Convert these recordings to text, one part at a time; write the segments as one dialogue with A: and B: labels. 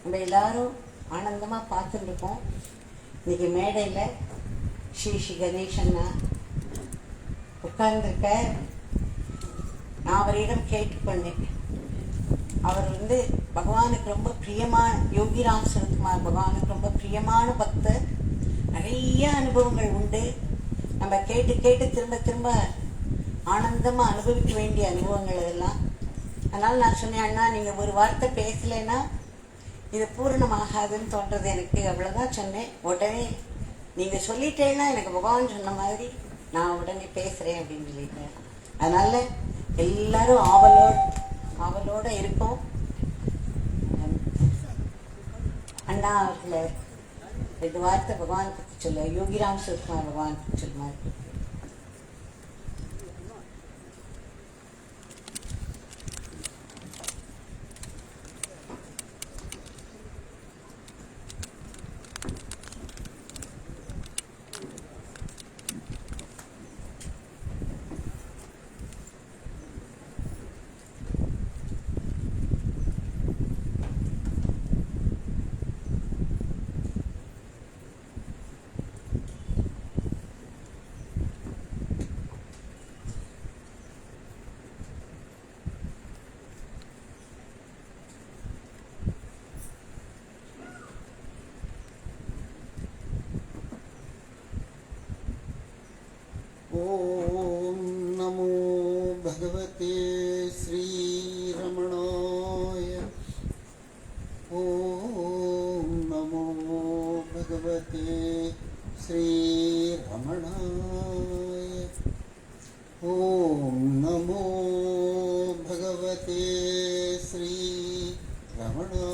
A: நம்ம எல்லாரும் ஆனந்தமாக பார்த்துருக்கோம். இன்னைக்கு மேடையில் ஸ்ரீ கணேசன்னா உட்கார்ந்துருக்க. நான் அவரிடம் கேட்டு பண்ணேன். அவர் பகவானுக்கு ரொம்ப பிரியமான யோகிராம் சரத்குமார் பகவானுக்கு ரொம்ப பிரியமான பக்தர். நிறைய அனுபவங்கள் உண்டு. நம்ம கேட்டு கேட்டு திரும்ப திரும்ப ஆனந்தமாக அனுபவிக்க வேண்டிய அனுபவங்கள் அதெல்லாம். அதனால் நான் சொன்னேன், அண்ணா நீங்கள் ஒரு வார்த்தை பேசலைன்னா இது பூரணமாகாதுன்னு தோன்றது எனக்கு. அவ்வளோதான் சொன்னேன். உடனே நீங்கள் சொல்லிட்டேன்னா எனக்கு பகவான் சொன்ன மாதிரி நான் உடனே பேசுகிறேன் அப்படின்னு சொல்லிட்டேன். அதனால் எல்லாரும் ஆவலோடு இருக்கோம். அண்ணா அவர்களை 2 வார்த்தை பகவான் பற்றி சொல்ல, யோகிராம் சரத்குமார் பகவான் பற்றி சொல்லுவார்.
B: ओम नमो भगवते श्री रमणाय। ओम नमो भगवते श्री रमणाय। ओम नमो भगवते श्री रमणाय।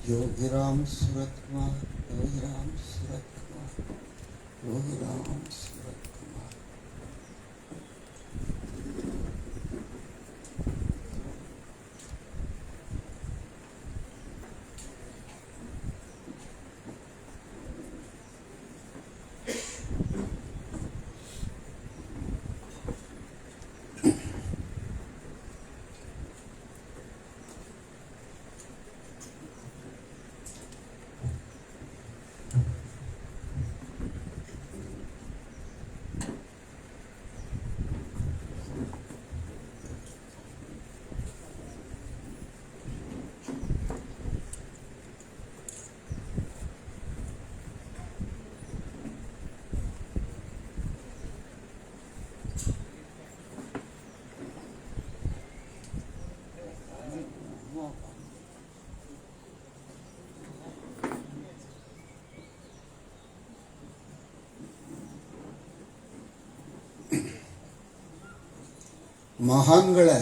B: योगिराम सूरतकुमार, योगिराम सूरतकुमार, योगिराम सूरतकुमार। மகான்களை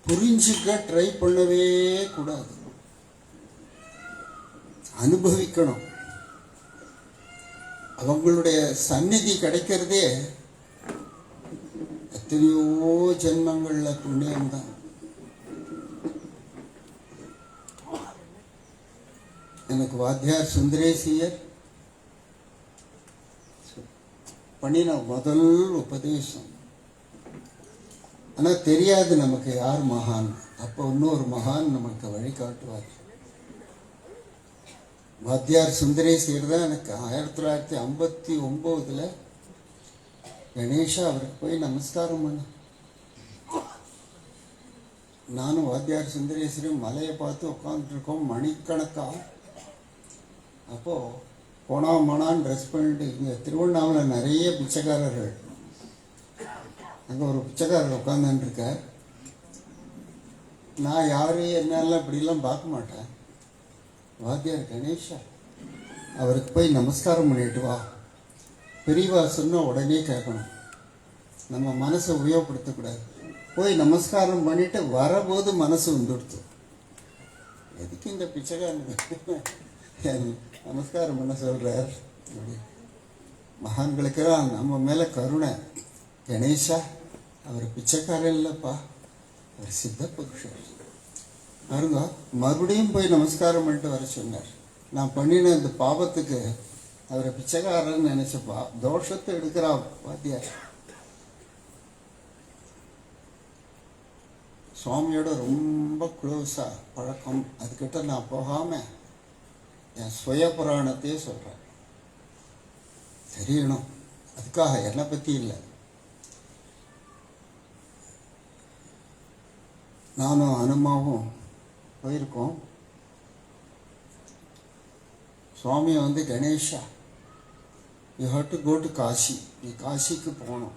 B: புரிஞ்சிக்க ட்ரை பண்ணவே கூடாது, அனுபவிக்கணும். அவங்களுடைய சந்நிதி கிடைக்கிறதே எத்தனையோ ஜென்மங்கள்ல புண்ணியம்தான். எனக்கு வாத்தியார் சுந்தரேசியர் பண்ணின முதல் உபதேசம். ஆனால் தெரியாது நமக்கு யார் மகான். அப்போ இன்னொரு மகான் நமக்கு வழிகாட்டுவார். வாத்தியார் சுந்தரேசியர் தான் எனக்கு 1959 கணேஷா அவருக்கு போய் நமஸ்காரம் பண்ண. நானும் வாத்தியார் சுந்தரேஸ்வரியும் மலையை பார்த்து உட்காந்துருக்கோம் மணிக்கணக்கா. அப்போது போனான்னு ட்ரெஸ் பண்ணிட்டு இங்கே திருவண்ணாமலை நிறைய பிச்சைக்காரர்கள், அங்கே ஒரு பிச்சைக்காரர் உட்காந்துருக்கார். நான் யார் என்னெல்லாம் இப்படிலாம் பார்க்க மாட்டேன். வாத்தியார் கணேஷா அவருக்கு போய் நமஸ்காரம் பண்ணிட்டு வா. பெரியவா சொன்ன உடனே கேட்கணும், நம்ம மனசை உபயோகப்படுத்தக்கூடாது. போய் நமஸ்காரம் பண்ணிட்டு வரபோது மனசு வந்துடுத்து. எதுக்கு இந்த பிச்சைக்காரன் நமஸ்காரம் பண்ண சொல்கிறார்? மகான்களுக்கெல்லாம் நம்ம மேலே கருணை. கணேஷா அவர் பிச்சைக்காரன் இல்லைப்பா, அவர் சித்த புருஷர். பாருங்க, மறுபடியும் போய் நமஸ்காரம் பண்ணிட்டு வர சொன்னார். நான் பண்ணின இந்த பாவத்துக்கு அவரை பிச்சைக்காரன்னு நினைச்சப்பா தோஷத்தை எடுக்கிறா வாத்தியார். சுவாமியோட ரொம்ப க்ளோஸாக பழக்கம். அதுக்கிட்ட நான் போகாமல் என் சுய புராணத்தையே சொல்கிறேன். தெரியணும், அதுக்காக என்னை பற்றி இல்லை. நானும் அனுமாவும் போயிருக்கோம். சுவாமியை வந்து, Ganesha you have to go to Kashi, நீ காசிக்கு போகணும்,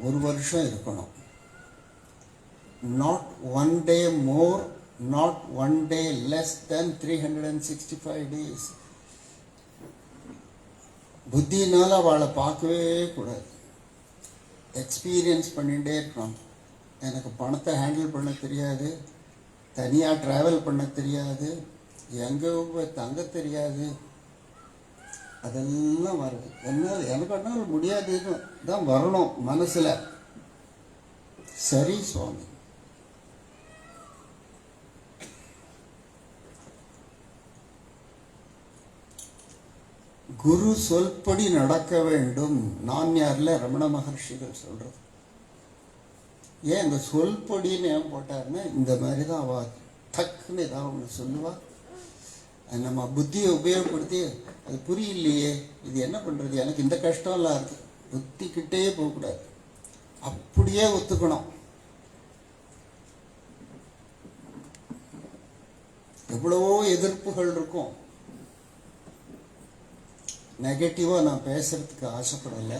B: 1 வருஷம் இருக்கணும். Not 1 day more, not 1 day less than 365 days. புத்தினால அவளை பார்க்கவே கூடாது, எக்ஸ்பீரியன்ஸ் பண்ணிகிட்டே இருக்கணும். எனக்கு பணத்தை ஹேண்டில் பண்ண தெரியாது, தனியாக ட்ராவல் பண்ண தெரியாது, எங்கே போய் தங்க தெரியாது, அதெல்லாம் வருது. எனக்கு என்னால் முடியாதுன்னு தான் வரணும் மனசில். சரி சுவாமி, குரு சொல்படி நடக்க வேண்டும். நான் யாரில் ரமண மகர்ஷிகள் சொல்கிறது. ஏன் இந்த சொல்படின்னு ஏன் போட்டாருன்னா, இந்த மாதிரி தான் அவள் டக்குன்னு ஏதாவது ஒன்று சொல்லுவாள். நம்ம புத்தியை உபயோகப்படுத்தி அது புரியலையே, இது என்ன பண்ணுறது, எனக்கு இந்த கஷ்டம்லாம் இருக்குது, ஒத்திக்கிட்டே போகக்கூடாது, அப்படியே ஒத்துக்கணும். எவ்வளவோ எதிர்ப்புகள் இருக்கும். நெகட்டிவாக நான் பேசுறதுக்கு ஆசைப்படலை.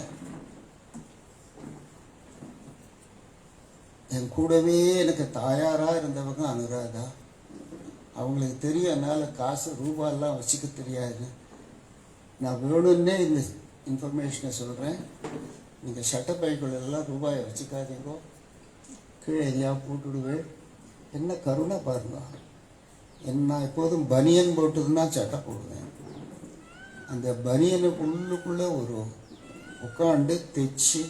B: என் கூடவே எனக்கு தாயாராக இருந்தவங்க அனுராதா. அவங்களுக்கு தெரியும் என்னால் காசு ரூபாயெல்லாம் வச்சுக்க தெரியாது. நான் வேணும்னே இந்த இன்ஃபர்மேஷனை சொல்கிறேன். நீங்கள் சட்டப்பைக்குள்ளெல்லாம் ரூபாயை வச்சுக்காதீங்கோ, கீழே எதையா போட்டுடுவேன். என்ன கருணை பாருங்க. என்ன எப்போதும் பனியன் போட்டுதுன்னா சட்டை போடுவேன். அந்த பனியனுக்குள்ளுக்குள்ளே ஒரு உட்காண்டு தைச்சி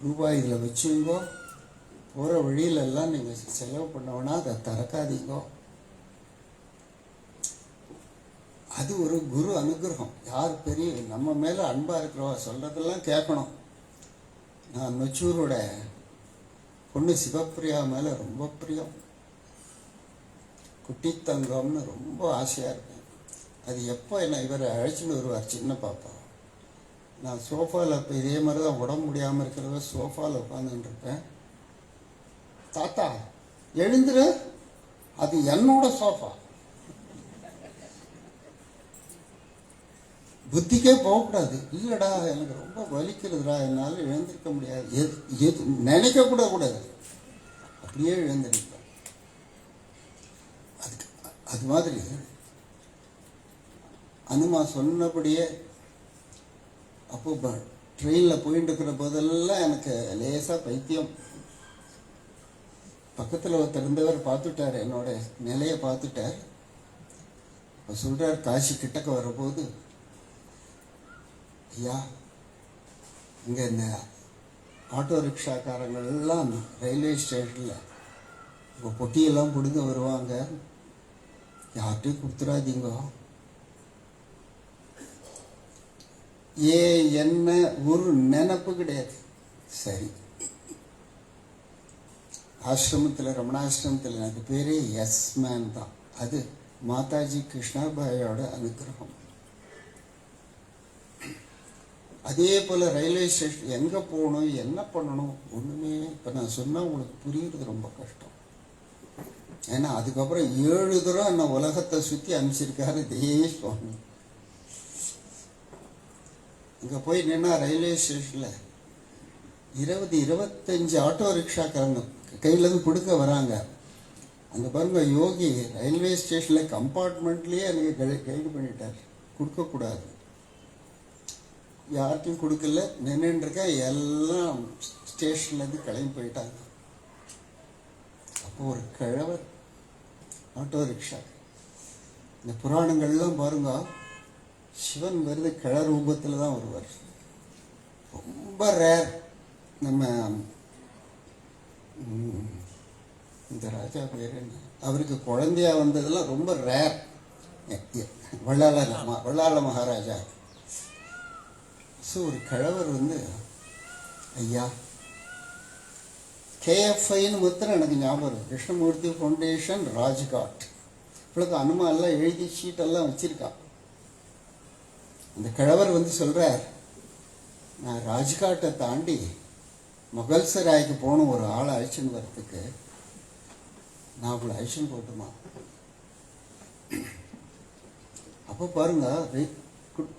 B: ரூபாய் இதில் வச்சுங்கோ. போகிற வழியிலெல்லாம் நீங்கள் செலவு பண்ணோன்னா அதை திறக்காதீங்கோ. அது ஒரு குரு அனுகிரகம். யார் பெரிய நம்ம மேலே அன்பாக இருக்கிறவா சொல்கிறதெல்லாம் கேட்கணும். நான் நொச்சூரோட பொண்ணு சிவப்பிரியா மேலே ரொம்ப பிரியம். குட்டித்தங்கம்னு ரொம்ப ஆசையாக இருப்பேன். அது எப்போ என்ன இவரை அழைச்சின்னு வருவார், சின்ன பாப்பா. நான் சோஃபாவில் இப்போ இதே மாதிரி தான் உடம்பு முடியாமல் இருக்கிறத சோஃபாவில் உட்காந்துட்டு இருப்பேன். தாத்தா எழுந்துரு, அது என்னோட சோஃபா. புத்திக்கே போகக்கூடாது. இல்லைடா எனக்கு ரொம்ப வலிக்கிறதுடா, என்னால் எழுந்திருக்க முடியாது, எது நினைக்க கூட கூடாது, அப்படியே எழுந்திருப்பேன். அது மாதிரி அனுமா சொன்னபடியே அப்போ ட்ரெயினில் போயிட்டு இருக்கிற போதெல்லாம் எனக்கு லேசாக பைத்தியம். பக்கத்தில் ஒருத்தர் இருந்தவர் பார்த்துட்டார், என்னோட நிலையை பார்த்துட்டார். இப்போ சொல்கிறார், காசி கிட்டக்க வரும்போது, ஐயா இங்கே இந்த ஆட்டோ ரிக்ஷாக்காரங்கள்லாம் ரயில்வே ஸ்டேஷனில் இப்போ பொட்டியெல்லாம் பிடிங்க வருவாங்க, யார்கிட்டையும் கொடுத்துடாதீங்க. என்ன ஒரு நினப்பு கிடையாது. சரி, ஆசிரமத்தில் ரமணாசிரமத்தில் எனக்கு பேரே எஸ் மேன் தான். அது மாதாஜி கிருஷ்ணாபாயோட அனுகிரகம். அதே போல் ரயில்வே ஸ்டேஷன் எங்கே போகணும் என்ன பண்ணணும் ஒன்றுமே இப்போ நான் சொன்னால் உங்களுக்கு புரியுறது ரொம்ப கஷ்டம். ஏன்னா அதுக்கப்புறம் 7 தூரம் என்ன உலகத்தை சுற்றி அனுப்பிச்சிருக்காரு இதே சுவாமி. இங்கே போய் நின்னா ரயில்வே ஸ்டேஷனில் 20-25 ஆட்டோ ரிக்ஷாக்காரங்க கையிலேருந்து கொடுக்க வராங்க. அங்கே பாருங்க, யோகி ரயில்வே ஸ்டேஷனில் கம்பார்ட்மெண்ட்லேயே எனக்கு கைது பண்ணிட்டார், கொடுக்கக்கூடாது. யார்கிட்டையும் கொடுக்கல, நின்றுருக்க எல்லாம் ஸ்டேஷன்லேருந்து கிளம்பி போயிட்டாங்க. அப்போ ஒரு கிழவர் ஆட்டோ ரிக்ஷா. இந்த புராணங்கள்லாம் பாருங்க, சிவன் வருது கிழ ரூபத்தில் தான் வருவார். ரொம்ப ரேர். நம்ம இந்த ராஜா பேர் என்ன, அவருக்கு குழந்தையா வந்ததெல்லாம் ரொம்ப ரேர். வள்ளாள மகாராஜா. ஸோ ஒரு கிழவர் வந்து, ஐயா கேஎஃப்ஐன்னு மாத்திரம் எனக்கு ஞாபகம் இருக்குது. கிருஷ்ணமூர்த்தி ஃபவுண்டேஷன் ராஜ்காட். இவ்வளோக்கு அனுமா எல்லாம் எழுதி ஷீட்டெல்லாம் வச்சுருக்கான். அந்த கிழவர் வந்து சொல்கிறார், நான் ராஜ்காட்டை தாண்டி முகல் சராய்க்கு போன ஒரு ஆளை அழிச்சுன்னு வரத்துக்கு நான் உங்களை அழிச்சுன்னு போட்டுமா. அப்போ பாருங்க,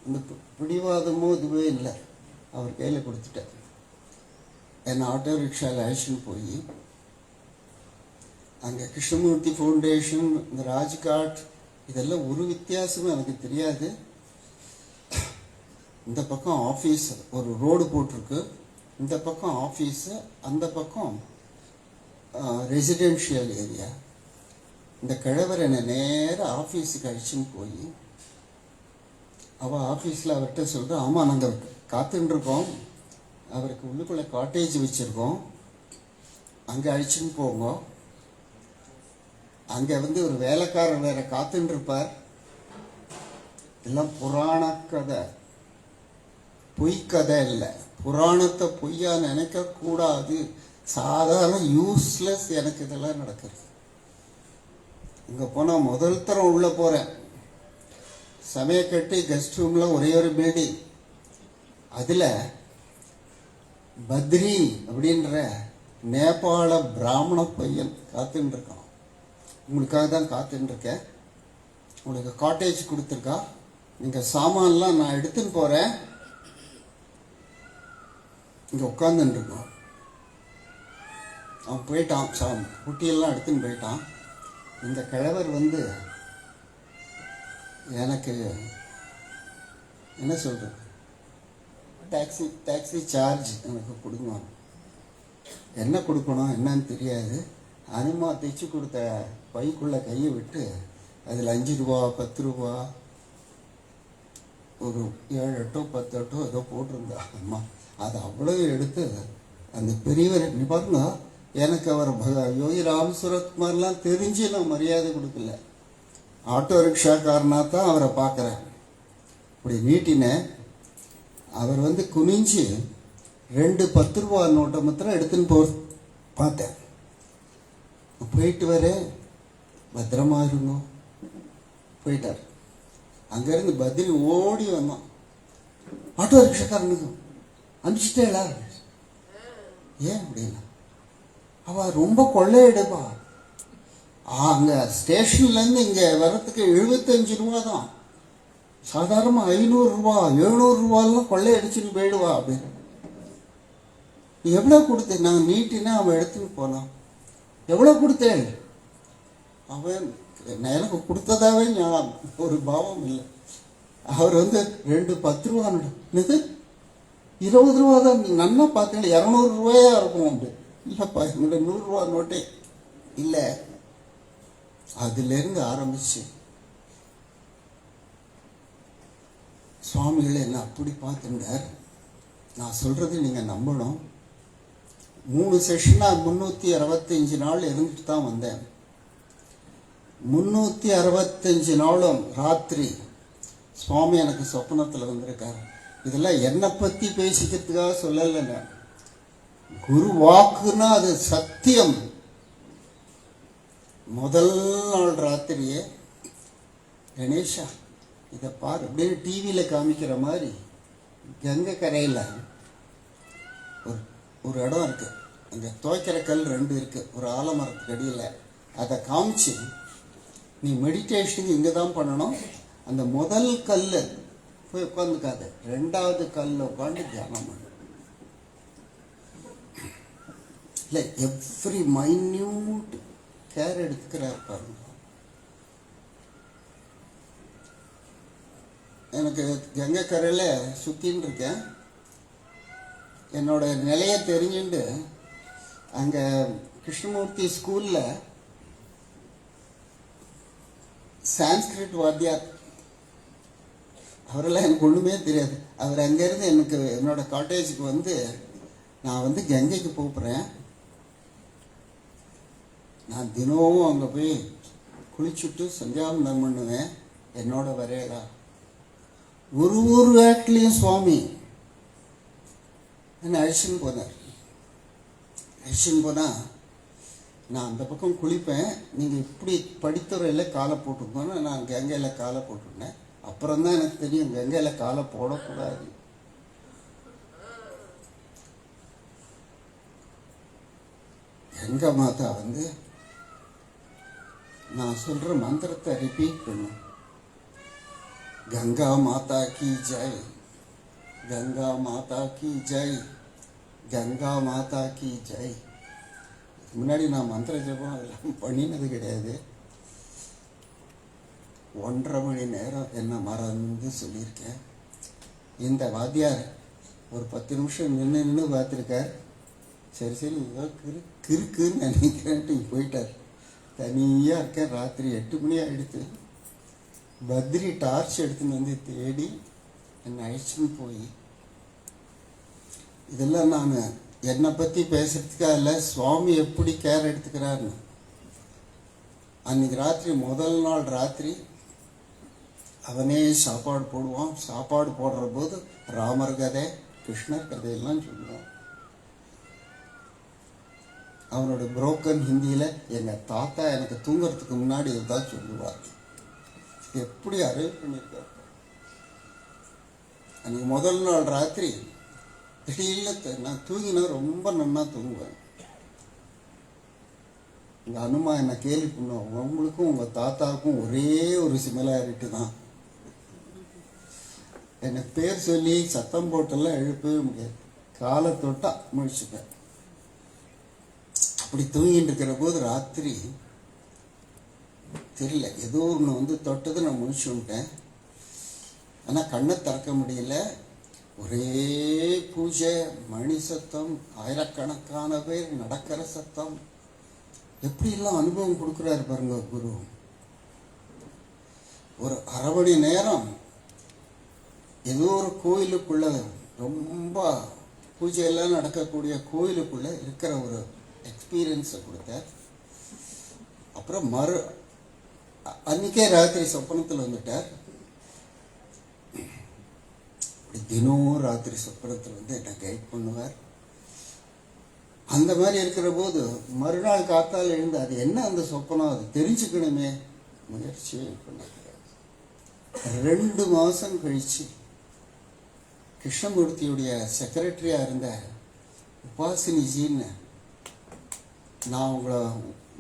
B: இந்த பிடிவாதமும் இதுவே இல்லை, அவர் கையில் கொடுத்துட்டார். என்னை ஆட்டோ ரிக்ஷாவில் அழிச்சுன்னு போய் அங்கே கிருஷ்ணமூர்த்தி ஃபவுண்டேஷன், இந்த ராஜ்காட், இதெல்லாம் ஒரு வித்தியாசமும் எனக்கு தெரியாது. இந்த பக்கம் ஆஃபீஸ், ஒரு ரோடு போட்டிருக்கு, இந்த பக்கம் ஆஃபீஸு, அந்த பக்கம் ரெசிடென்ஷியல் ஏரியா. இந்த கிழவர் என்னை நேராக ஆஃபீஸுக்கு அழிச்சுன்னு போய் அவள் ஆஃபீஸில் அவர்கிட்ட சொல்கிறேன், ஆமாம் நாங்கள் காத்துட்டுருக்கோம், அவருக்கு உள்ளுக்குள்ளே காட்டேஜ் வச்சுருக்கோம், அங்கே அழிச்சுன்னு போங்க. அங்கே வந்து ஒரு வேலைக்காரர் வேற காத்துட்டு இருப்பார். எல்லாம் புராண கதை, பொய்க்கதை இல்லை. புராணத்தை பொய்யா நினைக்கக்கூடாது. சாதாரண யூஸ்லெஸ் எனக்கு இதெல்லாம் நடக்குது. இங்கே போனால் முதல் தரம் உள்ளே போகிறேன். சமயக்கட்டு கெஸ்ட் ரூமில் ஒரே ஒரு பில்டிங். அதில் பத்ரி அப்படின்ற நேபாள பிராமண பையன் காத்துன்னு இருக்கான். உங்களுக்காக தான் காத்துன்னு இருக்கேன், உங்களுக்கு காட்டேஜ் கொடுத்துருக்கா, நீங்கள் சாமான்லாம் நான் எடுத்துன்னு போகிறேன், இங்கே உட்காந்துன்னு இருக்கோம். அவன் போயிட்டான், குட்டியெல்லாம் எடுத்துன்னு போயிட்டான். இந்த கிழவர் வந்து எனக்கு என்ன சொல்கிறது, டாக்ஸி சார்ஜ் எனக்கு கொடுங்க. என்ன கொடுக்கணும் என்னன்னு தெரியாது. அனுமா தைச்சி கொடுத்த பைக்குள்ளே கையை விட்டு அதில் 5 ரூபா 10 ரூபா ஒரு 7 8 10 ஏதோ போட்டிருந்தா அம்மா. அதை அவ்வளோ எடுத்து அந்த பெரியவர், நீ பாருங்க, எனக்கு அவர் யோகி ராம் சுரத்குமார்லாம் தெரிஞ்சு நான் மரியாதை கொடுக்கல. ஆட்டோ ரிக்ஷாக்காரனாக தான் அவரை பார்க்குறேன். இப்படி நீட்டினேன். அவர் வந்து குனிஞ்சு 2 10 ரூபா நோட்டை மாத்திரம் எடுத்துன்னு பார்த்தேன். போயிட்டு வரேன், பத்திரமா இருங்க. போயிட்டார். அங்கேருந்து பத்ரி ஓடி வந்தான். ஆட்டோ ரிக்ஷாக்காரனுக்கு அனுப்பிச்சிட்டேளா? ஏன் அப்படின்னா, அவள் ரொம்ப கொள்ளையிடுப்பா. அங்கே ஸ்டேஷன்லேருந்து இங்கே வர்றதுக்கு 75 ரூபா தான். சாதாரணமாக 500 ரூபா 700 ரூபாலாம் கொள்ளையடிச்சுன்னு போயிடுவா அப்படின்னு. எவ்வளோ கொடுத்தேன்? நாங்கள் நீட்டினா அவன் எடுத்துன்னு போனான். எவ்வளோ கொடுத்தேன்? அவன் எனக்கு கொடுத்ததாவே ஞாபகம், ஒரு பாவம் இல்லை. அவர் வந்து 2 10 ரூபா இது 20 ரூபா தான். நீ நல்லா பார்த்தீங்கன்னா 200 ரூபாயா இருக்கும் அப்படி. இல்லைப்பா, என்னோட 100 ரூபா நோட்டே இல்லை. அதுலேருந்து ஆரம்பிச்சு சுவாமிகள் என்ன அப்படி பார்த்துட்டார். நான் சொல்கிறது நீங்கள் நம்பணும். 3 செஷனாக 365 நாள் இருந்துட்டு தான் வந்தேன். 365 நாளும் ராத்திரி சுவாமி எனக்கு சொப்பனத்தில் வந்திருக்காரு. இதெல்லாம் என்னை பற்றி பேசிக்கிறதுக்காக சொல்லலை. நான் குரு வாக்குன்னா அது சத்தியம். முதல் நாள் ராத்திரியே, கணேஷா இதை பார் அப்படின்னு டிவியில் காமிக்கிற மாதிரி கங்கை கரையில் ஒரு இடம் இருக்குது. அங்கே துவைக்கிற கல் 2 இருக்குது, ஒரு ஆலமரத்துக்கு அடியில். அதை காமிச்சு, நீ மெடிடேஷன் இங்கே தான் பண்ணணும். அந்த முதல் கல் போய் உட்காந்துக்காது, 2வது கல்லில் உட்காந்து தியானம் பண்ணு. இல்லை, எவ்ரி மைன்யூட் கேர் எடுத்துக்கிறார் பாருங்க. எனக்கு கங்கை கரையில் சுற்றின்னு இருக்கேன். என்னோட நிலையை தெரிஞ்சுட்டு அங்கே கிருஷ்ணமூர்த்தி ஸ்கூலில் சான்ஸ்கிரிட் வாத்தியார், அவரெல்லாம் எனக்கு ஒன்றுமே தெரியாது. அவர் அங்கேருந்து எனக்கு என்னோட காட்டேஜுக்கு வந்து, நான் வந்து கங்கைக்கு போகிறேன், நான் தினமும் அங்கே போய் குளிச்சுட்டு சந்தியாவந்தனம் பண்ணுவேன், என்னோட வரையலா. ஒரு வேட்லேயும் சுவாமி என்னை அழிச்சுன்னு போனார். அழிச்சின்னு போனால் நான் அந்த பக்கம் குளிப்பேன், நீங்கள் இப்படி படித்துறையில் காலை போட்டுக்கோன்னு நான் கங்கையில் காலை போட்டுருந்தேன். அப்புறம்தான் எனக்கு தெரியும் கங்கையில் காலை போடக்கூடாது. கங்கா மாதா வந்து நான் சொல்கிற மந்திரத்தை ரிப்பீட் பண்ணும். கங்கா மாதா கி ஜெய், கங்கா மாதா கி ஜெய், கங்கா மாதா கி ஜெய். முன்னாடி நான் மந்திர ஜபம் அதெல்லாம் பண்ணினது கிடையாது. 1.5 மணி நேரம் என்ன மறந்து சொல்லியிருக்கேன். இந்த வாத்தியார் ஒரு 10 நிமிஷம் நின்று பார்த்துருக்கார். சரி ஏதோ கிறுக்குன்னு நினைக்கிறேன்ட்டு போயிட்டார். தனியாக இருக்கேன். ராத்திரி 8 மணி ஆகிடுத்து. பத்ரி டார்ச் எடுத்துன்னு வந்து தேடி என்னை அழைச்சின்னு போய், இதெல்லாம் நான் என்னை பற்றி பேசுறதுக்காக இல்லை, சுவாமி எப்படி கேர் எடுத்துக்கிறாருன்னு. அன்றைக்கி ராத்திரி முதல் நாள் ராத்திரி அவனே சாப்பாடு போடுவான். சாப்பாடு போடுற போது ராமர் கதை, கிருஷ்ணர் கதையெல்லாம் சொல்லுவான். அவனோட புரோக்கன் ஹிந்தியில் எங்கள் தாத்தா எனக்கு தூங்குறதுக்கு முன்னாடி இதுதான் சொல்லுவார். எப்படி அரேஞ்ச் பண்ணியிருக்காரு. அன்றைக்கி முதல் நாள் ராத்திரி திடீர்னு நான் தூங்கினா ரொம்ப நன்னா தூங்குவேன். உங்கள் அனுமா என்னை கேள்வி பண்ணுவோம், உங்களுக்கும் உங்கள் தாத்தாவுக்கும் ஒரே ஒரு சிமிலாரிட்டி தான். என்னை பேர் சொல்லி சத்தம் போட்டெல்லாம் எழுப்பவே முடியாது. காலை தொட்டா முழிச்சுப்பேன். அப்படி தூங்கிட்டு இருக்கிற போது ராத்திரி தெரியல, ஏதோ ஒன்று வந்து தொட்டது. நான் முழிச்சு விட்டேன். ஆனால் கண்ணை திறக்க முடியல. ஒரே பூஜை, மணி சத்தம், ஆயிரக்கணக்கான பேர் நடக்கிற சத்தம். எப்படிலாம் அனுபவம் கொடுக்குறாரு பாருங்க குரு. ஒரு 1/2 மணி நேரம் ஏதோ ஒரு கோயிலுக்குள்ள, ரொம்ப பூஜையெல்லாம் நடக்கக்கூடிய கோயிலுக்குள்ள இருக்கிற ஒரு எக்ஸ்பீரியன்ஸை கொடுத்தார். அப்புறம் அன்றைக்கே ராத்திரி சொப்பனத்தில் வந்துட்டார். தினம் ராத்திரி சொப்பனத்தில் வந்து என்னை கைட் பண்ணுவார். அந்த மாதிரி இருக்கிற போது மறுநாள் காத்தால் எழுந்து அது என்ன அந்த சொப்பனம் அது தெரிஞ்சுக்கணுமே முயற்சியே பண்ணார். 2 மாதம் கழிச்சு கிருஷ்ணமூர்த்தியுடைய செக்ரட்டரியாக இருந்த உபாசினிஜின்னு, நான் உங்களை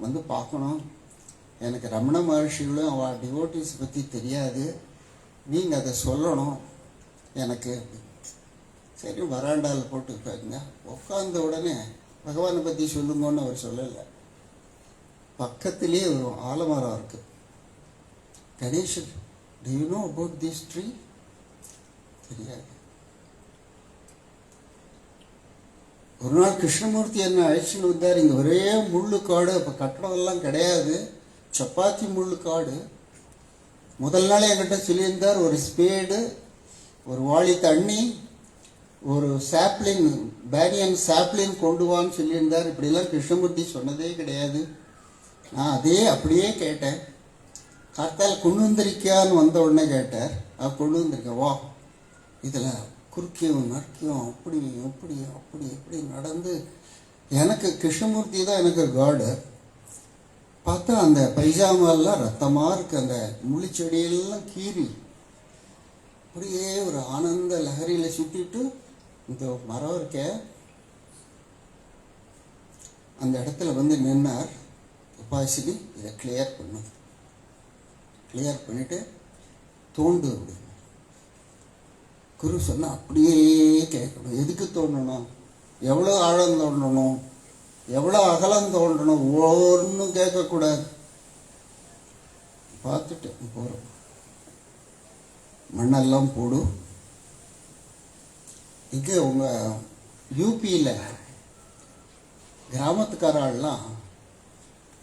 B: வந்து பார்க்கணும், எனக்கு ரமண மகர்ஷிகளும் அவள் டிவோட்டிஸ் பற்றி தெரியாது, நீங்கள் அதை சொல்லணும் எனக்கு. சரி வராண்டாவில் போட்டு உட்காருங்க. உட்கார்ந்த உடனே பகவானை பற்றி சொல்லுங்கன்னு அவர் சொல்லலை. பக்கத்திலே ஒரு ஆலமரம் இருக்குது. Ganesan, do you know about this tree? தெரியாது. ஒரு நாள் கிருஷ்ணமூர்த்தி என்ன அழைச்சின்னு வந்தார். இங்கே ஒரே முள்ளு காடு. அப்போ கட்டடம் எல்லாம் கிடையாது, சப்பாத்தி முள்ளு காடு. முதல் நாள் என்கிட்ட சொல்லியிருந்தார், ஒரு ஸ்பேடு, ஒரு வாளி தண்ணி, ஒரு சாப்ளின், பேனியன் சாப்ளின் கொண்டு வான்னு சொல்லியிருந்தார். இப்படிலாம் கிருஷ்ணமூர்த்தி சொன்னதே கிடையாது. நான் அப்படியே கேட்டேன். காத்தால் கொண்டு வந்திருக்கியான்னு வந்த உடனே கேட்டார். கொண்டு வந்திருக்கேன். வா, இதில் குறுக்கியும் நறுக்கியும் அப்படி அப்படி அப்படி எப்படி நடந்து, எனக்கு கிருஷ்ணமூர்த்தி தான் எனக்கு காடு. பார்த்தா அந்த பைஜாமெல்லாம் ரத்தமாக இருக்குது. அந்த முள்ளிச்செடியெல்லாம் கீறி அப்படியே ஒரு ஆனந்த லஹரியில் சுற்றிட்டு இந்த மரம் இருக்க அந்த இடத்துல வந்து நின்னார். உபாசினி இதை கிளியர் பண்ணும், கிளியர் பண்ணிவிட்டு தோண்டு அப்படின்னு குரு சொன்னால் அப்படியே கேட்கணும். எதுக்கு தோண்டணும், எவ்வளோ ஆழம் தோண்டணும், எவ்வளோ அகலம் தோண்டணும், ஒன்றும் கேட்கக்கூடாது. பார்த்துட்டு போகிறோம். மண்ணெல்லாம் போடு. இங்கே உங்கள் யூபியில் கிராமத்துக்காரெல்லாம்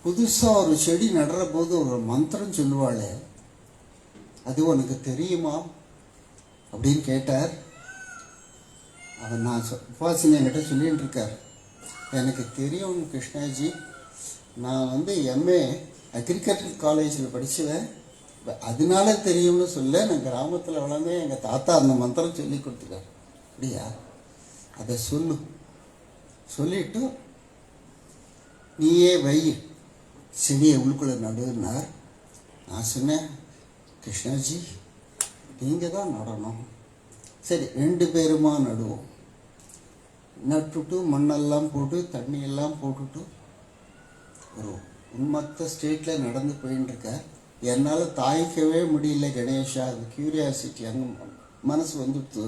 B: புதுசாக ஒரு செடி நடுற போது ஒரு மந்திரம் சொல்லுவாளே, அது உனக்கு தெரியுமா அப்படின்னு கேட்டார். அவன் நான் உபாசினி என்கிட்ட சொல்லிகிட்டு இருக்கார். எனக்கு தெரியும் கிருஷ்ணாஜி, நான் வந்து எம்ஏ அக்ரிகல்ச்சர் காலேஜில் படிச்சுவேன், அதனால தெரியும்னு சொல்ல. நான் கிராமத்தில் வளர்ந்து எங்கள் தாத்தா அந்த மந்திரம் சொல்லி கொடுத்துருக்கார். அப்படியா, அதை சொல்லிட்டு நீயே வை செடியை உள்ளுக்குள்ளே நடுனார். நான் சொன்னேன், கிருஷ்ணாஜி நீங்கள் தான் நடணும். சரி 2 பேருமா நடுவோம். நட்டுட்டு மண்ணெல்லாம் போட்டு தண்ணியெல்லாம் போட்டுட்டு ஒரு உண்மத்த ஸ்டேட்டில் நடந்து போயின்னு இருக்கார். என்னால் தாய்க்கவே முடியல கணேஷா. அது க்யூரியாசிட்டி அங்கே மனசு வந்துடுத்து.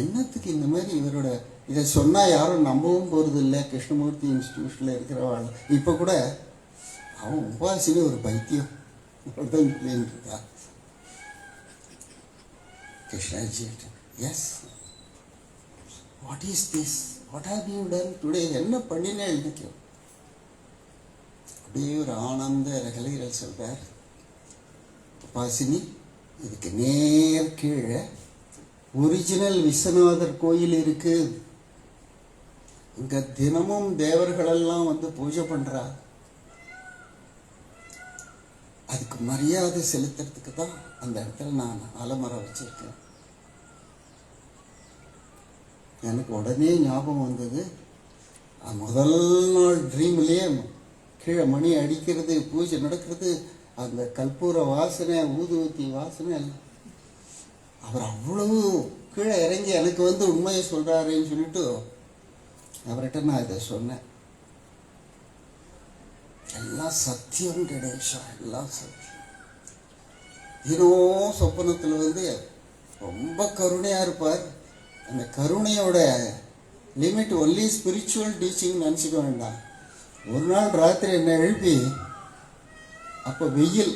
B: என்னத்துக்கு இந்த மாதிரி இவரோட இதை சொன்னால் யாரும் நம்பவும் போகிறது இல்லை. கிருஷ்ணமூர்த்தி இன்ஸ்டிடியூஷனில் இருக்கிறவாள் இப்போ கூட அவன் உபாசினி ஒரு பைத்தியம் தான் சொல்லின்னு இருக்கா. Krishnaji, yes, what is this, what have you done today, என்ன பண்ணினேன் எனக்கு. அப்படியே ஒரு ஆனந்த ரகலைகள் சொல்றார். உபாசினி, இதுக்கு நேர் கீழே ஒரிஜினல் விஸ்வநாதர் கோயில் இருக்கு. இங்க தினமும் தேவர்களெல்லாம் வந்து பூஜை பண்றா. அதுக்கு மரியாதை செலுத்துறதுக்கு தான் அந்த இடத்துல நான் ஆலமரம் வச்சிருக்கேன். எனக்கு உடனே ஞாபகம் வந்தது, முதல் நாள் ட்ரீம்லேயே கீழே மணி அடிக்கிறது, பூஜை நடக்கிறது, அந்த கற்பூர வாசனை, ஊதுவத்தி வாசனை எல்லாம். அவர் அவ்வளவு கீழே இறங்கி எனக்கு வந்து உண்மையை சொல்கிறாருன்னு சொல்லிட்டு அவர்கிட்ட நான் இதை சொன்னேன். எல்லாம் சத்தியம் கணேஷா, எல்லாம் சத்தியம். தினம் சொப்பனத்தில் வந்து ரொம்ப கருணையாக இருப்பார். அந்த கருணையோட லிமிட் ஒன்லி ஸ்பிரிச்சுவல் டீச்சிங் நினச்சிக்க வேண்டாம். ஒரு நாள் ராத்திரி என்னை எழுப்பி, அப்போ வெயில்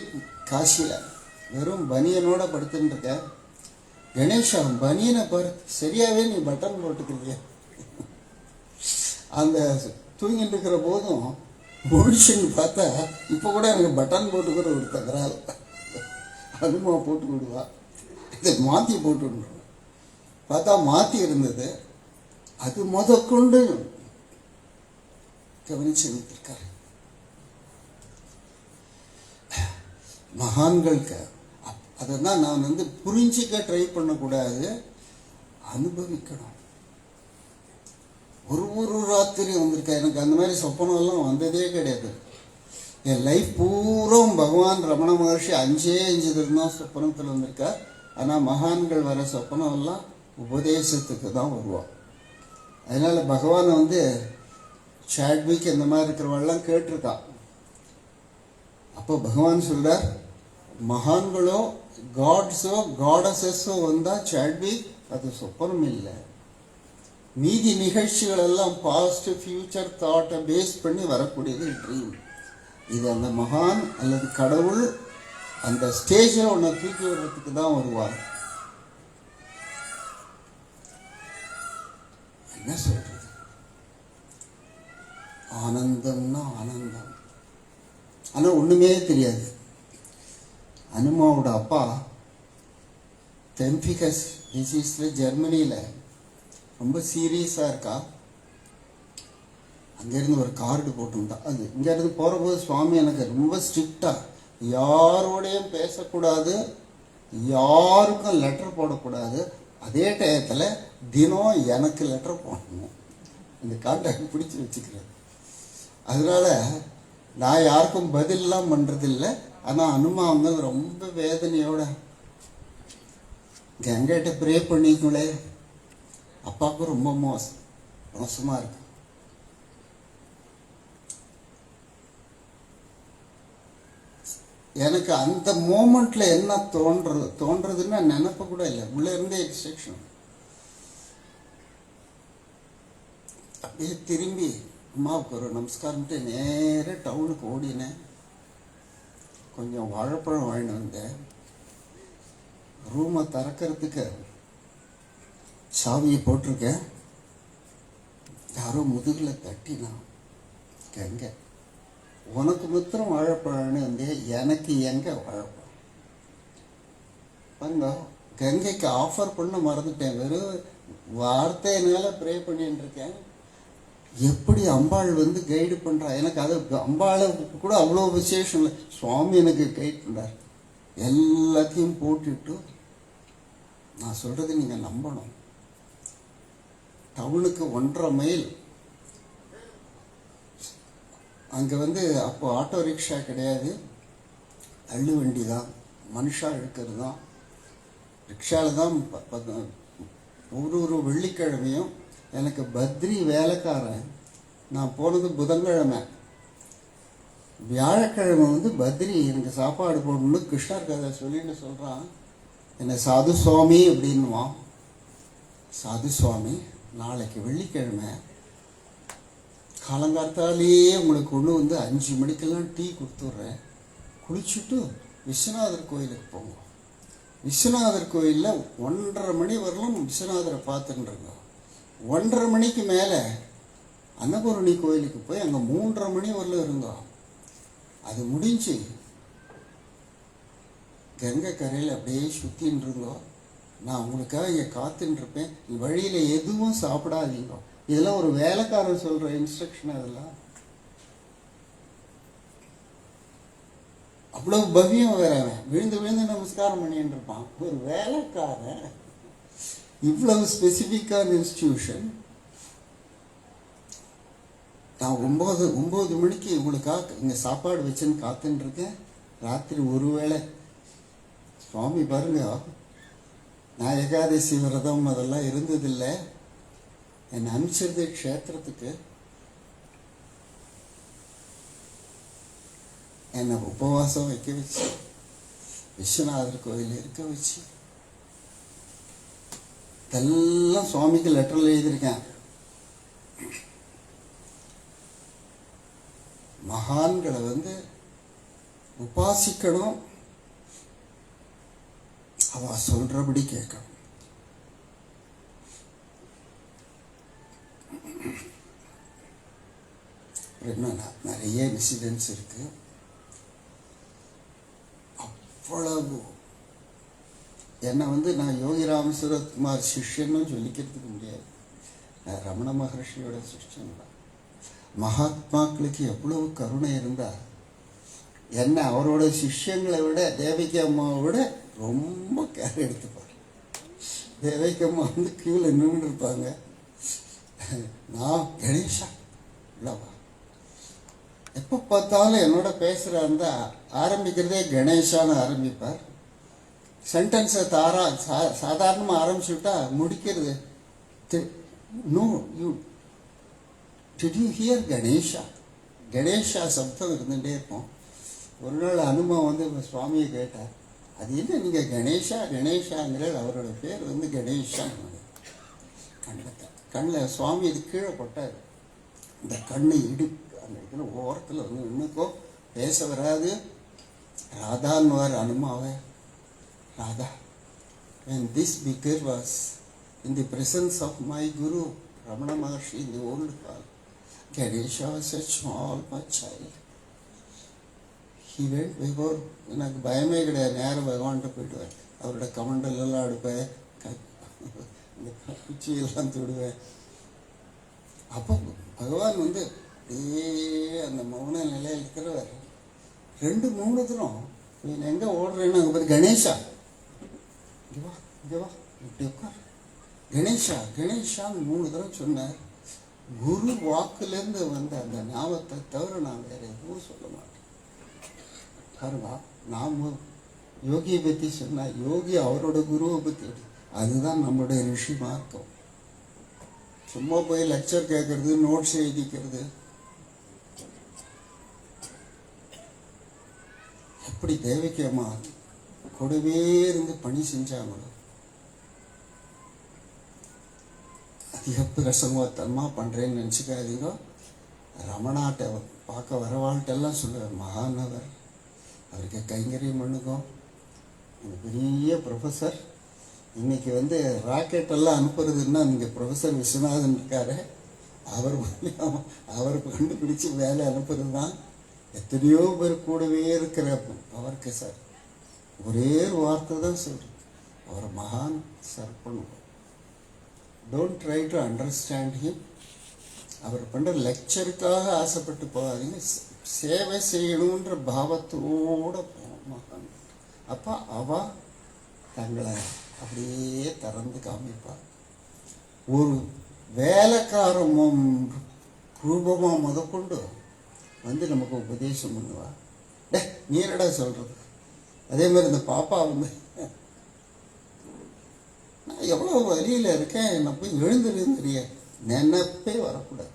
B: காசியில், வெறும் பனியனோட படுத்துன்னு இருக்க. கணேஷா, பனியனை பாரு, சரியாகவே நீ பட்டன் போட்டுக்கிறீங்க. அந்த தூங்கிட்டு இருக்கிற போதும் முழிச்சுன்னு பார்த்தா இப்போ கூட எனக்கு பட்டன் போட்டுக்கிற ஒரு தகராறு. அதுமா போட்டு விடுவா, இதை மாற்றி போட்டு விடுவோம். பார்த்தா மாற்றி இருந்தது. அது முதற்கொண்டு கவனிச்சு நிறுத்திருக்காரு. மகான்களுக்கு அதான் நான் வந்து புரிஞ்சிக்க ட்ரை பண்ணக்கூடாது, அனுபவிக்கணும். ஒரு ராத்திரி வந்திருக்கேன். எனக்கு அந்த மாதிரி சொப்பனம்லாம் வந்ததே கிடையாது. என் லைஃப் பூரா பகவான் ரமண மகர்ஷி 5 தான் சொப்பனத்தில் வந்திருக்கா. ஆனால் மகான்கள் வர சொப்பனம் எல்லாம் உபதேசத்துக்கு தான் வருவான். அதனால் பகவானை வந்து சாட்விக் இந்த மாதிரி இருக்கிறவெல்லாம் கேட்டிருக்கான். அப்போ பகவான் சொல்றார், மகான்களோ காட்ஸோ காடஸஸோ வந்தால் சாட்விக் அது சொப்பனம் இல்லை. மீதி நிகழ்ச்சிகள் எல்லாம் பாஸ்ட் ஃபியூச்சர் தாட்டை பேஸ் பண்ணி வரக்கூடியது ட்ரீம். இது அந்த மகான் அல்லது கடவுள் அந்த ஸ்டேஜை ஒன்றை தூக்கி விடுறதுக்கு தான் வருவார். என்ன சொல்றது, ஆனந்தம்னா ஆனந்தம். ஆனால் ஒன்றுமே தெரியாது. அனுமாவோட அப்பா தெம்பிகஸ் டிசீஸில் ஜெர்மனியில் ரொம்ப சீரியஸாக இருக்கா. அங்கேருந்து ஒரு கார்டு போட்டுருந்தா. அது இங்கேருந்து போகிறபோது சுவாமி எனக்கு ரொம்ப ஸ்ட்ரிக்டாக யாரோடையும் பேசக்கூடாது, யாருக்கும் லெட்டர் போடக்கூடாது, அதே டயத்தில் தினம் எனக்கு லெட்டர் போடணும். இந்த கான்டாக்ட் பிடிச்சி வச்சுக்கிறேன். அதனால் நான் யாருக்கும் பதிலெலாம் பண்ணுறதில்லை. ஆனால் அனுமா வந்து ரொம்ப வேதனையோட கங்கைட்ட ப்ரே பண்ணிக்கலே, அப்பாவுக்கு ரொம்ப மோசமாக இருக்கு. எனக்கு அந்த மோமெண்ட்ல என்ன தோன்றதுன்னா நினைப்ப கூட இல்லை. உள்ள இருந்தே எக்ஸ்ட்ரக்ஷன். அப்படியே திரும்பி அம்மாவுக்கு ஒரு நமஸ்காரம்ட்டு நேராக டவுனுக்கு ஓடினேன். கொஞ்சம் வாழைப்பழம் வாங்கிட்டு வந்தேன். ரூமை திறக்கிறதுக்கு சாவியை போட்டிருக்கேன். யாரோ முதுகில் தட்டினான். கங்கை, உனக்கு மாத்திரம் வாழைப்பழம்னு வந்து எனக்கு எங்கே வாழைப்பழம் வந்தோம். கங்கைக்கு ஆஃபர் பண்ண மறந்துட்டேன். வெறும் வார்த்தையினால ப்ரே பண்ணிட்டு இருக்கேன். எப்படி அம்பாள் வந்து கைடு பண்ணுறா. எனக்கு அது அம்பாளை கூட அவ்வளோ விசேஷம் இல்லை. சுவாமி எனக்கு கைட் பண்ணார். எல்லாத்தையும் போட்டுட்டு நான் சொல்கிறது நீங்கள் நம்பணும். டவுனுக்கு 1.5 மைல் அங்கே வந்து அப்போ ஆட்டோ ரிக்ஷா கிடையாது, தள்ளு வண்டி தான், மனுஷா இழுக்கிறது தான். ரிக்ஷாவில் தான் ஒரு வெள்ளிக்கிழமையும் எனக்கு பத்ரி வேலைக்காரன். நான் போனது புதன்கிழமை, வியாழக்கிழமை வந்து பத்ரி எனக்கு சாப்பாடு போடணும்னு கிருஷ்ணர் கதை சொல்லின்னு சொல்கிறான். என்னை சாது சுவாமி அப்படின்வான். சாது சுவாமி, நாளைக்கு வெள்ளிக்கிழமை காலங்காத்தாலேயே உங்களுக்கு கொண்டு வந்து 5 மணிக்கெல்லாம் டீ கொடுத்துட்றேன், குளிச்சுட்டு விஸ்வநாதர் கோயிலுக்கு போங்க. விஸ்வநாதர் கோயிலில் 1:30 மணி வரலும் விஸ்வநாதரை பார்த்துட்டுருங்க. 1:30 மணிக்கு மேலே அன்னபூரணி கோயிலுக்கு போய் அங்கே 3:30 மணி வரலும் இருந்தோம். அது முடிஞ்சு கங்கை கரையில் அப்படியே சுற்றின்னு இருந்தோம். நான் உங்களுக்காக இங்கே காத்துட்டுருப்பேன், வழியில் எதுவும் சாப்பிடாதீங்க. இதெல்லாம் ஒரு வேலைக்காரன் சொல்கிற இன்ஸ்ட்ரக்ஷன். அதெல்லாம் அவ்வளோ பவ்யம் வேறவன் விழுந்து விழுந்து நமஸ்காரம் பண்ணிட்டு இருப்பான். ஒரு வேலைக்காரன் இவ்வளவு ஸ்பெசிஃபிக்கான இன்ஸ்டிடியூஷன். நான் 9 மணிக்கு உங்களுக்காக இங்கே சாப்பாடு வச்சுன்னு காத்துன்னு இருக்கேன். ராத்திரி ஒரு வேளை சுவாமி பாருங்க, நான் ஏகாதசி விரதம் அதெல்லாம் இருந்ததில்லை. என்னை அனுப்பிச்சிருது க்ஷேத்திரத்துக்கு, என்னை உபவாசம் வைக்க வச்சு விஸ்வநாதர் கோயில் இருக்க வச்சு இதெல்லாம் சுவாமிக்கு லெட்டரில் எழுதியிருக்கேன். மகான்களை வந்து உபாசிக்கணும், அவ சொல்றபடி கேட்கணும். என்னன்னா நிறைய இன்சிடென்ட்ஸ் இருக்கு. அவ்வளவு என்னை வந்து நான் யோகி ராமசுரத்குமார் சிஷ்யன்னு சொல்லிக்கிறதுக்கு முடியாது. நான் ரமண மகர்ஷியோட சிஷ்யன் தான். மகாத்மாக்களுக்கு எவ்வளவு கருணை இருந்தால் என்ன அவரோட சிஷ்யங்களை விட தேவகி அம்மாவை விட ரொம்ப கேர் எடுத்துப்பார். தேவகி அம்மா வந்து கியூவில் நின்று இருப்பாங்க. நான் கணேஷா இல்லவா, எப்போ பார்த்தாலும் என்னோட பேசுகிறாருந்தா ஆரம்பிக்கிறதே கணேஷான்னு ஆரம்பிப்பார். சென்டென்ஸை சாதாரணமாக ஆரம்பிச்சுட்டா முடிக்கிறது no you did you hear Ganesha. Ganesha சப்தம் இருந்துகிட்டே இருக்கும். ஒரு நாள் அனுபவம் வந்து சுவாமியை கேட்டார், அது என்ன நீங்கள் கணேஷா கணேஷாங்கிற, அவரோட பேர் வந்து கணேஷா. கண்ணில் சுவாமி இது கீழே போட்டார். இந்த கண்ணு அந்த இடத்துல ஓரத்தில் வந்து இன்னுக்கோ பேச வராது. ராதான்வார் அனுமாவை, Radha, when this vicar was in the presence of my guru Ramana Maharshi in the old hall, Ganesha was a small child. He went before. எனக்கு பயமே கிடையாது, நேரம் பகவான்கிட்ட போயிடுவேன். அவரோட கமண்டலெல்லாம் அடுப்பேன், இந்த குச்சியெல்லாம் தொடுவேன். அப்போ பகவான் வந்து அப்படியே அந்த மௌன நிலையில் இருக்கிறவர் 2-3 தரம் நீ எங்கே ஓடுறேன்னு அங்கே பார்த்து கணேஷா இங்கே வா இங்கே வா இப்படி உட்கார், கணேஷா கணேஷான்னு 3 தரம் சொன்னார். குரு வாக்குலேருந்து வந்த அந்த ஞாபகத்தை தவிர நான் வேற எதுவும் சொல்ல மாட்டேன். பாருங்க, நாம் யோகியை பற்றி சொன்னால் யோகி அவரோட குருவை பற்றி, அதுதான் நம்மளுடைய ரிஷி மார்க்கம். சும்மா போய் லெக்சர் கேட்கறது, நோட்ஸ் எழுதிக்கிறது. எப்படி தேவகி அம்மா கூடவே இருந்து பணி செஞ்சாங்களோ, அதிக பிரசங்கத்தனமா பண்ணுறேன்னு நினச்சிக்காதீங்க. ரமணாட்டை பார்க்க வரவாள்கிட்டெல்லாம் சொல்லுவேன், மகானவர், அவருக்கு கைங்கரியம் பண்ணுவோம். பெரிய ப்ரொஃபஸர், இன்னைக்கு வந்து ராக்கெட்டெல்லாம் அனுப்புறதுன்னா இங்கே ப்ரொஃபஸர் விஸ்வநாதன் இருக்காரு, அவர் கண்டுபிடிச்சி வேலை அனுப்புறது தான். எத்தனையோ பேர் கூடவே இருக்கிற அவருக்கு சார் ஒரே ஒரு வார்த்தை தான் சொல்கிறேன், அவர் மகான் சார் பண்ணுவோம். Don't try to understand him. அவர் பண்ணுற லெக்சருக்காக ஆசைப்பட்டு போகாதீங்க, சேவை செய்யணுன்ற பாவத்தோடு போகணும் மகான். அப்போ அவ தங்களை அப்படியே திறந்து காமிப்பார். ஒரு வேலைக்காரமும் ரூபமாக முதற்கொண்டு வந்து நமக்கு உபதேசம் பண்ணுவா. நீ என்னடா சொல்கிறது? அதே மாதிரி இந்த பாப்பா வந்து நான் எவ்வளோ வழியில் இருக்கேன், என்னை போய் எழுந்துருன்னு தெரியாது, நினைப்பே வரக்கூடாது.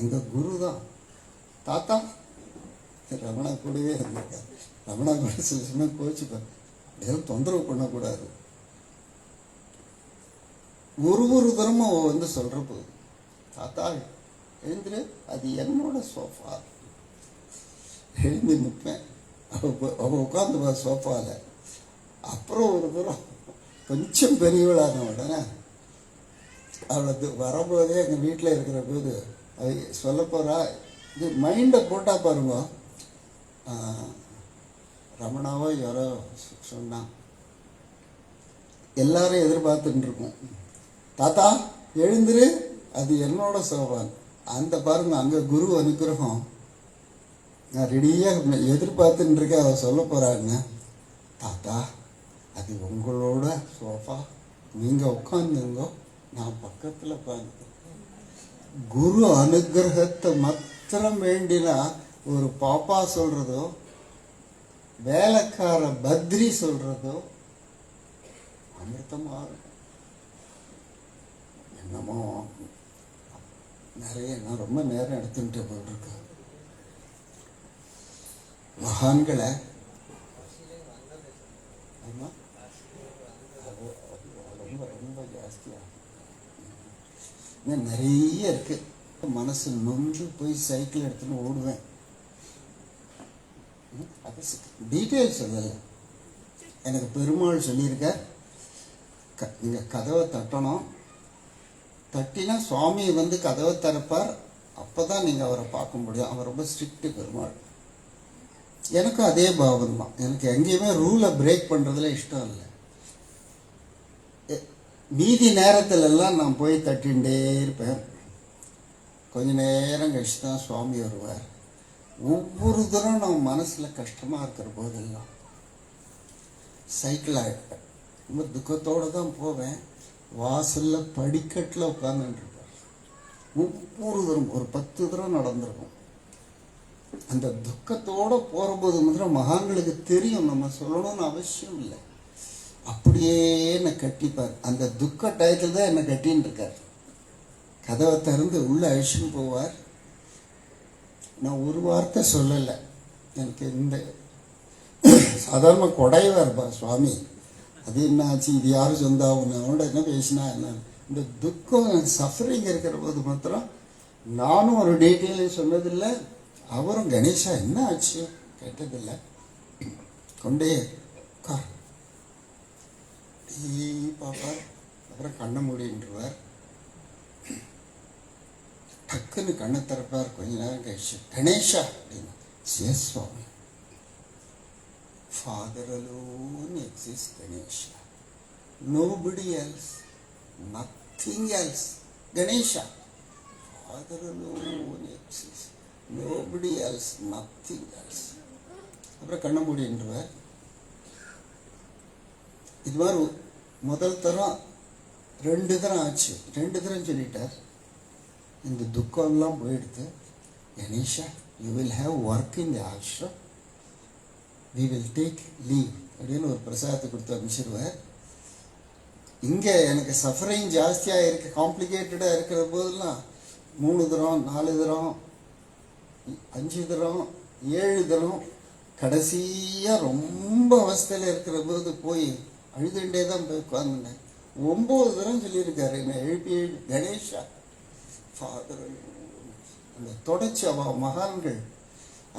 B: எங்கள் குரு தான் தாத்தா. ரமணா கூடவே இருந்திருக்கார். ரமணா கூட சில சமயம் கோச்சுப்பார், அப்படியெல்லாம் தொந்தரவு பண்ணக்கூடாது. ஒரு தரமும் வந்து சொல்கிற போது, தாத்தா எழுந்துரு, அது என்னோட சோஃபா. எழுந்து நிற்பேன், அவள் உட்காந்துப்பா சோஃபாவில். அப்புறம் ஒரு தூரம் கொஞ்சம் பெரியவளான உடனே அவளை வரும்போதே எங்கள் வீட்டில் இருக்கிற போது அது சொல்ல போகிறா. இது மைண்டை போட்டால் பாருங்க, ரமணாவோ யாரோ சொன்னான், எல்லாரும் எதிர்பார்த்துட்டு இருக்கோம், தாத்தா எழுந்துரு, அது என்னோட சோபான். அந்த பாருங்க, அங்கே குரு அனுக்கிரகம். நான் ரெடியாக எதிர்பார்த்துட்டு இருக்கேன், அவ சொல்ல போகிறாங்க, தாத்தா அது உங்களோட சோஃபா, நீங்கள் உட்காந்துங்க, நான் பக்கத்தில் உட்காந்து. குரு அனுகிரகத்தை மாத்திரம் வேண்டினா ஒரு பாப்பா சொல்கிறதோ, வேலைக்கார பத்ரி சொல்கிறதோ அமிர்தமாக இருக்கும். என்னமோ நிறைய நான் ரொம்ப நேரம் எடுத்துட்டு போயிட்டுருக்கேன். மகான்களை ஆமாம், ரொம்ப ரொம்ப ஜாஸ்தியாக நிறைய இருக்குது. மனசு நொந்து போய் சைக்கிள் எடுத்துன்னு ஓடுவேன். அது டீட்டெயில்ஸ் சொல்லலை. எனக்கு பெருமாள் சொல்லியிருக்க, நீங்கள் கதவை தட்டணும், தட்டினா சுவாமி வந்து கதவை திறப்பார், அப்போ தான் நீங்கள் அவரை பார்க்க முடியும். அவர் ரொம்ப ஸ்ட்ரிக்ட்டு பெருமாள். எனக்கும் அதே பாவம் தான். எனக்கு எங்கேயுமே ரூலை பிரேக் பண்ணுறதுல இஷ்டம் இல்லை. மீதி நேரத்திலெல்லாம் நான் போய் தட்டிகிட்டே இருப்பேன். கொஞ்ச நேரம் கழிச்சு தான் சுவாமி வருவார். ஒவ்வொரு தரம் நான் மனசில் கஷ்டமாக இருக்கிற போதெல்லாம் சைக்கிள் ஆகிட்டேன். ரொம்ப துக்கத்தோடு தான் போவேன். வாசலில் படிக்கட்டில் உட்காந்துட்டுருப்பார். ஒவ்வொரு தரம் ஒரு 10 தரம் நடந்திருக்கும். அந்த துக்கத்தோடு போகிறபோது மாத்திரம் மகான்களுக்கு தெரியும், நம்ம சொல்லணும்னு அவசியம் இல்லை. அப்படியே என்னை கட்டிப்பார். அந்த துக்க டயத்தில் தான் என்னை கட்டின்னு இருக்கார். கதவை திறந்து உள்ளே அழிச்சுன்னு போவார். நான் ஒரு வார்த்தை சொல்லலை. எனக்கு இந்த சாதாரண கொடைவார்ப்பா சுவாமி, அது என்ன ஆச்சு, இது யாரும் சொந்தா, அவனோட என்ன பேசினா என்ன, இந்த துக்கம் சஃபரிங் இருக்கிற போது மாத்திரம் நானும் ஒரு டீட்டெயிலையும் சொன்னதில்லை, அவரும் கணேஷா என்ன ஆச்சு கேட்டதில்லை. கொண்டே கார் பாப்பார். அப்புறம் கண்ணை மூடின்றுவார். டக்குன்னு கண்ணை திறப்பார். கொஞ்ச நேரம் கழிச்சு கணேஷா அப்படின்னு, yes Swami. Father alone exists, Ganesha. Nobody else, nothing else. Ganesha, Father alone exists. Nobody else, nothing else. அப்புறம் கண்ண மூடின்றுவார். இது மாதிரி முதல் தரம் 2 தரம் ஆச்சு. 2 தரம் சொல்லிட்டார். இந்த துக்கம்லாம் போயிடுது. Ganesha, you will have work in the ashram, we will take leave அப்படின்னு ஒரு பிரசாதத்தை கொடுத்து அனுப்பிச்சிடுவார். இங்கே எனக்கு சஃபரிங் ஜாஸ்தியாக இருக்குது, காம்ப்ளிகேட்டடாக இருக்கிற போதெல்லாம் 3 தரம் 4 தரம் 5 தரம் 7 தரம், கடைசியாக ரொம்ப அவஸ்தையில் இருக்கிற போது போய் அழுதுண்டே தான் போய் உட்காந்துனேன். 9 தரம் சொல்லியிருக்காரு என்னை எழுப்பி, கணேஷா ஃபாதர். அந்த தொடர்ச்சி மகான்கள்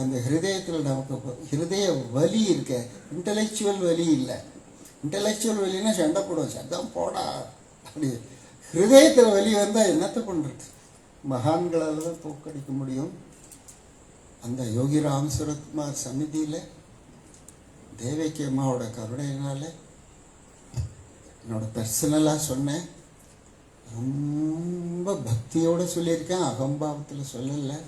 B: அந்த ஹிருதயத்தில் நமக்கு ஹிருதய வலி இருக்க, இன்டலெக்சுவல் வலி இல்லை. இன்டலெக்சுவல் வலின்னா சண்டை போடுவோம், சண்டம் போடா அப்படி. ஹிருதயத்தில் வலி வந்தால் என்னத்தை பண்ணுறது? மகான்களால் தான் தோக்கடிக்க முடியும். அந்த யோகி ராம் சுரத்குமார் சந்நிதியில் தேவகி அம்மாவோட கருணையினால என்னோட பர்சனலாக சொன்னேன். ரொம்ப பக்தியோடு சொல்லியிருக்கேன், அகம்பாவத்தில் சொல்லலை.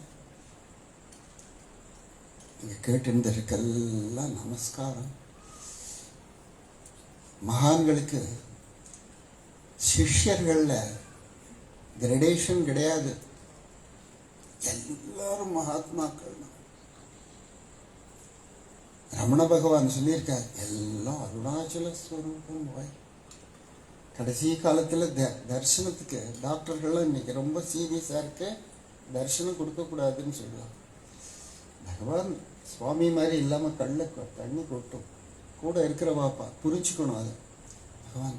B: நீங்கள் கேட்டிருந்ததுக்கெல்லாம் நமஸ்காரம். மகான்களுக்கு சிஷ்யர்களில் கிரடேஷன் கிடையாது. எல்லாரும் மகாத்மாக்கள் தான். ரமண பகவான் சொல்லியிருக்கார், எல்லாம் அருணாச்சல ஸ்வரூபம் போய். கடைசி காலத்தில் தரிசனத்துக்கு டாக்டர்கள்லாம் இன்னைக்கு ரொம்ப சீரியஸாக இருக்கு, தரிசனம் கொடுக்கக்கூடாதுன்னு சொல்லலாம். பகவான் சுவாமி மாதிரி இல்லாமல் தண்ணி கொட்டும். கூட இருக்கிற வாப்பா புரிச்சுக்கணும் அது. பகவான்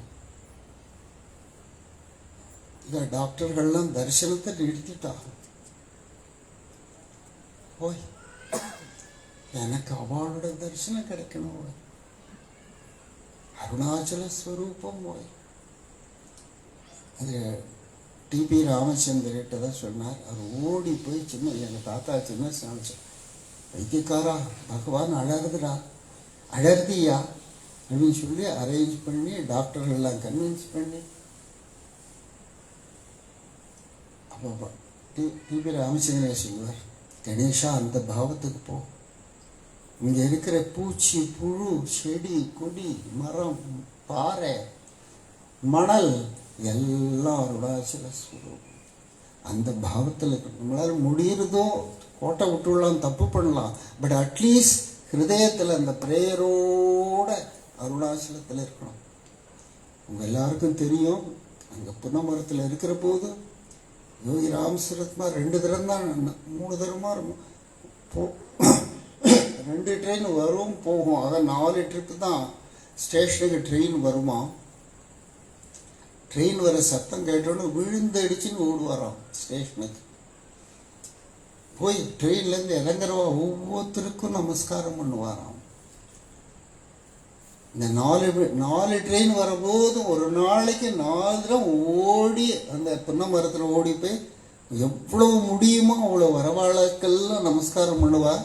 B: இதை டாக்டர்கள்லாம் தரிசனத்தை நிறுத்திட்டாங்க. போய் எனக்கு அவளோட தரிசனம் கிடைக்கணும். அருணாச்சல ஸ்வரூபம் போய். அது டிபி ராமச்சந்திரகிட்ட தான் சொன்னார். அவர் ஓடி போய் எங்கள் தாத்தா சின்ன சாமிச்சார், வைத்தியக்காரா பகவான் அழகுதுடா, அழகுதியா அப்படின்னு சொல்லி அரேஞ்ச் பண்ணி டாக்டர்கள்லாம் கன்வின்ஸ் பண்ணி அப்போ டிபி ராமச்சந்திரன் சொல்லுவார், கணேஷா அந்த பாவத்துக்கு போ. இங்கே இருக்கிற பூச்சி புழு செடி கொடி மரம் பாறை மணல் எல்லாம் அருணாச்சல ஸ்வரூபம். அந்த பாவத்தில் நம்மளால் முடியறதோ கோட்டை விட்டுலாம், தப்பு பண்ணலாம், பட் அட்லீஸ்ட் ஹிருதயத்தில் அந்த ப்ரேயரோட அருணாச்சலத்தில் இருக்கணும். உங்கள் எல்லாருக்கும் தெரியும், அங்கே புன்னமரத்தில் இருக்கிற போது யோகி ராமசரத்மா 2 தரம் தான் 3 தரமாக போ 2 ட்ரெயின் வரும் போகும். அதான் 4 ட்ரிப்பு தான் ஸ்டேஷனுக்கு ட்ரெயின் வருமா. ட்ரெயின் வர சத்தம் கேட்டோன்னு விழுந்து அடிச்சுன்னு ஓடுவாராம் ஸ்டேஷனுக்கு. போய் ட்ரெயின்லேருந்து இறங்குறவா ஒவ்வொருத்தருக்கும் நமஸ்காரம் பண்ணுவாராம். இந்த 4 ட்ரெயின் வரும்போது ஒரு நாளைக்கு 4 தடவை ஓடி அந்த புன்ன மரத்தில் ஓடி போய் எவ்வளவு முடியுமோ அவ்வளோ வரவாளுக்கெல்லாம் நமஸ்காரம் பண்ணுவார்.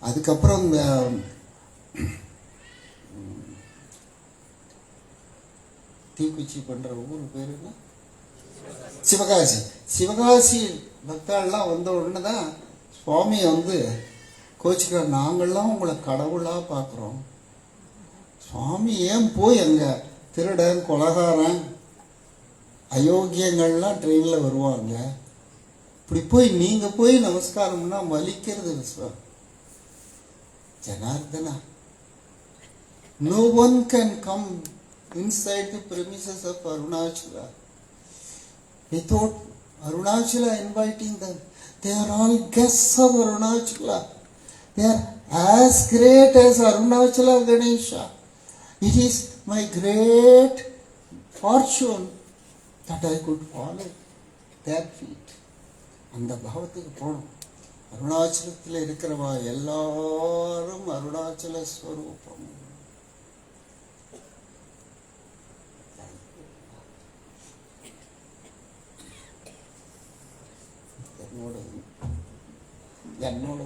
B: அதுக்கப்புறம் இந்த தீக்குச்சி பண்ணுற ஊர் பேர் என்ன, சிவகாசி. சிவகாசி பக்தாள்லாம் வந்த உடனே தான் சுவாமியை கோச்சிக்கிறார், நாங்கள்லாம் உங்களை கடவுளாக பார்க்குறோம். சுவாமி ஏன் போய் அங்கே திருடன் கொலகாரன் அயோக்கியங்கள்லாம் ட்ரெயினில் வருவாங்க, இப்படி போய் நீங்கள் போய் நமஸ்காரம்னா வலிக்கிறது Vishwa. Janardhana, no one can come inside the premises of Arunachala without Arunachala inviting them. They are all guests of Arunachala. They are as great as Arunachala Ganesha. It is my great fortune that I could follow their feet. அந்த பாவத்துக்கு போகணும். அருணாச்சலத்தில் இருக்கிறவா எல்லாரும் அருணாச்சல ஸ்வரூபம். என்னோட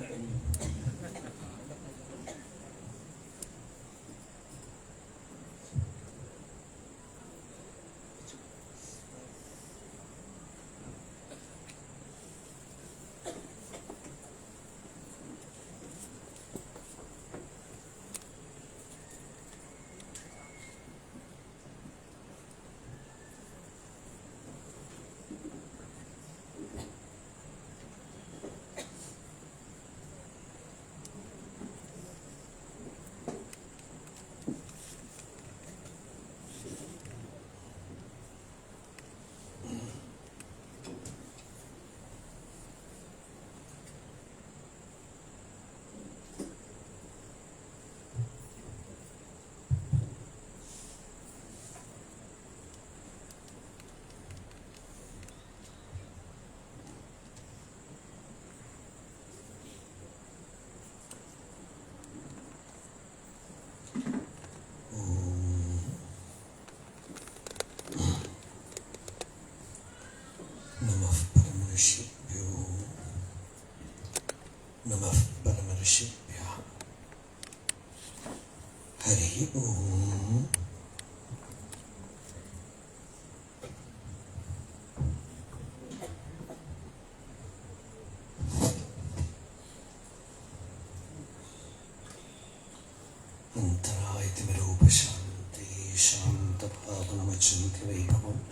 B: नमः परमर्षिभ्यः हरि ओम। अंतरायतिमिरोपशान्ति शान्तभावनमचिन्त्य वैभवम्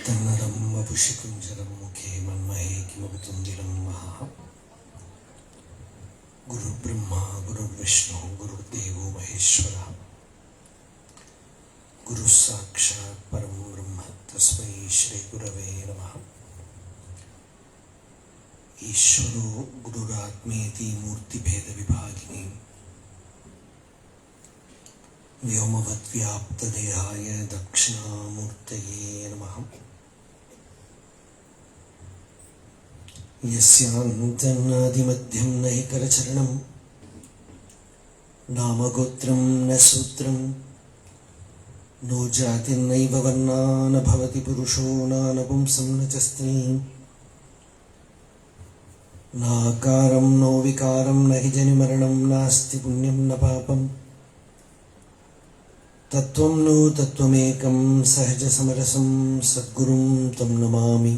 B: तन्नरं वपुषिकुञ्जरं मुखे मन्महे किमपि तुन्दिलं महः
C: गुरु ब्रह्मा गुरु विष्णु गुरुदेवो महेश्वरः गुरु साक्षात् परम ब्रह्म तस्मै श्री गुरवे नमः। ईश्वरो गुरुरात्मेति मूर्तिभेद विभागिने व्योमवद्व्याप्तदेहाय दक्षिणामूर्तये नमः। यस्यान्तन्नादिमध्यं न हि करचरणं नामगोत्रं न सूत्रं नो जातिर्नैव वर्णा न भवति पुरुषो नानपुंसं न च स्त्रीं नाकारं नो विकारं न हि जनिमरणं नास्ति पुण्यं न पापं तत्त्वं नो तत्त्वमेकं सहजसमरसं सद्गुरुं तं नमामि।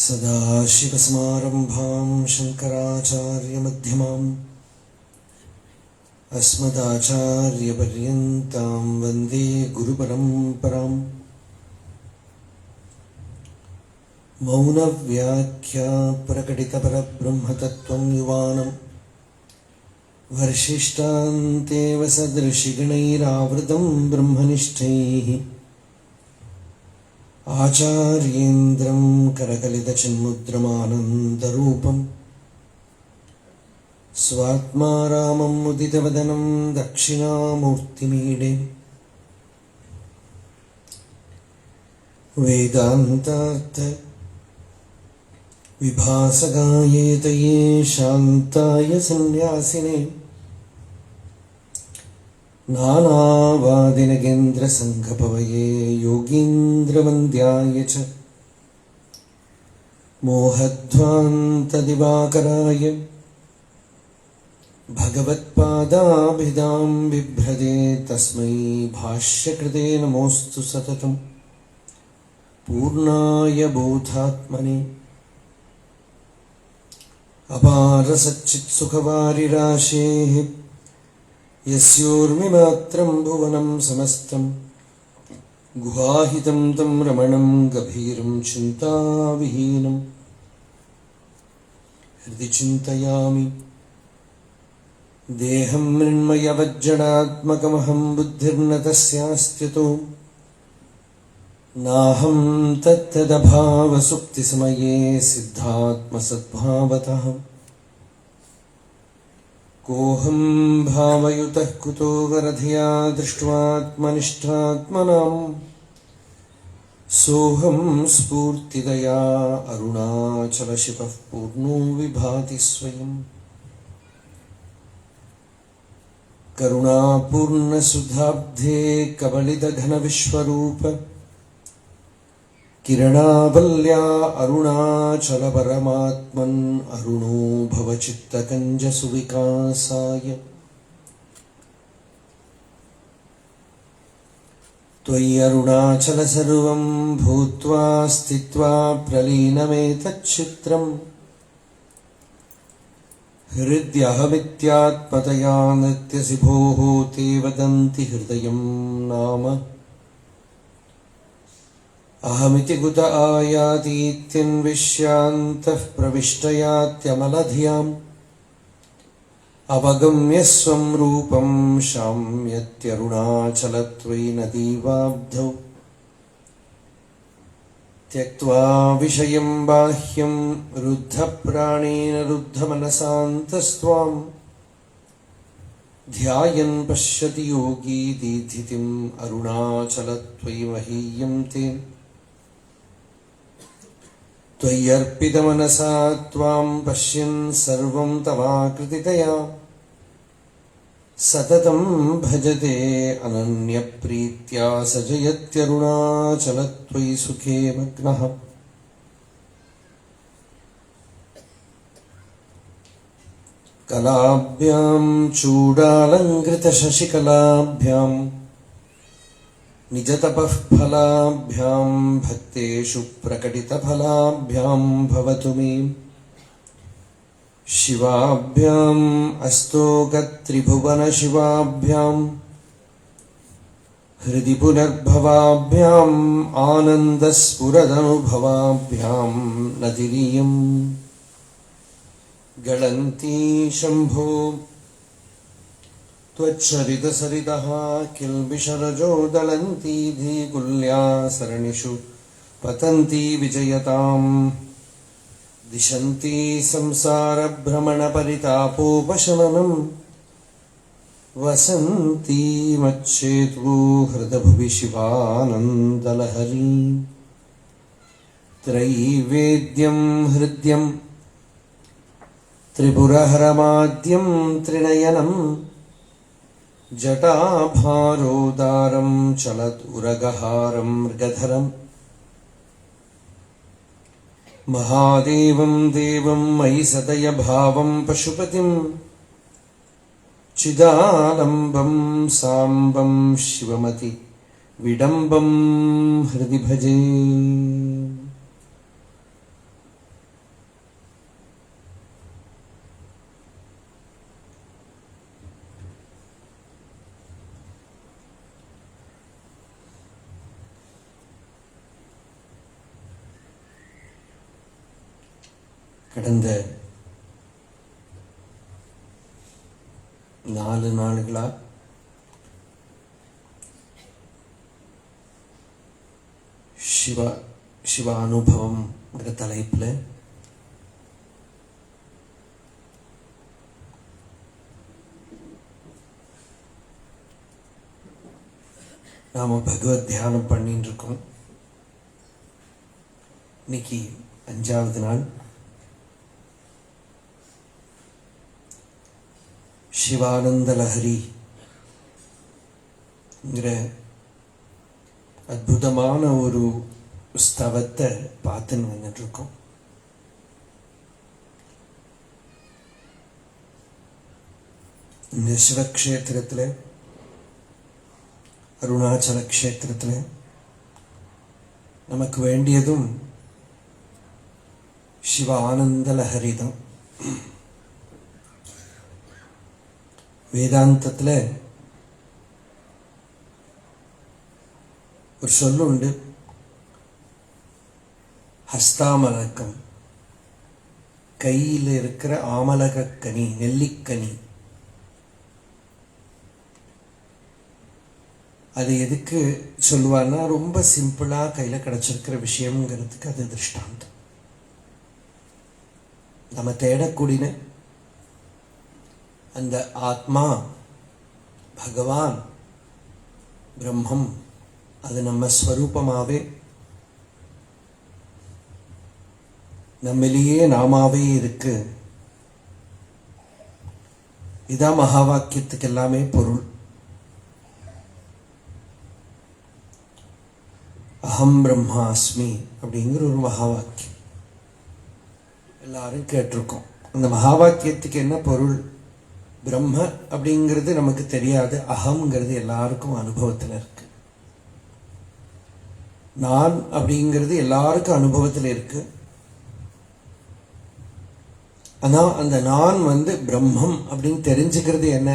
C: सदाशिवसमारम्भां शङ्कराचार्यमध्यमाम् अस्मदाचार्यपर्यन्तां वन्दे गुरुपरम्पराम्। मौनव्याख्या प्रकटितपरब्रह्मतत्त्वं युवानं वर्षिष्ठान्तेव सदृशिगणैरावृतं ब्रह्मनिष्ठैः आचार्येन्द्रं करकलितचिन्मुद्रमानन्दरूपं स्वात्मा रामं मुदितवदनं दक्षिणामूर्तिमीडे वेदान्तार्थ विभासगायेतये शान्ताय सन्न्यासिने नानावादिनगेन्द्रसङ्घपवये योगीन्द्रवन्द्याय च मोहध्वान्तदिवाकराय भगवत्पादाभिधां बिभ्रदे तस्मै भाष्यकृते नमोऽस्तु सततं पूर्णाय बोधात्मने। अपारसच्चित्सुखवारिराशेः यस्योर्मिमात्रं भुवनं समस्तं गुहाहितं तं रमणं गभीरं चिन्ताविहीनं हृदि चिन्तयामि। देहं मृण्मयवज्जडात्मकमहं बुद्धिर्न तस्यास्त्यतो नाहं तत्तदभावसुप्तिसमये सिद्धात्मसद्भावतः कोऽहं भावयुतः कुतो वरधिया दृष्ट्वात्मनिष्ठात्मनां सोऽहं स्फूर्तिदया अरुणाचलशिपः पूर्णो विभाति स्वयम्। करुणापूर्णसुधाब्धे कबलितघनविश्वरूप किरणावल्या अरुणाचलपरमात्मन् अरुणो भवचित्तकञ्जसुविकासाय त्वयि अरुणाचल सर्वं भूत्वा स्थित्वा प्रलीनमेतच्चित्रम् हृद्यहमित्यात्मतया नित्यसि भोः ते वदन्ति हृदयं नाम अहमिति कुत आयातीत्यन्विष्यान्तः प्रविष्टयात्यमलधियाम् अवगम्य स्वं रूपं शाम्यत्यरुणाचलत्वयि नदीवाब्धौ त्यक्त्वा विषयं बाह्यं रुद्धप्राणेन रुद्धमनसान्तस्त्वां ध्यायन् पश्यति योगी दीधितिम् अरुणाचलत्वयि महीयं ते त्वय्यर्पितमनसा त्वां पश्यन् सर्वं तवाकृतितया सततं भजते अनन्यप्रीत्या स जयत्यरुणाचलत्वयि सुखे मग्नः। कलाभ्यां चूडालङ्कृतशशिकलाभ्यां निजतपः फलाभ्यां भक्तेषु प्रकटितफलाभ्यां भवतु मे शिवाभ्याम् अस्तोकत्रिभुवनशिवाभ्यां हृदि पुनर्भवाभ्याम् आनन्दस्फुरदनुभवाभ्यां नतिरियम् गलन्ती शम्भो त्वच्छरितसरितः किल्बिषरजो दलन्ती धीकुल्या सरणिषु पतन्ती विजयताम् दिशन्ती संसारभ्रमणपरितापोपशमनम् वसन्ती मच्चेतु हृदभुवि शिवानन्दलहरी त्रैवेद्यं हृद्यं त्रिपुरहरमाद्यं त्रिनयनं जटाभारोदारं चलदुरगहारं मृगधरम् महादेवं देवं मयि सदय भावं पशुपतिं चिदालम्बं साम्बं शिवमति विडम्बं हृदि भजे கடந்த 4 நாளுகளா சிவானுபவம் தலைப்புல நாம பகவத் தியானம் பண்ணிட்டு இருக்கோம். இன்னைக்கு 5வது நாள். சிவானந்த லஹரி அற்புதமான ஒரு ஸ்தவத்தை பார்த்துன்னு வந்துட்டு இருக்கோம். இந்த சிவக்ஷேத்திரத்தில், அருணாச்சல க்ஷேத்திரத்தில் நமக்கு வேண்டியதும் சிவானந்த லஹரி தான். வேதாந்தத்தில் ஒரு சொல்லுண்டு, ஹஸ்தாமலக்கம், கையில் இருக்கிற ஆமலகக்கனி, நெல்லிக்கனி. அது எதுக்கு சொல்லுவான்னா, ரொம்ப சிம்பிளா கையில கிடைச்சிருக்கிற விஷயம்ங்கிறதுக்கு அது திருஷ்டாந்தம். நம்ம தேடக்கூடிய அந்த ஆத்மா, பகவான், பிரம்மம், அது நம்ம ஸ்வரூபமாவே, நம்மிலேயே நாமாவே இருக்கு. இதான் மகா வாக்கியத்துக்கு எல்லாமே பொருள். அகம் பிரம்மாஸ்மி அப்படிங்கிற ஒரு மகா வாக்கியம் எல்லாரும் கேட்டிருக்கோம். அந்த மகா வாக்கியத்துக்கு என்ன பொருள்? பிரம்ம அப்படிங்கிறது நமக்கு தெரியாது, அகம்ங்கிறது எல்லாருக்கும் அனுபவத்தில் இருக்கு. நான் அப்படிங்கிறது எல்லாருக்கும் அனுபவத்தில் இருக்கு. ஆனா அந்த நான் பிரம்மம் அப்படின்னு தெரிஞ்சுக்கிறது என்ன?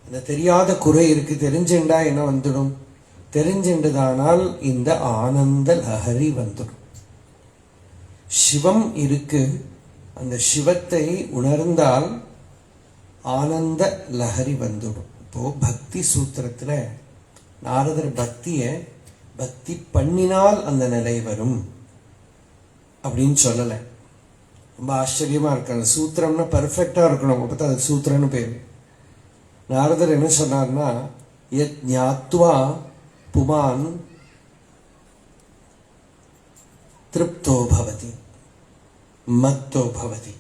C: அந்த தெரியாத குறை இருக்கு. தெரிஞ்சுண்டா என்ன வந்துடும்? தெரிஞ்சுண்டதானால் இந்த ஆனந்த லஹரி வந்துடும். சிவம் இருக்கு. அந்த சிவத்தை உணர்ந்தால் ஆனந்த லஹரி வந்துடும். இப்போ பக்தி சூத்திரத்துல நாரதர் பக்தி பண்ணினால் அந்த நிலை வரும் அப்படின்னு சொல்லலை. ரொம்ப ஆச்சரியமா இருக்கு. அந்த சூத்திரம்னா பர்ஃபெக்டா இருக்கணும். அப்போ அது சூத்திரன்னு பேரு. நாரதர் என்ன சொன்னார்னா, யத் ஞாத்வா புமான் திருப்தோ பவதி, மத்தோ பவதி,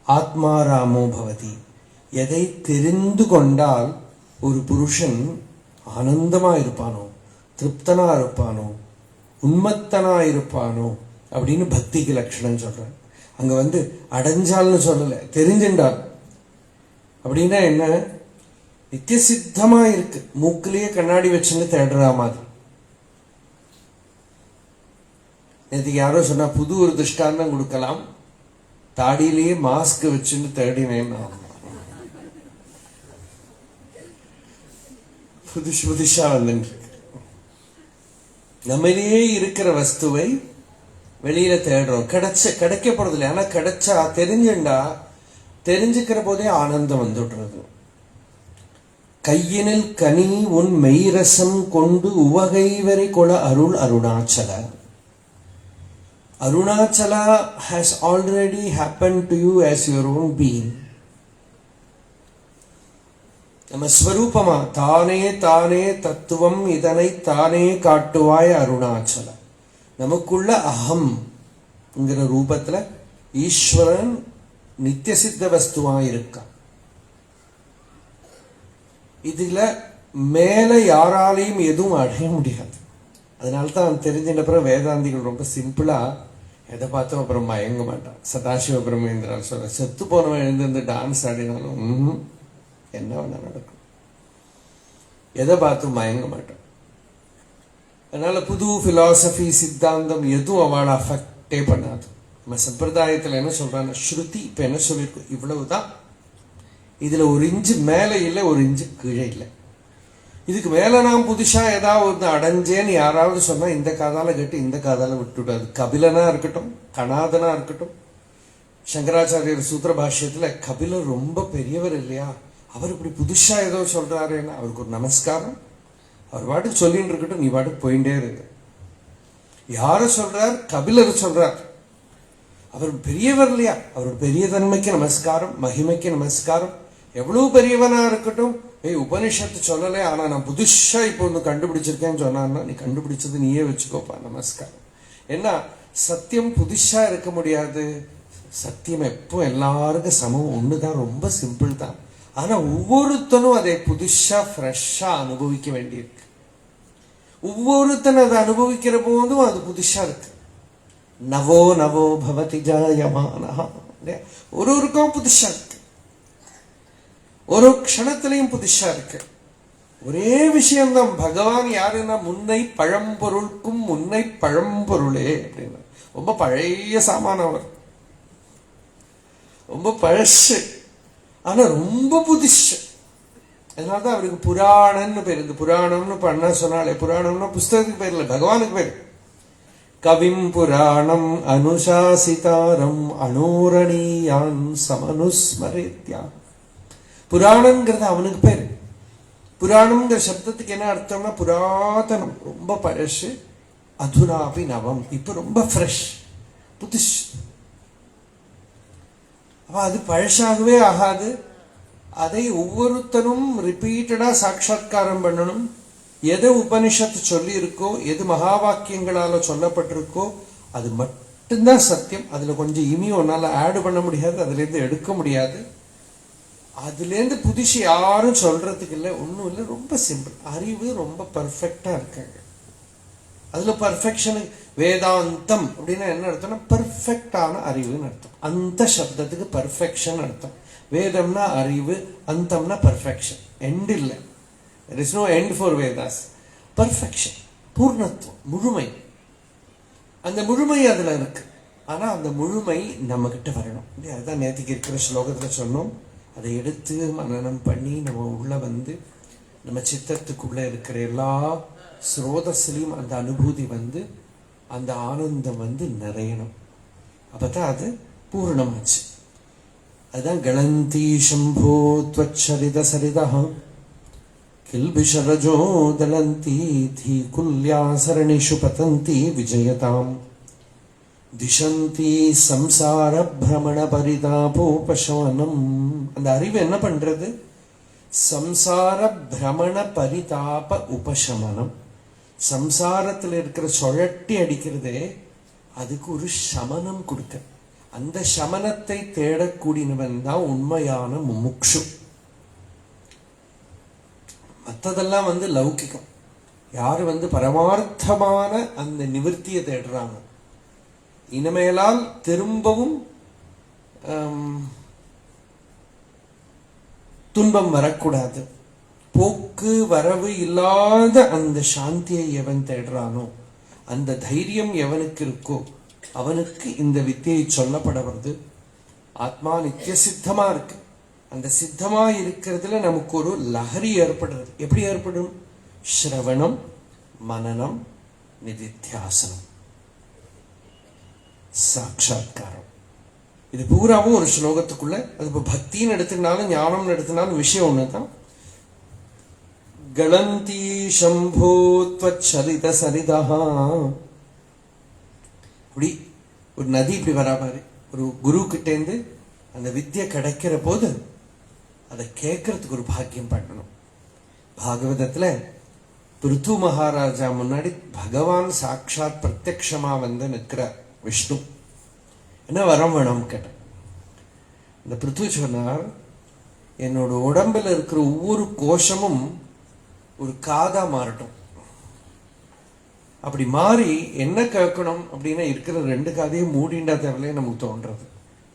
C: ஆத்மாராமோ பவதி. எதை தெரிந்து கொண்டால் ஒரு புருஷன் ஆனந்தமா இருப்பானோ, திருப்தனா இருப்பானோ, உன்மத்தனா இருப்பானோ அப்படின்னு பக்திக்கு லட்சணம் சொல்றேன். அங்க அடைஞ்சால்னு சொல்லல, தெரிஞ்சின்றால். அப்படின்னா என்ன? நித்திய சித்தமா இருக்கு. மூக்கிலேயே கண்ணாடி வச்சுன்னு தேடுற மாதிரி. நேற்றுக்கு யாரோ சொன்னா, புது ஒரு திருஷ்டாந்தம் கொடுக்கலாம், தாடியிலேயே மாஸ்க் வச்சுன்னு தேடினேன். புதுசா வந்துட்டு நம்மிலேயே இருக்கிற வஸ்துவை வெளியில தேடுறோம், கிடைக்க போறது இல்லை. ஆனா கிடைச்சா தெரிஞ்சுண்டா தெரிஞ்சுக்கிற போதே ஆனந்தம் வந்துடுறது. கையினில் கனி உன் மெய்ரசம் கொண்டு உவகை வரை கொள அருள் Arunachal. Arunachala has already happened to you as your own being. நம்ம ஸ்வரூபமா தானே தானே தத்துவம் இதனை தானே காட்டுவாய் அருணாச்சல. நமக்குள்ள அகம்ங்கிற ரூபத்துல ஈஸ்வரன் நித்திய சித்த வஸ்துவா இருக்கான். இதுல மேல யாராலையும் எதுவும் அடைய முடியாது. அதனால்தான் தெரிஞ்சின்ற அப்புறம் வேதாந்திகள் ரொம்ப சிம்பிளா எதை பார்த்தும் அப்புறம் மயங்க மாட்டான். சதாசிவ பிரம்மேந்திரால் சொல்ற செத்து போனவன் எழுந்திருந்து டான்ஸ் ஆடினாலும் என்ன வேணா நடக்கும், எதை பார்த்தும் மயங்க மாட்டான். அதனால புது பிலாசபி சித்தாந்தம் எதுவும் அவளை அஃபெக்டே பண்ணாது. நம்ம சம்பிரதாயத்துல என்ன சொல்றாங்க, ஸ்ருதி இப்ப என்ன சொல்லியிருக்கோம், இவ்வளவுதான், இதுல ஒரு இன்ச்சு மேல இல்லை, ஒரு இன்ச்சு கீழே இல்லை. இதுக்கு மேல நான் புதுசா ஏதாவது அடைஞ்சேன்னு யாராவது சொன்னா இந்த காதால கேட்டு இந்த காதால விட்டுவிடாது. கபிலனா இருக்கட்டும், கணாதனா இருக்கட்டும், சங்கராச்சாரியர் சூத்திர பாஷ்யத்துல கபிலர் ரொம்ப பெரியவர் இல்லையா, அவர் இப்படி புதுசா ஏதோ சொல்றாருன்னா அவருக்கு ஒரு நமஸ்காரம், அவர் பாட்டுக்கு சொல்லிட்டு இருக்கட்டும், நீ பாட்டுக்கு போயிட்டே இருக்கு. யார சொல்றார், கபிலர் சொல்றார், அவர் பெரியவர் இல்லையா, அவர் பெரிய தன்மைக்கு நமஸ்காரம், மகிமைக்கு நமஸ்காரம். எவ்வளவு பெரியவனா இருக்கட்டும், உபனிஷத்து சொல்லலை, ஆனா நான் புதுசா இப்போ ஒன்று கண்டுபிடிச்சிருக்கேன்னு சொன்னான்னா நீ கண்டுபிடிச்சது நீயே வச்சுக்கோப்பா, நமஸ்காரம். ஏன்னா சத்தியம் புதுசா இருக்க முடியாது. சத்தியம் எப்போ எல்லாருக்கும் சமம் ஒண்ணுதான், ரொம்ப சிம்பிள் தான். ஆனா ஒவ்வொருத்தனும் அதை புதுசா ஃப்ரெஷ்ஷா அனுபவிக்க வேண்டியிருக்கு. ஒவ்வொருத்தனும் அதை அனுபவிக்கிற போதும் அது புதுசா இருக்கு. நவோ நவோ பவதி ஜாயமானஹ, ஒருவருக்கும் புதுசா இருக்கு, ஒரு க்ஷணத்திலையும் புதுசா இருக்கு. ஒரே விஷயம்தான். பகவான் யாருன்னா முன்னை பழம்பொருளுக்கும் முன்னை பழம்பொருளே அப்படின்னா ரொம்ப பழைய சாமானவர், ரொம்ப பழசு, ஆனா ரொம்ப புதுசு. அதனாலதான் அவருக்கு புராணம்னு பேர். இந்த புராணம்னு பண்ண சொன்னாலே, புராணம்னா புஸ்தகத்துக்கு பேர் இல்லை, பகவானுக்கு பேர். கவிம் புராணம் அனுசாசிதாரம் அனூரணீயான் சமனுஸ்மரேத்யா. புராணம்ங்கிறது அவனுக்கு பேரு. புராணம்ங்கிற சப்தத்துக்கு என்ன அர்த்தம்னா புராதனம், ரொம்ப பழசு. அதுனாபி நவம், இப்ப ரொம்ப ஃப்ரெஷ், புதுசு. அது பழசாகவே ஆகாது. அதை ஒவ்வொருத்தரும் ரிப்பீட்டடா சாட்சா்காரம் பண்ணணும். எது உபனிஷத்து சொல்லி இருக்கோ, எது மகா வாக்கியங்களால சொல்லப்பட்டிருக்கோ அது மட்டும்தான் சத்தியம். அதுல கொஞ்சம் இனி ஒன்னால ஆட் பண்ண முடியாது, அதுல இருந்து எடுக்க முடியாது. அதுல இருந்து புதுசு யாரும் சொல்றதுக்கு இல்லை, ஒன்றும் இல்லை, ரொம்ப சிம்பிள். அறிவு ரொம்ப பர்ஃபெக்டா இருக்காங்க. அதுல பர்ஃபெக்ஷன், வேதாந்தம் அப்படின்னா என்ன அர்த்தம்னா பர்ஃபெக்டான அறிவுன்னு அர்த்தம். அந்த சப்தத்துக்கு பர்ஃபெக்ஷன் அர்த்தம். வேதம்னா அறிவு, அந்தம்னா பர்ஃபெக்ஷன், எண்ட் இல்லை. there is no end for Vedas. Perfection, பூர்ணத்துவம், முழுமை. அந்த முழுமை அதுல இருக்கு. ஆனா அந்த முழுமை நம்ம கிட்ட வரணும். அதுதான் நேற்றுக்கு இருக்கிற ஸ்லோகத்துல சொன்னோம். அதை எடுத்து மனனம் பண்ணி நம்ம உள்ள வந்து நம்ம சித்தத்துக்குள்ள இருக்கிற எல்லா ஸ்ரோதஸ்லையும் அந்த அனுபூதி வந்து அந்த ஆனந்தம் வந்து நிறையணும். அப்பதான் அது பூர்ணமாச்சு. அதுதான் கணந்தி சம்போ த்வச்சரித சரிதா கில்பிஷரஜோ தலந்தி தி குல்யா சரணிஷு பதந்தி விஜயதாம் திசந்தி சம்சார பிரமண பரிதாபோபசமனம். அந்த அறிவு என்ன பண்றது? சம்சார பிரமண பரிதாப உபசமனம். சம்சாரத்தில் இருக்கிற சுழட்டி அடிக்கிறதே அதுக்கு ஒரு சமனம் கொடுக்க. அந்த சமனத்தை தேடக்கூடியவன் தான் உண்மையான முமுக்ஷு. மற்றதெல்லாம் வந்து லௌகிகம். யாரு வந்து பரமார்த்தமான அந்த நிவர்த்தியை தேடுறாங்க, இனிமேலால் திரும்பவும் துன்பம் வரக்கூடாது, போக்கு வரவு இல்லாத அந்த சாந்தியை எவன் தேடுறானோ, அந்த தைரியம் எவனுக்கு இருக்கோ அவனுக்கு இந்த வித்தியை சொல்லப்பட வருது. ஆத்மா நித்திய சித்தமா இருக்கு. அந்த சித்தமா இருக்கிறதுல நமக்கு ஒரு லஹரி ஏற்படுறது. எப்படி ஏற்படும்? ஸ்ரவணம், மனனம், நிதித்தியாசனம். சாட்சா்காரம். இது பூராவும் ஒரு ஸ்லோகத்துக்குள்ள. அது இப்போ பக்தின்னு எடுத்துனாலும் ஞானம்னு எடுத்துனாலும் விஷயம் ஒண்ணுதான். கணந்தி சம்போ த்வச்சரித சரிதா. இப்படி ஒரு நதி இப்படி வரா மாதிரி ஒரு குரு கிட்டேந்து அந்த வித்தியை கிடைக்கிற போது அதை கேட்கறதுக்கு ஒரு பாக்கியம் பண்ணணும். பாகவதத்துல பிருத்து மகாராஜா முன்னாடி பகவான் சாட்சாத் பிரத்யக்ஷமா வந்து நிற்கிறார் விஷ்ணு. என்ன வரம் வேணும் கேட்டேன். இந்த பிருத்து சொன்னார், என்னோட உடம்புல இருக்கிற ஒவ்வொரு கோஷமும் ஒரு காதா மாறட்டும். அப்படி மாறி என்ன கேட்கணும் அப்படின்னா இருக்கிற 2 காதையும் மூடிண்டா தேவையில்லையே நமக்கு தோன்றது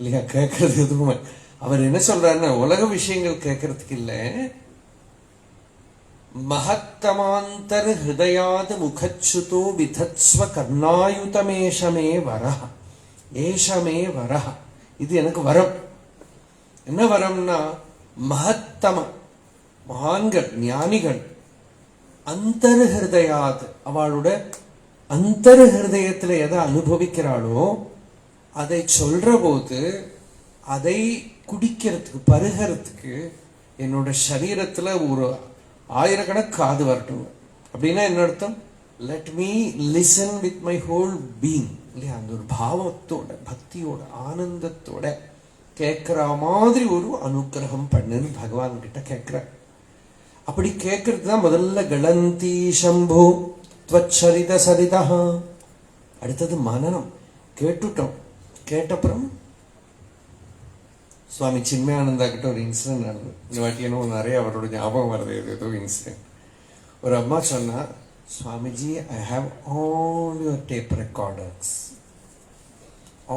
C: இல்லையா? கேட்கறது எதுவுமே அவர் என்ன சொல்றாருன்னா, உலக விஷயங்கள் கேட்கறதுக்கு இல்லை, மகத்தமாந்தர ஹிருதயாத் முகச்சுதோ விதத்ஸ்வ கர்ணாயுதமேஷமே வரஹ, ஏஷமே வரஹ. இது எனக்கு வரம். என்ன வரம்னா, மகத்தம மகான்கள் ஞானிகள் அந்தர ஹிருதயாத், அவளோட அந்தர ஹிருதயத்துல எதை அனுபவிக்கிறாளோ அதை சொல்ற போது அதை குடிக்கிறதுக்கு பருகிறதுக்கு என்னோட சரீரத்துல ஒரு 1000 காது வரட்டும். அப்படின்னா என்ன அர்த்தம்? Let me listen with my whole being இல்லையா? அந்த ஒரு பாவத்தோட பக்தியோட ஆனந்தத்தோட கேட்கிற மாதிரி ஒரு அனுக்கிரகம் பண்ணுன்னு பகவான் கிட்ட கேட்கிற. அப்படி கேட்கறது தான் முதல்ல கணந்தி சம்போ த்வச்சரித சரிதா. அடுத்தது மனனம். கேட்டுட்டோம். கேட்டப்புறம் சுவாமி சின்மயானந்தா கிட்ட ஒரு இன்சிடென்ட் நடந்தது. இந்த வாட்டி என்ன நிறைய அவரோட ஞாபகம் வருது. ஏதோ இன்சிடென்ட். ஒரு அம்மா சொன்னா, Swamiji, I have all your tape recorders,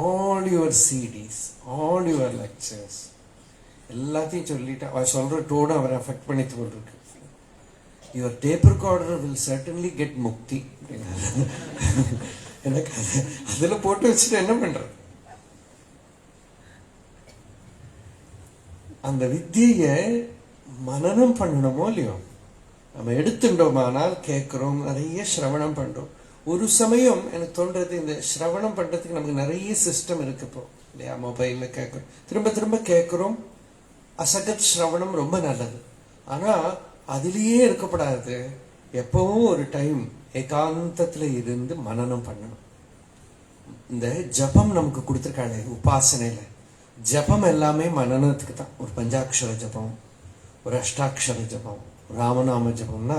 C: all your CDs, all your lectures, எல்லாத்தையும் சொல்லிட்டு அவ சொல்ற டோனை அவர் அஃபெக்ட் பண்ணி போட்டிருக்கு. Your tape recorder will certainly get mukti. எனக்கு அதுல போட்டு வச்சுட்டு என்ன பண்றது? அந்த வித்தியை மனனம் பண்ணணுமோ இல்லையோ? நம்ம எடுத்துட்டோமானால் கேட்கிறோம், நிறைய சிரவணம் பண்றோம். ஒரு சமயம் எனக்கு தோன்றது, இந்த சிரவணம் பண்றதுக்கு நமக்கு நிறைய சிஸ்டம் இருக்கு இப்போ இல்லையா? மொபைல்ல கேட்கிறோம், திரும்ப திரும்ப கேட்கிறோம். அசகத் சிரவணம் ரொம்ப நல்லது. ஆனா அதிலேயே இருக்கப்படாது. எப்பவும் ஒரு டைம் ஏகாந்தத்துல இருந்து மனனம் பண்ணணும். இந்த ஜபம் நமக்கு கொடுத்துருக்காங்க உபாசனையில. ஜபம் எல்லாமே மனனத்துக்கு தான். ஒரு பஞ்சாட்சர ஜபம், ஒரு அஷ்டாட்சர ஜபம், ராமநாம ஜபம்னா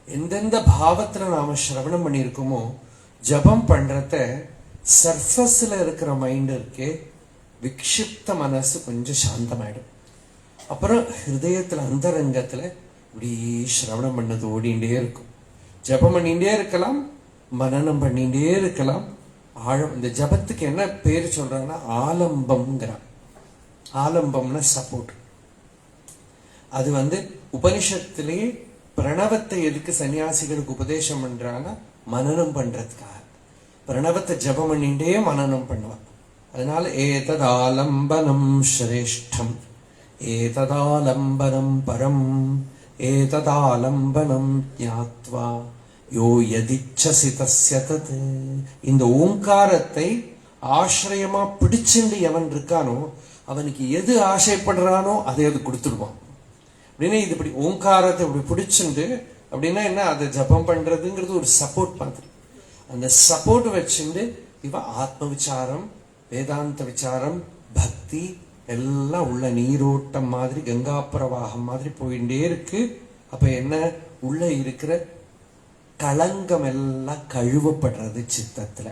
C: எந்தெந்த பாவத்துல நாம சிரவணம் பண்ணியிருக்கோமோ, ஜபம் பண்றத சர்ஃபஸ்ல இருக்கிற மைண்ட் இருக்கே, விக்ஷிப்த மனசு கொஞ்சம் சாந்தமாயிடும். அப்புறம் ஹிருதயத்துல அந்தரங்கத்துல இப்படி சிரவணம் பண்ணது ஓடிண்டே இருக்கும். ஜபம் பண்ணிட்டே இருக்கலாம், மனனம் பண்ணிட்டே இருக்கலாம். ஆழம். இந்த ஜபத்துக்கு என்ன பேரு சொல்றாங்கன்னா ஆலம்பம்ங்கிறான். ஆலம்பம்னா சப்போர்ட். அது வந்து உபனிஷத்திலேயே பிரணவத்தை எதுக்கு சன்னியாசிகளுக்கு உபதேசம் பண்றாங்க? மனனம் பண்றதுக்காக. பிரணவத்தை ஜபம் பண்ணிட்டே மனனம் பண்ணுவான். அதனால ஏததாலம்பனம் ஸ்ரேஷ்டம், ஏததாலம்பனம் பரம், ஏததாலம்பனம் ஞாத்வா யோ யதிச்சசி தஸ்ய தத். இந்த ஓங்காரத்தை ஆசிரியமா பிடிச்சுண்டு எவன் இருக்கானோ அவனுக்கு எது ஆசைப்படுறானோ அதை அது கொடுத்துடுவான். அப்படின்னா இது இப்படி ஓங்காரத்தை இப்படி பிடிச்சுண்டு அப்படின்னா என்ன, அதை ஜபம் பண்றதுங்கிறது ஒரு சப்போர்ட் மாதிரி. அந்த சப்போர்ட் வச்சுண்டு இவ ஆத்ம விசாரம், வேதாந்த விசாரம், பக்தி எல்லாம் உள்ள நீரோட்டம் மாதிரி, கங்கா பிரவாகம் மாதிரி போயிட்டே இருக்கு. அப்ப என்ன, உள்ள இருக்கிற களங்கம் எல்லாம் கழுவப்படுறது சித்தத்துல.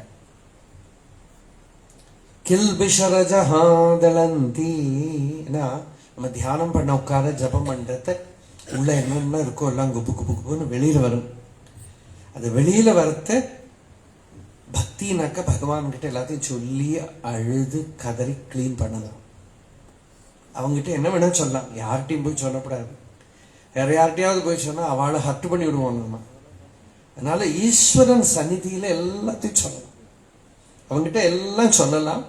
C: கில்பிஷரஜஹாதலந்தி. நம்ம தியானம் பண்ண உட்கார ஜபம் பண்றத உள்ள என்னென்ன இருக்கோ எல்லாம் குப்பு குப்பு குப்புன்னு வெளியில வரும். அது வெளியில வரத்த பக்தினாக்க பகவான் கிட்ட எல்லாத்தையும் சொல்லி அழுது கதறி கிளீன் பண்ணலாம். அவங்ககிட்ட என்ன வேணா சொல்லலாம், யார்கிட்டையும் போய் சொல்லக்கூடாது. வேற யார்கிட்டையாவது போய் சொன்னா அவளை ஹர்ட் பண்ணி விடுவோம் நம்ம. அதனால ஈஸ்வரன் சந்நிதியில எல்லாத்தையும் சொல்லலாம். அவங்ககிட்ட எல்லாம் சொல்லலாம்,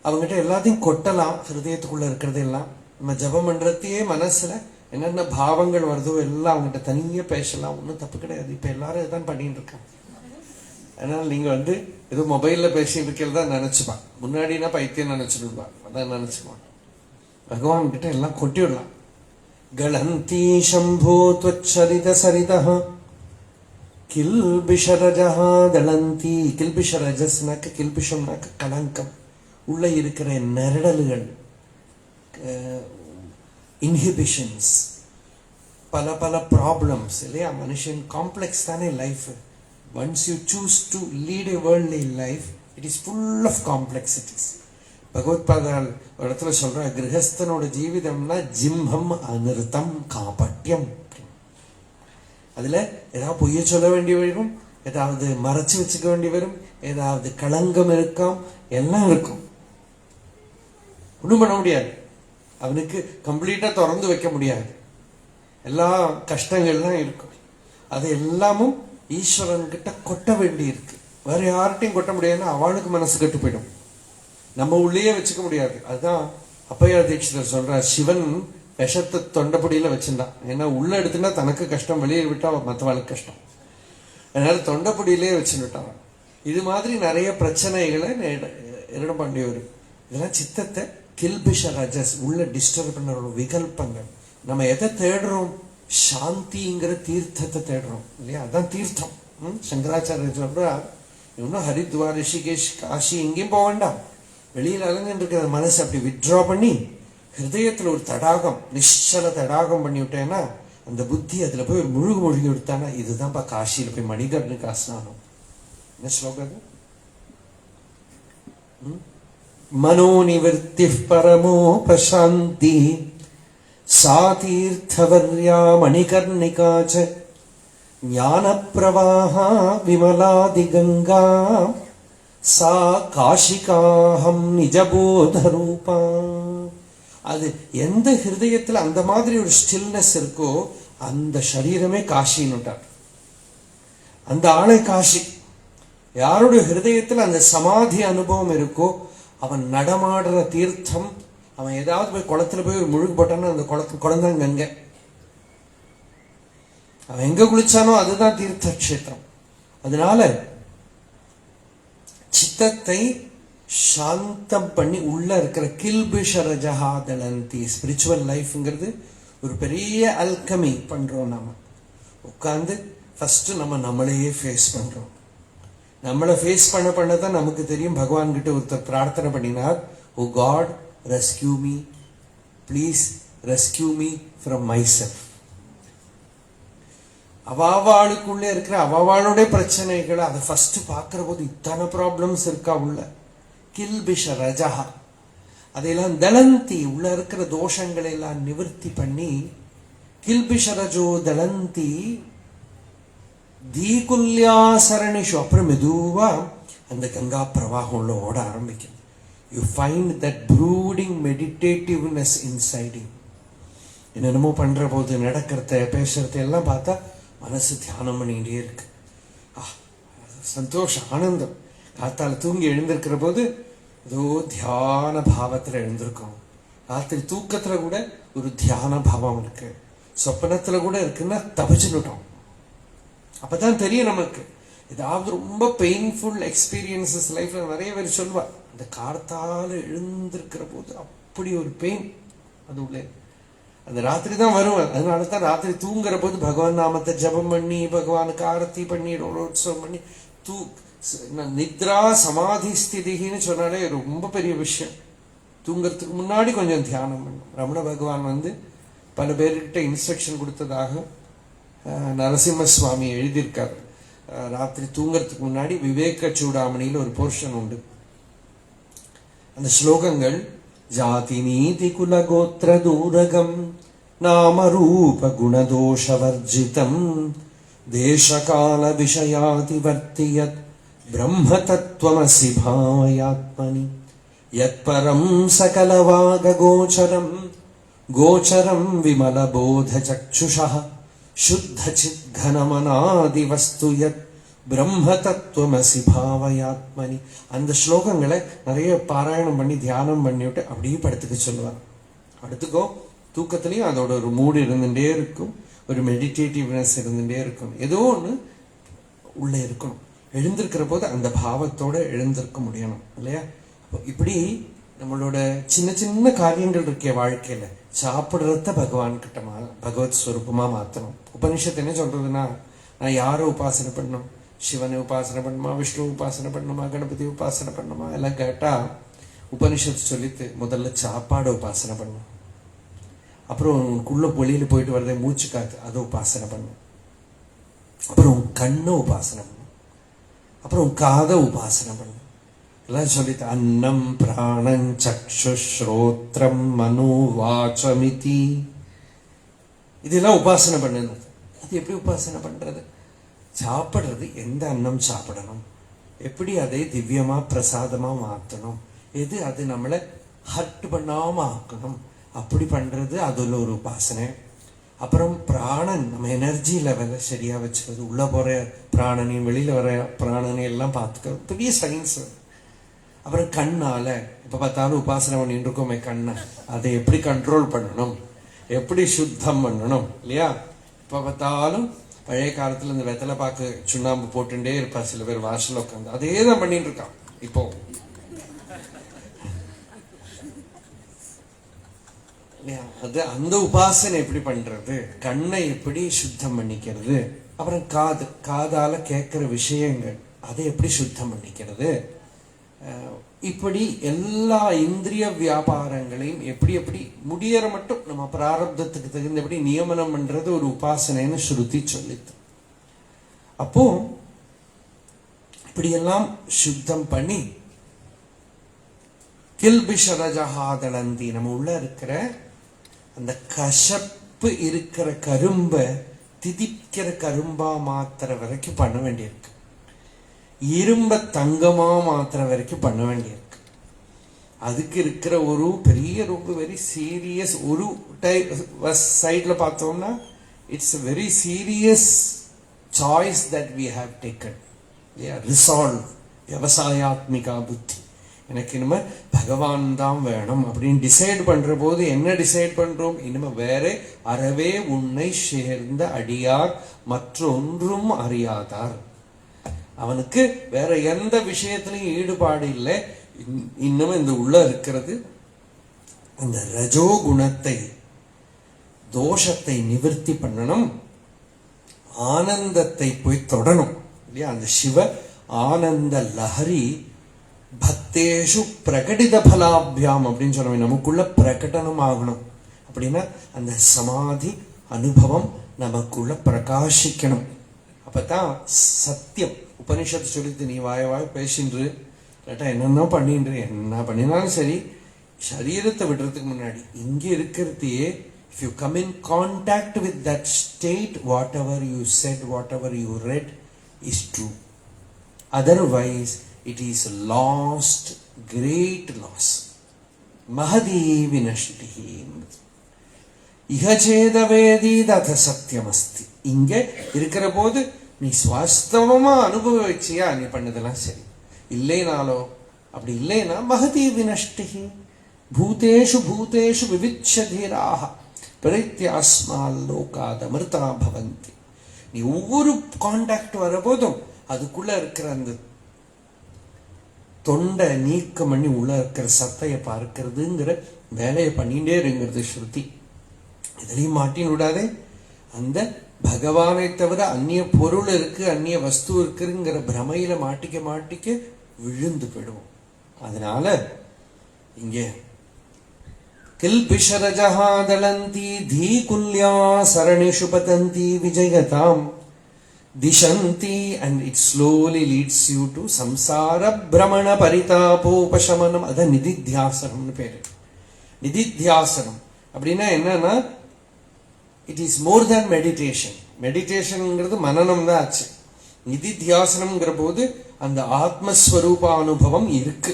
C: அவங்ககிட்ட எல்லாத்தையும் கொட்டலாம். ஹிருதயத்துக்குள்ள இருக்கிறது எல்லாம் நம்ம ஜபம் பண்றதையே மனசுல என்னென்ன பாவங்கள் வருதோ எல்லாம் அவங்ககிட்ட தனியே பேசலாம். ஒன்றும் தப்பு கிடையாது. இப்ப எல்லாரும் இதான் பண்ணிட்டு இருக்காங்க. அதனால நீங்க வந்து ஏதோ மொபைல்ல பேசிட்டு இருக்கிறதா நினைச்சுப்பான். முன்னாடினா பைத்தியம் நினைச்சிருப்பான், அதான் நினைச்சுப்பான். பகவான் கிட்ட எல்லாம் கொட்டி விடலாம். கலந்தி சம்போ த்வச்சரித சரிதஹ கில்பிஷரஜஹ தளந்தி. கில்பிஷரஜஸ்னாக்க, கில்பிஷம்னாக்க கலங்கம், உள்ள இருக்கிற நெரடல்கள், இன்ஹிபிஷன்ஸ், பல பல ப்ராப்ளம்ஸ் இல்லையா. மனுஷன் காம்ப்ளெக்ஸ் தானே life. Once you choose to lead a worldly life, it is full of complexities. பகவத்பாதால் ஒரு இடத்துல சொல்ற, கிரகஸ்தனோட ஜீவிதம்னா ஜிம்ஹம் அனிருத்தம் காபட்யம். அதுல ஏதாவது பொய்ய சொல்ல வேண்டி வரும், ஏதாவது மறைச்சு வச்சுக்க வேண்டி வரும், ஏதாவது களங்கம் இருக்காம், எல்லாம் இருக்கும். ஒன்றும் பண்ண முடியாது, அவனுக்கு கம்ப்ளீட்டா திறந்து வைக்க முடியாது. எல்லா கஷ்டங்கள்லாம் இருக்கும். அது எல்லாமும் ஈஸ்வரன் கிட்ட கொட்ட வேண்டி இருக்கு. வேற யார்கிட்டையும் கொட்ட முடியாதுன்னா அவளுக்கு மனசு கெட்டு போயிடும். நம்ம உள்ளேயே வச்சுக்க முடியாது. அதுதான் அப்பையா தீட்சிதர் சொல்றார், சிவன் விஷத்தை தொண்டைப்பொடியில வச்சிருந்தான். ஏன்னா உள்ள எடுத்துனா தனக்கு கஷ்டம், வெளியே விட்டா மற்றவாளுக்கு கஷ்டம். அதனால தொண்டைப்பொடியிலேயே வச்சுட்டான். இது மாதிரி நிறைய பிரச்சனைகளை இடம் பண்ணி வரும். இதெல்லாம் சித்தத்தை கில்பிஷ ரஜஸ் உள்ள டிஸ்டர்ப் பண்ண ஒரு விகல்பங்கள். நம்ம எதை தேடுறோம்? சாந்திங்கிற தீர்த்தத்தை தேடுறோம் இல்லையா. அதான் தீர்த்தம். சங்கராச்சாரியர் சொல்றா, இன்னும் ஹரித்வார், ரிஷிகேஷ், காஷி எங்கேயும் போக வேண்டாம். வெளியில் அலங்கன்னு இருக்கிற மனசு அப்படி வித்ட்ரா பண்ணி ஹிருதயத்துல ஒரு தடாகம், நிശ്ചல தடாகம் பண்ணி விட்டேன்னா அந்த புத்தி அதுல போய் ஒரு முழுகி விடுத்தானா, இதுதான்ப்பா காஷியில போய் மணிகர்ணுக்கு ஸ்நானம். என்ன ஸ்லோகம் அது? மனோநிவர்த்தி பரமோ பிரசாந்தி சா தீர்த்தவர்யா மணிகர்ணிகாச்ச ஞான பிரவாஹா விமலாதி கங்கா சா காஷிகாஹம் நிஜபோத ரூபா. அது எந்த ஹிருதயத்துல அந்த மாதிரி ஒரு ஸ்டில்னஸ் இருக்கோ அந்த சரீரமே காஷின்னுட்டார். அந்த ஆளை காஷி. யாருடைய ஹிருதயத்துல அந்த சமாதி அனுபவம் இருக்கோ அவன் நடமாடுற தீர்த்தம். அவன் ஏதாவது போய் குளத்துல போய் ஒரு முழுகு போட்டான்னா அந்த குளம் கங்கை. அவன் எங்க குளிச்சானோ அதுதான் தீர்த்த கஷேத்திரம். அதனால சித்தத்தை சாந்தம் பண்ணி உள்ள இருக்கிற கில்பிஷரஜஹா தளந்தி. ஸ்பிரிச்சுவல் லைஃப்ங்கிறது ஒரு பெரிய அல்கமி பண்றோம். நாம உட்கார்ந்து ஃபர்ஸ்ட் நம்மளையே ஃபேஸ் பண்றோம். நம்மளை ஃபேஸ் பண்ணதான் நமக்கு தெரியும். பகவான் கிட்ட ஒருத்தர் பிரார்த்தனை பண்ணினார், oh God rescue me, please rescue me from myself. அவாவாளுக்குள்ளே இருக்கிற அவாவாளுடைய பிரச்சனைகளை அதை ஃபர்ஸ்ட் பார்க்கிற போது இத்தனை ப்ராப்ளம்ஸ் இருக்கா உள்ள. கில்பிஷ ரஜஹா அதையெல்லாம் தளந்தி, உள்ள இருக்கிற தோஷங்களை எல்லாம் நிவர்த்தி பண்ணி கில்பிஷ ரஜோ தளந்தி தீகுல்யாசரணிஷு. அப்புறம் மெதுவா அந்த கங்கா பிரவாகம் உள்ள ஓட ஆரம்பிக்கும். You find that brooding meditativeness inside you. என்னென்னமோ பண்ற போது நடக்கிறத பேசுறத எல்லாம் பார்த்தா மனசு தியானம் பண்ணிக்கிட்டே இருக்கு. சந்தோஷம், ஆனந்தம். காத்தால தூங்கி எழுந்திருக்கிற போது ஏதோ தியான பாவத்துல எழுந்திருக்கோம். ராத்திரி தூக்கத்துல கூட ஒரு தியான பாவம் இருக்கு. சொப்பனத்துல கூட இருக்குன்னா தபிச்சுட்டோம். அப்பதான் தெரியும் நமக்கு. ஏதாவது ரொம்ப பெயின்ஃபுல் எக்ஸ்பீரியன்சஸ் லைஃப்ல நிறைய பேர் சொல்லுவா, அந்த கார்த்தால எழுந்திருக்கிற போது அப்படி ஒரு பெயின் அது உள்ளே. அந்த ராத்திரி தான் வரும். அதனாலதான் ராத்திரி தூங்குற போது பகவான் நாமத்தை ஜபம் பண்ணி, பகவானுக்கு ஆரத்தி பண்ணி, ரோலோத்சவம் பண்ணி நித்ரா சமாதி ஸ்திதின்னு சொன்னாலே ரொம்ப பெரிய விஷயம். தூங்குறதுக்கு முன்னாடி கொஞ்சம் தியானம் பண்ணும். ரமண பகவான் பல பேர்கிட்ட இன்ஸ்ட்ரக்ஷன் கொடுத்ததாக நரசிம்ம சுவாமி எழுதியிருக்காரு. ராத்திரி தூங்குறதுக்கு முன்னாடி விவேக சூடாமணியில் ஒரு போர்ஷன் உண்டு. அந்த ஸ்லோகங்கள் ஜாதி நீதி குல கோத்திர தூரகம் நாம ரூப குணதோஷவர்ஜிதம் தேசகால விஷயாதிவர்த்தியத் பிரம்ம தத்துவமசி பாவயாத்மனி யத் பரம் சகலவாக கோச்சரம் கோச்சரம் விமல போத சக்ஷுஷா சுத்த சித் கனமனாதி வஸ்து யத் பிரம்ம தத்துவமசி பாவயாத்மனி. அந்த ஸ்லோகங்களை நிறைய பாராயணம் பண்ணி தியானம் பண்ணிவிட்டு அப்படியே படுத்துக்க சொல்லுவார். படுத்துக்கோ. தூக்கத்திலையும் அதோட ஒரு மூடு இருந்துட்டே இருக்கும், ஒரு மெடிடேட்டிவ்னஸ் இருந்துட்டே இருக்கும். ஏதோ ஒன்று உள்ளே இருக்கணும். எழுந்திருக்கிற போது அந்த பாவத்தோட எழுந்திருக்க முடியணும் இல்லையா? இப்படி நம்மளோட சின்ன சின்ன காரியங்கள் இருக்கே வாழ்க்கையில, சாப்பிடுறத பகவான் கிட்ட பகவத் ஸ்வரூபமா மாத்தணும். உபனிஷத்து என்ன சொல்றதுன்னா, நான் யாரை உபாசனை பண்ணணும்? சிவனை உபாசனை பண்ணுமா, விஷ்ணு உபாசனை பண்ணுமா, கணபதி உபாசனை பண்ணுமா எல்லாம் கேட்டா உபனிஷத்து சொல்லித்து முதல்ல சாப்பாடு உபாசனை பண்ணும், அப்புறம் உனக்குள்ள வெளியில போயிட்டு வரதே மூச்சு காத்து அதை உபாசனை பண்ணும், அப்புறம் கண்ணை உபாசனை பண்ணும், அப்புறம் காதை உபாசனை பண்ணும் எல்லாம் சொல்லித்து. அன்னம் பிராணம் சக்ஷு ஸ்ரோத்ரம் மனோ வாசமிதி இதெல்லாம் உபாசனை பண்ணுது. அது எப்படி உபாசனை பண்றது? சாப்பிடுறது எந்த அன்னம் சாப்பிடணும், எப்படி அதை திவ்யமா பிரசாதமா மாற்றணும், எது அது நம்மளை ஹர்ட் பண்ணாம ஆக்கணும், அப்படி பண்றது அதுல ஒரு உபாசனை. அப்புறம் பிராணன் நம்ம எனர்ஜி லெவலை சரியா வச்சுக்கிறது, உள்ள போற பிராணனையும் வெளியில வர பிராணனையும் எல்லாம் பார்த்துக்கிறது, பெரிய சயின்ஸ். அப்புறம் கண்ணால இப்ப பார்த்தாலும் உபாசனை பண்ணிட்டு இருக்கோமே கண்ணை, அதை எப்படி கண்ட்ரோல் பண்ணணும், எப்படி சுத்தம் பண்ணணும் இல்லையா? இப்ப பார்த்தாலும் பழைய காலத்துல இந்த வெத்தலை பாக்கு சுண்ணாம்பு போட்டுட்டே இருப்பா சில பேர் வாசல் உட்காந்து, அதே தான் பண்ணிட்டு இருக்கான் இப்போ. அது அந்த உபாசனை எப்படி பண்றது, கண்ணை எப்படி சுத்தம் பண்ணிக்கிறது, அப்புறம் காதால கேட்கிற விஷயங்கள் அதை எப்படி சுத்தம் பண்ணிக்கிறது, இப்படி எல்லா இந்திரிய வியாபாரங்களையும் எப்படி எப்படி முடியற மட்டும் நம்ம பிராரப்தத்துக்கு தகுந்தபடி நியமனம் பண்றது ஒரு உபாசனைன்னு ஸ்ருதி சொல்லித்து. அப்போ இப்படியெல்லாம் சுத்தம் பண்ணி கில்பிஷரஜஹாதளந்தி நம்ம உள்ள இருக்கிற அந்த கசப்பு இருக்கிற கரும்பை திதிக்கிற கரும்பா மாத்திர வரைக்கும் பண்ண வேண்டியிருக்கு, இரும்ப தங்கமா மாத்திர வரைக்கும் பண்ண வேண்டியிருக்கு. அதுக்கு இருக்கிற ஒரு பெரிய ரொம்ப வெரி சீரியஸ் ஒரு சைட்ல பார்த்தோம்னா it's very serious choice that we have taken. Resolve, விவசாயாத்மிகா புத்தி. எனக்கு இனிமே பகவான் தான் வேணும் அப்படின்னு டிசைட் பண்ற போது என்ன டிசைட் பண்றோம்? இனிமே வேற அறவே உன்னை சேர்ந்த அடியார் மற்றொன்றும் அறியாதார். அவனுக்கு வேற எந்த விஷயத்திலையும் ஈடுபாடு இல்லை. இன்னும் இந்த உள்ள இருக்கிறது அந்த ரஜோ குணத்தை தோஷத்தை நிவர்த்தி பண்ணணும், ஆனந்தத்தை போய் தொடணும் இல்லையா? அந்த சிவ ஆனந்த லஹரி பக்தேஷு பிரகடித பலாபியாம் அப்படின்னு சொல்லுவேன், நமக்குள்ள பிரகடனம் ஆகணும். அப்படின்னா அந்த சமாதி அனுபவம் நமக்குள்ள பிரகாசிக்கணும். அப்பதான் சத்தியம். உபனிஷத்து சொல்லிட்டு நீ வாய பேசின்று இல்லாட்டா என்னென்ன பண்ணின்று, என்ன பண்ணினாலும் சரி, சரீரத்தை விடுறதுக்கு முன்னாடி இங்கே இருக்கிறதையே if you come in contact with that state, whatever you said, whatever you read is true. Otherwise it is lost, great loss. Mahadi vinashtihi ihachedavedi datha satyamasti. இங்கே இருக்கிற போது நீ வாஸ்தவமா அனுபவிச்சியா, நீ பண்ணதெல்லாம் சரி. இல்லைனாலோ அப்படி இல்லைன்னா மகதி வினஷ்டிஹி பூதேஷு பூதேஷு விவிச்சதீராக பிரத்யாஸ்மால் லோகாத் அமிர்தா பவந்தி. நீ ஒவ்வொரு கான்டாக்ட் வர போதும் அதுக்குள்ள இருக்கிற அந்த தொண்டை நீக்கம் பண்ணி உள்ள இருக்கிற சத்தையை பார்க்கிறதுங்கிற வேலையை பண்ணிட்டே இருங்கிறது ஸ்ருதி. இதுலயும் மாட்டின் விடாதே. அந்த பகவானை தவிர அந்நிய பொருள் இருக்கு, அந்நிய வஸ்து இருக்குங்கிற பிரமையில மாட்டிக்க விழுந்து போயிடுவோம். அதனால இங்கே கில்பிஷரஜஹாதளந்தி தீகுல்யா சரணிஷு பதந்தி விஜயதாம் திசந்தி and it slowly leads you to samsara brahmana பரிதாபோபசமனம். அத நிதித்தியாசனம்னு பேரு. நிதித்தியாசனம் அப்படின்னா என்னன்னா it is more than meditation. மெடிடேஷன்ங்கிறது மனனம் தான் ஆச்சு. நிதித்தியாசனம்ங்கிற போது அந்த ஆத்மஸ்வரூப அனுபவம் இருக்கு,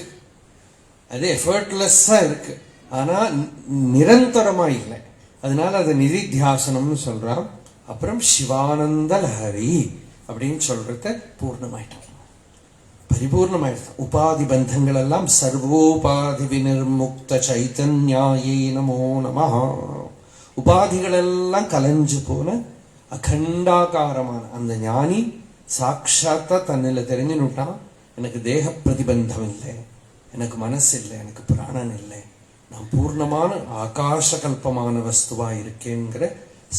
C: அது எஃபர்ட்லெஸ்ஸா இருக்கு, ஆனா நிரந்தரமா இல்லை. அதனால அது நிதித்தியாசனம்னு சொல்றான். அப்புறம் சிவானந்த லஹரி அப்படின்னு சொல்றத பூர்ணமாயிட்டான், பரிபூர்ணமாயிட்டான். உபாதி பந்தங்கள் எல்லாம் சர்வோபாதி வினிர்முக்த சைதன்யாயே நமோ நமஹ. உபாதிகள் எல்லாம் கலைஞ்சு போன அகண்டாகாரமான அந்த ஞானி சாட்சாத்தா தன்னில தெரிஞ்சுனுட்டான், எனக்கு தேக பிரதிபந்தம் இல்லை, எனக்கு மனசு இல்லை, எனக்கு பிராணன் இல்லை, நான் பூர்ணமான ஆகாச கல்பமான வஸ்துவா இருக்கேங்கிற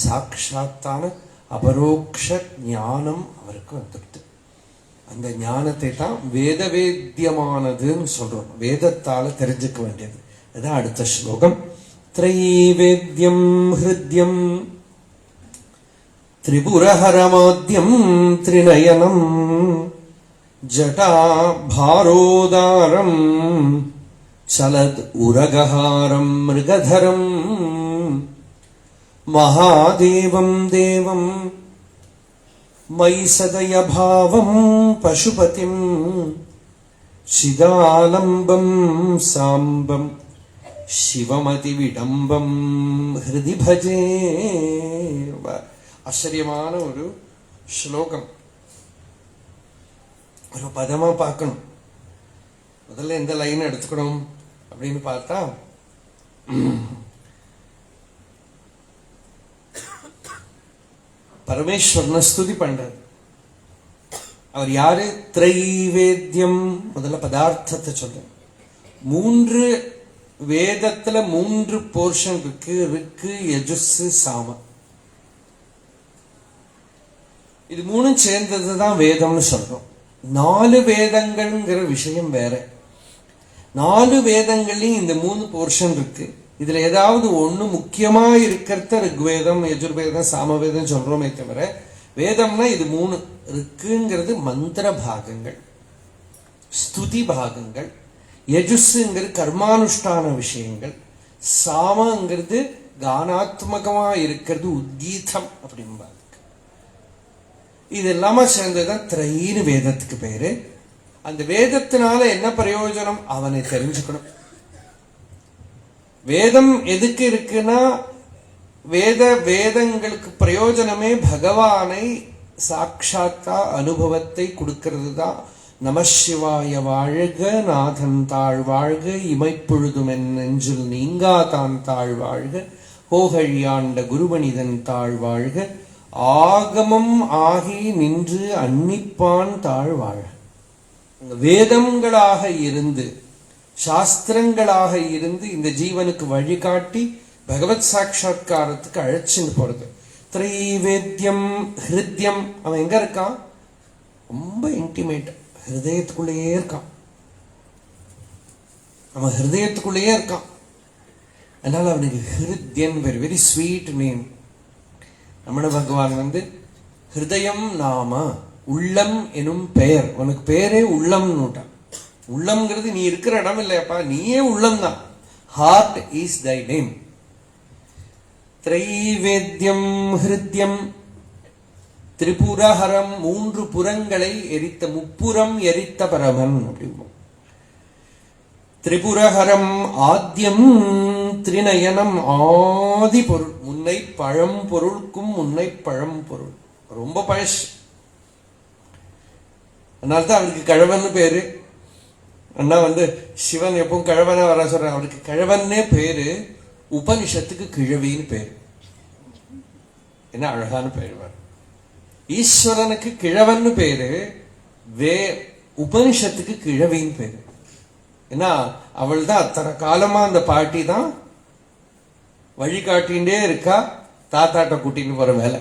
C: சாட்சாத்தான அபரோக்ஷ ஞானம் அவருக்கு வந்துடுது. அந்த ஞானத்தை தான் வேதவேத்தியமானதுன்னு சொல்றோம். வேதத்தால தெரிஞ்சுக்க வேண்டியது. அதான் அடுத்த ஸ்லோகம். த்ரைவேத்யம் ஹிருத்யம் திரிபுரஹரமாத்யம் த்ரிநயனம் ஜடா பாரோதாரம் சலத் உரகஹாரம் மிருகதரம் மகாதேவம் தேவம் மயி சதய பாவம் பசுபதிம் சிதாலம்பம் சாம்பம் சிவமதி விடம்பம் ஹிருதி பஜே. ஆச்சரியமான ஒரு ஸ்லோகம். ஒரு பதமா பார்க்கணும். முதல்ல எந்த லைன் எடுத்துக்கணும் அப்படின்னு பார்த்தா, பரமேஸ்வரனை ஸ்துதி பண்றது. அவர் யாரு? திரைவேத்தியம். முதல்ல பதார்த்தத்தை சொல்ற. 3 வேதத்துல 3 போர்ஷன் இருக்கு. ரிக்கு, யஜுஸ், சாம. இது 3 சேர்ந்ததுதான் வேதம்னு சொல்றோம். 4 வேதங்கள்ங்கிற விஷயம் வேற. 4 வேதங்கள்லயும் இந்த 3 போர்ஷன் இருக்கு. இதுல ஏதாவது ஒண்ணு முக்கியமா இருக்கிறத ரிக்வேதம், யஜுர்வேதம், சாமவேதம் சொல்றோமே தவிர, வேதம்னா இது 3. ரிக்குங்கிறது மந்திர பாகங்கள், ஸ்துதி பாகங்கள். யஜுஸ்ங்கிறது கர்மானுஷ்டான விஷயங்கள். சாமங்கிறது கானாத்மகமா இருக்கிறது, உத்கீதம் அப்படிம்பாங்க. இது எல்லாமே சேர்ந்ததுதான் திரைன்னு வேதத்துக்கு பேரு. அந்த வேதத்தினால என்ன பிரயோஜனம்? அவனை தெரிஞ்சுக்கணும். வேதம் எதுக்கு இருக்குன்னா, வேதங்களுக்கு பிரயோஜனமே பகவானை சாட்சாத்தா அனுபவத்தை கொடுக்கிறது தான். நமசிவாய வாழ்க, நாதன் தாழ் வாழ்க, இமைப்பொழுதும் என் நெஞ்சில் நீங்கா தான் தாழ் வாழ்க, கோகழியாண்ட குருமனிதன் தாழ் வாழ்க, ஆகமம் ஆகி நின்று அன்னிப்பான் தாழ் வாழ்க. வேதங்களாக இருந்து, சாஸ்திரங்களாக இருந்து இந்த ஜீவனுக்கு வழிகாட்டி பகவத் சாட்சா்காரத்துக்கு அழைச்சின்னு போறது. திரைவேத்தியம் ஹிருத்யம். அவன் எங்க இருக்கான்? ரொம்ப இன்டிமேட், ஹிருதயத்துக்குள்ளேயே இருக்கான். அவன் ஹிருதயத்துக்குள்ளேயே இருக்கான். அதனால அவனுக்கு ஹிருத்யன் பேர். Very sweet name. ரமண பகவான் ஹிருதயம் நாம, உள்ளம் எனும் பெயர். உனக்கு பேரே உள்ளம்னுட்டான். உள்ளம்ங்கிறது நீ இருக்கிற இடம் இல்லையாப்பா, நீயே உள்ளம் தான். Heart is thy name. திரைவேத்யம் ஹிருத்யம் திரிபுரஹரம். 3 புறங்களை எரித்த, முப்புறம் எரித்த பரமன் அப்படிம்போம். திரிபுரஹரம் ஆத்யம் திரிநயனம். ஆதி பொருள், முன்னை பழம் பொருளுக்கும் முன்னை பழம் பொருள். ரொம்ப பழசு. அதனால்தான் அவருக்கு கழவன் பேரு. அண்ணா சிவன் எப்பவும் கழவனா வர சொல்ற. அவருக்கு கழவன்னே பேரு. உபனிஷத்துக்கு கிழவின்னு பேரு. என்ன அழகான பேரு. ஈஸ்வரனுக்கு கிழவன்னு பேரு, உபனிஷத்துக்கு கிழவின்னு பேரு. ஏன்னா அவள் தான் அத்தனை காலமா அந்த பாட்டி தான் வழிகாட்டின்டே இருக்கா. தாத்தாட்ட கூட்டின்னு போற வேலை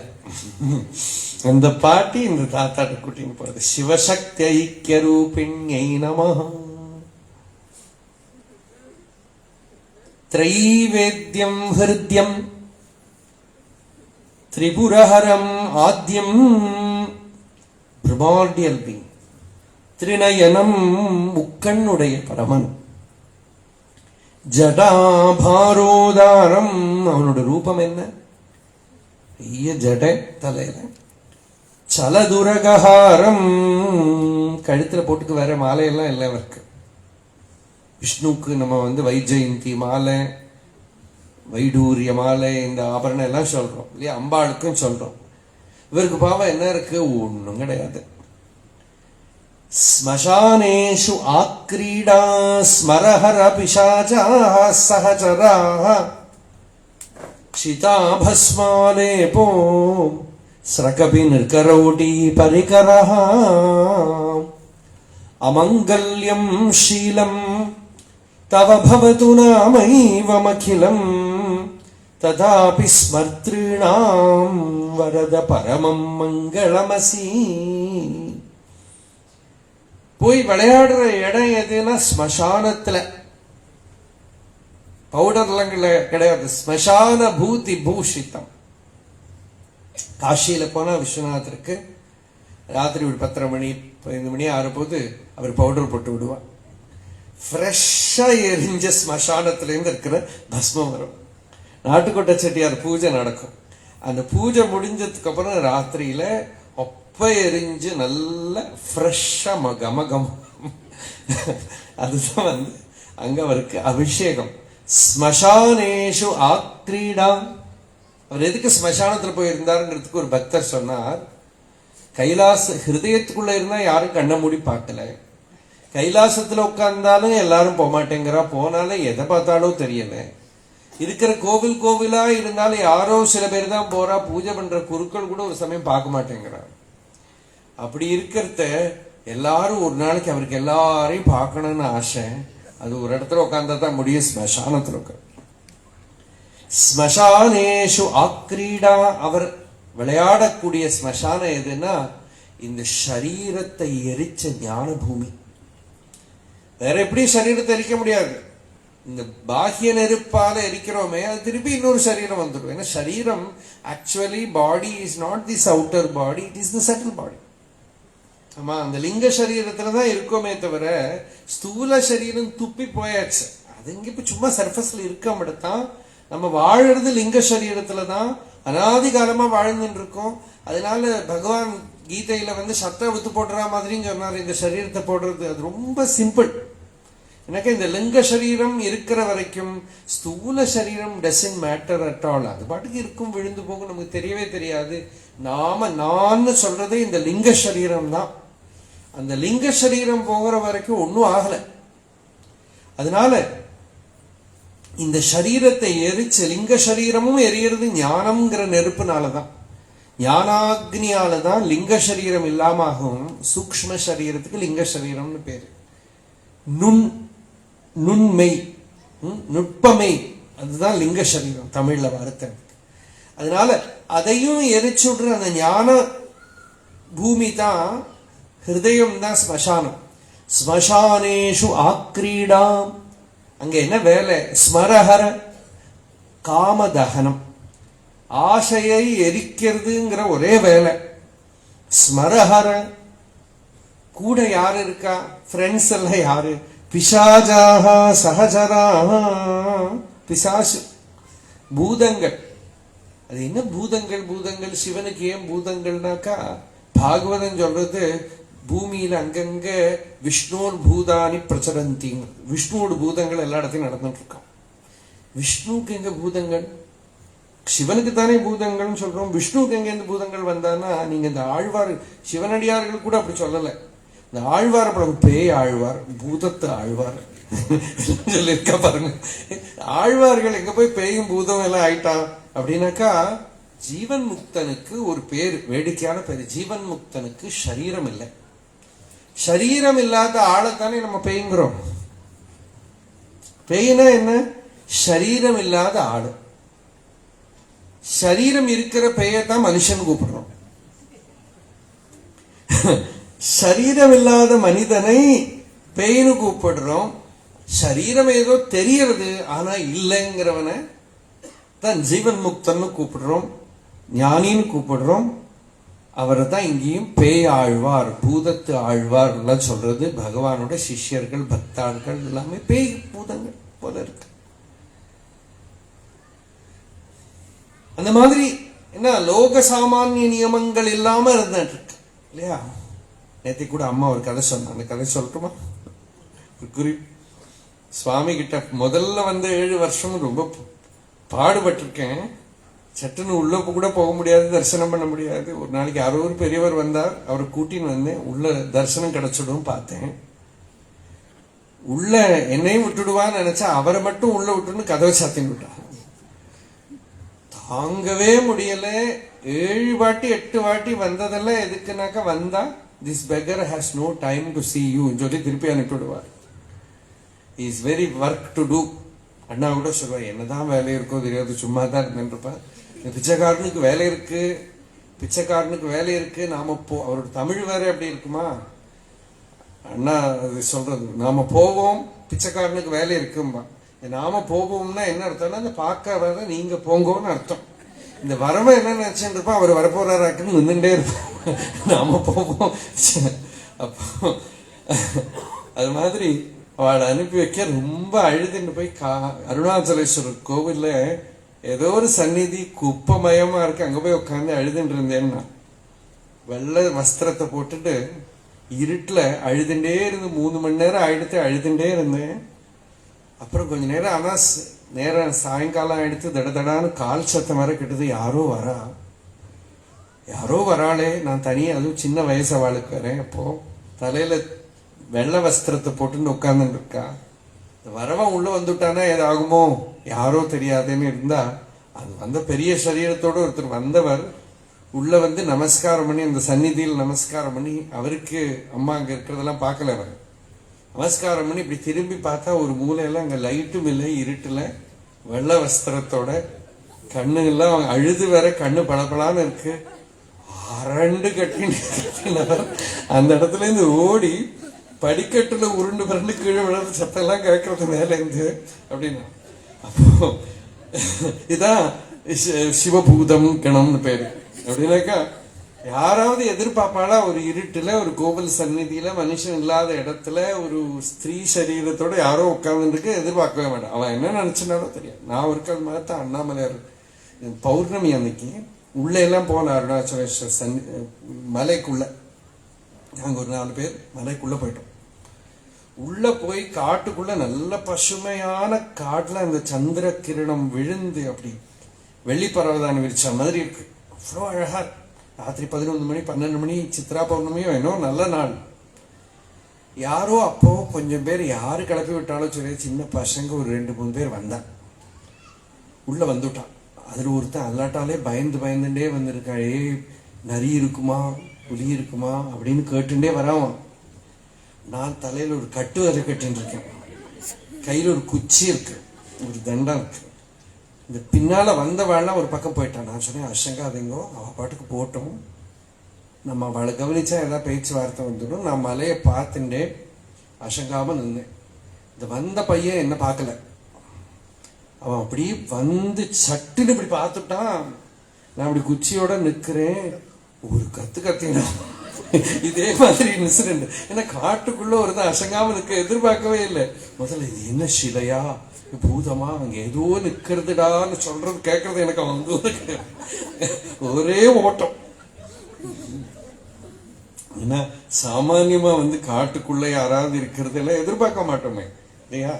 C: அந்த பாட்டி இந்த தாத்தாட்ட கூட்டின்னு போறது. சிவசக்தி ஐக்கிய ரூபிண்யை நமஹ. திரைவேத்யம் ஹிருத்யம் திரிபுரஹரம் ஆத்யம் பிரிமார்டியல் பீயிங். திரிநயனம் முக்கண்ணுடைய பரமன். ஜடாபாரோதாரம். அவனோட ரூபம் என்ன? பெரிய ஜட தலையில. சலதுரகஹாரம். கழுத்துல போட்டுக்கு வேற மாலையெல்லாம் இல்லை அவருக்கு. விஷ்ணுக்கு நம்ம வைஜெயந்தி மாலை, வைடூரிய மாலை, இந்த ஆபரணம் எல்லாம் சொல்றோம் இல்லையா? அம்பாளுக்கும் சொல்றோம். இவருக்கு பாவம் என்ன இருக்கு? ஒண்ணும் கிடையாது. ஸ்மசானேஷு ஆக்ரீடா ஸ்மரஹர பிசாசாः சஹசராः சிதாபஸ்மாலேபோ ஸ்ரகபி நிர்கரோடி பரிகரஹ அமங்கல்யம் ஷீலம் தவ பவது நாமைவமகிலம் ததாபி ஸ்மர்த்ருணாம் வரத பரமம் மங்களமசி. போய் விளையாடுற இடம் எதுன்னா ஸ்மசானத்துல. பவுடர்லாம் கிடையாது, ஸ்மசான பூதி பூஷிதம். காஷியில போனா விஸ்வநாதருக்கு ராத்திரி ஒரு 10:30 மணி 15 மணி ஆறும்போது அவர் பவுடர் போட்டு விடுவார். ஃப்ரெஷ்ஷா எரிஞ்ச ஸ்மசானத்துல இருந்து இருக்கிற பஸ்மம் வரும். நாட்டுக்கோட்டை செட்டியார் பூஜை நடக்கும். அந்த பூஜை முடிஞ்சதுக்கு அப்புறம் ராத்திரியில ஒப்ப எரிஞ்சு நல்ல ஃப்ரெஷ்ஷா கமகம். அதுதான் அங்க அவருக்கு அபிஷேகம். ஸ்மசானேஷு ஆக்ரீடா. அவர் எதுக்கு ஸ்மசானத்துல போயிருந்தாருங்கிறதுக்கு ஒரு பக்தர் சொன்னார், கைலாச ஹிருதயத்துக்குள்ள இருந்தா யாரும் கண்ண மூடி பார்க்கல, கைலாசத்துல உட்கார்ந்தாலும் எல்லாரும் போக மாட்டேங்கிறா, போனாலும் எதை பார்த்தாலும் தெரியல, இருக்கிற கோவில் கோவிலா இருந்தாலும் யாரோ சில பேர் தான் போறா, பூஜை பண்ற குருக்கள் கூட ஒரு சமயம் பார்க்க மாட்டேங்கிறா. அப்படி இருக்கிறத எல்லாரும் ஒரு நாளைக்கு அவருக்கு எல்லாரையும் பார்க்கணும்னு ஆசை. அது ஒரு இடத்துல உட்கார்ந்தா தான் முடியும். ஸ்மசானத்துல உட்கார். ஸ்மசானேஷு ஆக்ரீடா. அவர் விளையாடக்கூடிய ஸ்மசானம் எதுன்னா இந்த சரீரத்தை எரிச்ச ஞான பூமி. வேற எப்படி சரீரத்தை எரிக்க முடியாது. இந்த பாஹ்ய நெருப்பால எரிக்கிறோமே, அது திருப்பி இன்னொரு சரீரம் வந்துடும். ஏன்னா சரீரம் actually body is not this outer body, it is the subtle body. ஆமா, அந்த லிங்க சரீரத்துலதான் இருக்கோமே தவிர ஸ்தூல சரீரம் துப்பி போயாச்சு. அது இங்க இப்ப சும்மா சர்ஃபஸ்ல இருக்க மட்டும்தான். நம்ம வாழறது லிங்க சரீரத்துலதான், அனாதி காலமா வாழ்ந்துட்டு இருக்கோம். அதனால பகவான் கீதையில சட்டை வித்து போடுற மாதிரின்னு சொன்னார். இந்த சரீரத்தை போடுறது அது ரொம்ப சிம்பிள். எனக்கு இந்த லிங்க சரீரம் இருக்கிற வரைக்கும் ஸ்தூல சரீரம் டசன்ட் மேட்டர் அட் ஆல். அது பாட்டுக்கு இருக்கும், விழுந்து போகும், நமக்கு தெரியவே தெரியாது. நான் சொல்றதே இந்த லிங்க சரீரம் தான். அந்த லிங்க சரீரம் போகிற வரைக்கும் ஒன்னும் ஆகல. அதனால இந்த சரீரத்தை எரிச்சு, லிங்க சரீரமும் எரியறது ஞானம்ங்கிற நெருப்புனாலதான், ஞானாக்னியாலதான் லிங்க சரீரம் இல்லாம ஆகும். சூக்ஷ்ம சரீரத்துக்கு லிங்க சரீரம்னு பேரு. நுண்மை, நுட்பமை, அதுதான் லிங்க சரீரம் தமிழ்ல வார்த்தை. அதனால அதையும் எரிச்சுடுற அந்த ஞான பூமி தான், ஹிருதயம் தான் ஸ்மசானம். ஸ்மசானேஷு ஆக்ரீடா. அங்க என்ன வேலை? ஸ்மரஹர காமதகனம், ஆசையை எரிக்கிறதுங்கிற ஒரே வேலை. ஸ்மரஹர. கூட யாரு இருக்கா? ஃப்ரெண்ட்ஸ் எல்லாம் யாரு? பிசாஜாக சகஜராக. பிசாசு பூதங்கள். அது என்ன பூதங்கள்? பூதங்கள் சிவனுக்கு ஏன் பூதங்கள்னாக்கா, பாகவதம் சொல்றது பூமியில அங்கங்க விஷ்ணோர் பூதானி பிரச்சரந்தி. விஷ்ணுவோட பூதங்கள் எல்லா இடத்தையும் நடந்துட்டு இருக்கான். விஷ்ணுக்கு எங்க பூதங்கள்? சிவனுக்கு தானே பூதங்கள்னு சொல்றோம். விஷ்ணுக்கு எங்க இருந்து பூதங்கள் வந்தான்னா, நீங்க இந்த ஆழ்வார் சிவனடியார்கள் கூட அப்படி சொல்லல. இந்த ஆழ்வார் படம் பேய் ஆழ்வார், பூதத்து ஆழ்வார் சொல்லியிருக்கா பாருங்க. ஆழ்வார்கள் எங்க போய் பேயும் பூதம் எல்லாம் ஆயிட்டான் அப்படின்னாக்கா, ஜீவன் முக்தனுக்கு ஒரு பேர், வேடிக்கையான பேரு. ஜீவன் முக்தனுக்கு சரீரம் இல்லை. சரீரம் இல்லாத ஆளைத்தானே நம்ம பேய்ங்கிறோம். பேய்னா என்ன? சரீரம் இல்லாத ஆளு. சரீரம் இருக்கிற பெயர்தான் மனுஷன் கூப்பிடுறோம். சரீரம் இல்லாத மனிதனை பேய்னு கூப்பிடுறோம். சரீரம் ஏதோ தெரியறது ஆனா இல்லைங்கிறவனை தான் ஜீவன் முக்தன்னு கூப்பிடுறோம், ஞானின்னு கூப்பிடுறோம். அவரை தான் இங்கேயும் பேய் ஆழ்வார், பூதத்து ஆழ்வார் எல்லாம் சொல்றது. பகவானோட சிஷ்யர்கள் பக்தாள்கள் எல்லாமே பேய் பூதங்கள் போல இருக்கு. அந்த மாதிரி என்ன லோக சாமானிய நியமங்கள் இல்லாம இருந்துட்டு இருக்கு இல்லையா? நேற்று கூட அம்மா ஒரு கதை சொன்ன, அந்த கதை சொல்லட்டுமா? சுவாமி கிட்ட முதல்ல 7 வருஷம் ரொம்ப பாடுபட்டிருக்கேன். சட்டுன்னு உள்ள கூட போக முடியாது, தரிசனம் பண்ண முடியாது. ஒரு நாளைக்கு யாரோ ஒரு பெரியவர் வந்தார், அவரை கூட்டின்னு வந்தேன். உள்ள தரிசனம் கிடைச்சிடும் பார்த்தேன். உள்ள என்னையும் விட்டுடுவான்னு நினைச்சா அவரை மட்டும் உள்ள விட்டுன்னு கதவை சாத்தின்னு விட்டார். தாங்கவே முடியல. 7 வாட்டி 8 வாட்டி வந்ததெல்லாம் எதுக்குனாக்கா, வந்தா this beggar has no time to see you சொல்லி திருப்பி அனுப்பிவிடுவார். Is very work to do. அண்ணா கூட சொல்லுவார், என்னதான் வேலை இருக்கோ தெரியாது, சும்மா தான் இருந்துருப்பேன். பிச்சைக்காரனுக்கு வேலை இருக்கு, பிச்சைக்காரனுக்கு வேலை இருக்கு, நாம அவரோட தமிழ் வேற எப்படி இருக்குமா அண்ணா அது சொல்றது, நாம போவோம் பிச்சைக்காரனுக்கு வேலை இருக்கும்பா. நாம போவோம்னா என்ன அர்த்தம்னா, அந்த பார்க்க வர நீங்க போங்கன்னு அர்த்தம். இந்த வரவை என்ன நினைச்சுட்டு இருப்போம், அவர் வரப்போறாருன்னு நின்றுட்டே இருப்போம், நாம போவோம். அப்போ அது மாதிரி அவளை அனுப்பி வைக்க ரொம்ப அழுதுன்னு போய் அருணாச்சலேஸ்வரர் கோவில்ல ஏதோ ஒரு சந்நிதி குப்பமயமா இருக்கு, அங்க போய் உட்காந்து அழுதுன்னு இருந்தேன்னா, வெள்ளை வஸ்திரத்தை போட்டுட்டு இருட்டுல அழுதுண்டே இருந்து 3 மணி நேரம் ஆயிடுத்து அழுதுண்டே இருந்தேன். அப்புறம் கொஞ்ச நேரம் ஆனா நேரம் சாயங்காலம் ஆயிடுத்து, தடதடான்னு கால் சத்தம் வர கிட்டது, யாரோ வராளே. நான் தனியா, அதுவும் சின்ன வயசு அவளுக்கு வரேன். அப்போ தலையில வெள்ளை வஸ்திரத்தை போட்டுன்னு உட்கார்ந்துட்டு இருக்கா. வரவன் உள்ள வந்துட்டானா ஏதாகுமோ யாரோ தெரியாதுன்னு இருந்தா, அது வந்த பெரிய சரீரத்தோட ஒருத்தர் வந்தவர் உள்ள வந்து நமஸ்காரம் பண்ணி, அந்த சந்நிதியில் நமஸ்காரம் பண்ணி, அவருக்கு அம்மா அங்க இருக்கிறதெல்லாம் பார்க்கல, அவர் நமஸ்காரம் பண்ணி இப்படி திரும்பி பார்த்தா ஒரு மூலையெல்லாம் அங்க லைட்டும் இல்லை, இருட்டுல வெள்ளை வஸ்திரத்தோட, கண்ணு எல்லாம் அழுது வேற, கண்ணு பளபளான்னு இருக்கு. அரண்டு கட்டினவர் அந்த இடத்துல இருந்து ஓடி படிக்கட்டுல உருண்டு பரண்டு கீழே விழுந்து சத்தெல்லாம் கேட்கறது மேல இருந்து அப்படின்னா. அப்போ இதான் சிவபூதம் கணம்னு பேரு. அப்படின்னாக்கா யாராவது எதிர்பார்ப்பாளா, ஒரு இருட்டுல ஒரு கோவில் சந்நிதியில மனுஷன் இல்லாத இடத்துல ஒரு ஸ்திரீ சரீரத்தோட யாரோ உட்கார்ந்துருக்கு, எதிர்பார்க்கவே மாட்டான். அவன் என்ன நினைச்சுனாலும் தெரியாது. நான் இருக்கிறது மாதிரி தான் அண்ணாமலையார் பௌர்ணமி அன்னைக்கு உள்ள எல்லாம் போன அருணாச்சலேஸ்வர் மலைக்குள்ள, நாங்க ஒரு 4 பேர் மலைக்குள்ள போயிட்டோம். உள்ள போய் காட்டுக்குள்ள நல்ல பசுமையான காட்டுல அந்த சந்திர கிரணம் விழுந்து அப்படி வெள்ளி பரவதான விரிச்ச மாதிரி இருக்கு. அவ்வளோ அழகா. ராத்திரி 11 மணி 12 மணி, சித்ரா பௌர்ணமியும் வேணும், நல்ல நாள். யாரோ அப்போ கொஞ்சம் பேர் யாரு கிளப்பி விட்டாலும் சரி, சின்ன பசங்க ஒரு 2-3 பேர் வந்தான், உள்ள வந்துட்டான். அதுல ஒருத்தன் அல்லாட்டாலே பயந்துட்டே வந்திருக்கா. நரி இருக்குமா புலி இருக்குமா அப்படின்னு கேட்டுட்டே வரான். நான் தலையில ஒரு கட்டு வரை கட்டின்னு இருக்கேன், கையில ஒரு குச்சி இருக்கு, ஒரு தண்டம் இருக்கு. இந்த பின்னால வந்தவாள்லாம் ஒரு பக்கம் போயிட்டான். நான் சொன்னேன், அசங்காதீங்கோ, அவ பாட்டுக்கு போட்டோம், நம்ம அவளை கவனிச்சா ஏதாவது பேச்சுவார்த்தை வந்துடும். நான் மலையை பார்த்துட்டே அசங்காம நின்னேன். இந்த வந்த பையன் என்ன பார்க்கல, அவன் அப்படி வந்து சட்டுன்னு இப்படி பார்த்துட்டான். நான் அப்படி குச்சியோட நிக்கிறேன், ஒரு கத்தினா இதே மாதிரி இன்சிடென்ட். ஏன்னா காட்டுக்குள்ள ஒருதான் அசங்காம நிக்க எதிர்பார்க்கவே இல்லை. முதல்ல இது என்ன சிலையா பூதமா, அங்க ஏதோ நிக்கிறதுடான்னு சொல்றது கேட்கறது எனக்கு அவன் வந்து ஒரே ஓட்டம். ஏன்னா சாமான்யமா வந்து காட்டுக்குள்ள யாராவது இருக்கிறது எல்லாம் எதிர்பார்க்க மாட்டோமே இல்லையா.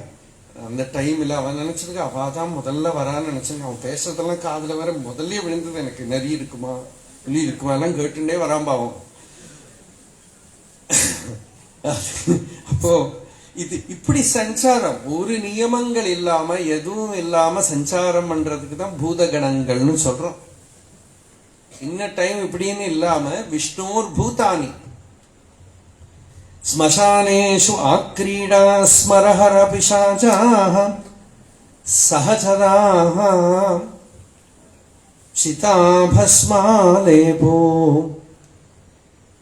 C: அந்த டைம்ல அவன் நினைச்சிருக்க அவாதான் முதல்ல வரான்னு நினைச்சிருக்க. அவன் பேசுறதெல்லாம் காதுல வர முதல்ல விழுந்தது எனக்கு, நரி இருக்குமா புலி இருக்குமா எல்லாம் கேட்டுட்டே வராம்பாவும். அப்போ இது இப்படி சஞ்சாரம், ஒரு நியமங்கள் இல்லாம எதுவும் இல்லாம சஞ்சாரம் பண்றதுக்கு தான் பூதகணங்கள்னு சொல்றோம். இன்ன டைம் இப்படின்னு இல்லாம விஷ்ணோர் பூதானி ஸ்மசானேஷு ஆக்ரீடா ஸ்மரஹர பிசாசாஹ சஹஜராஹ சிதாபஸ்மாலேபோ.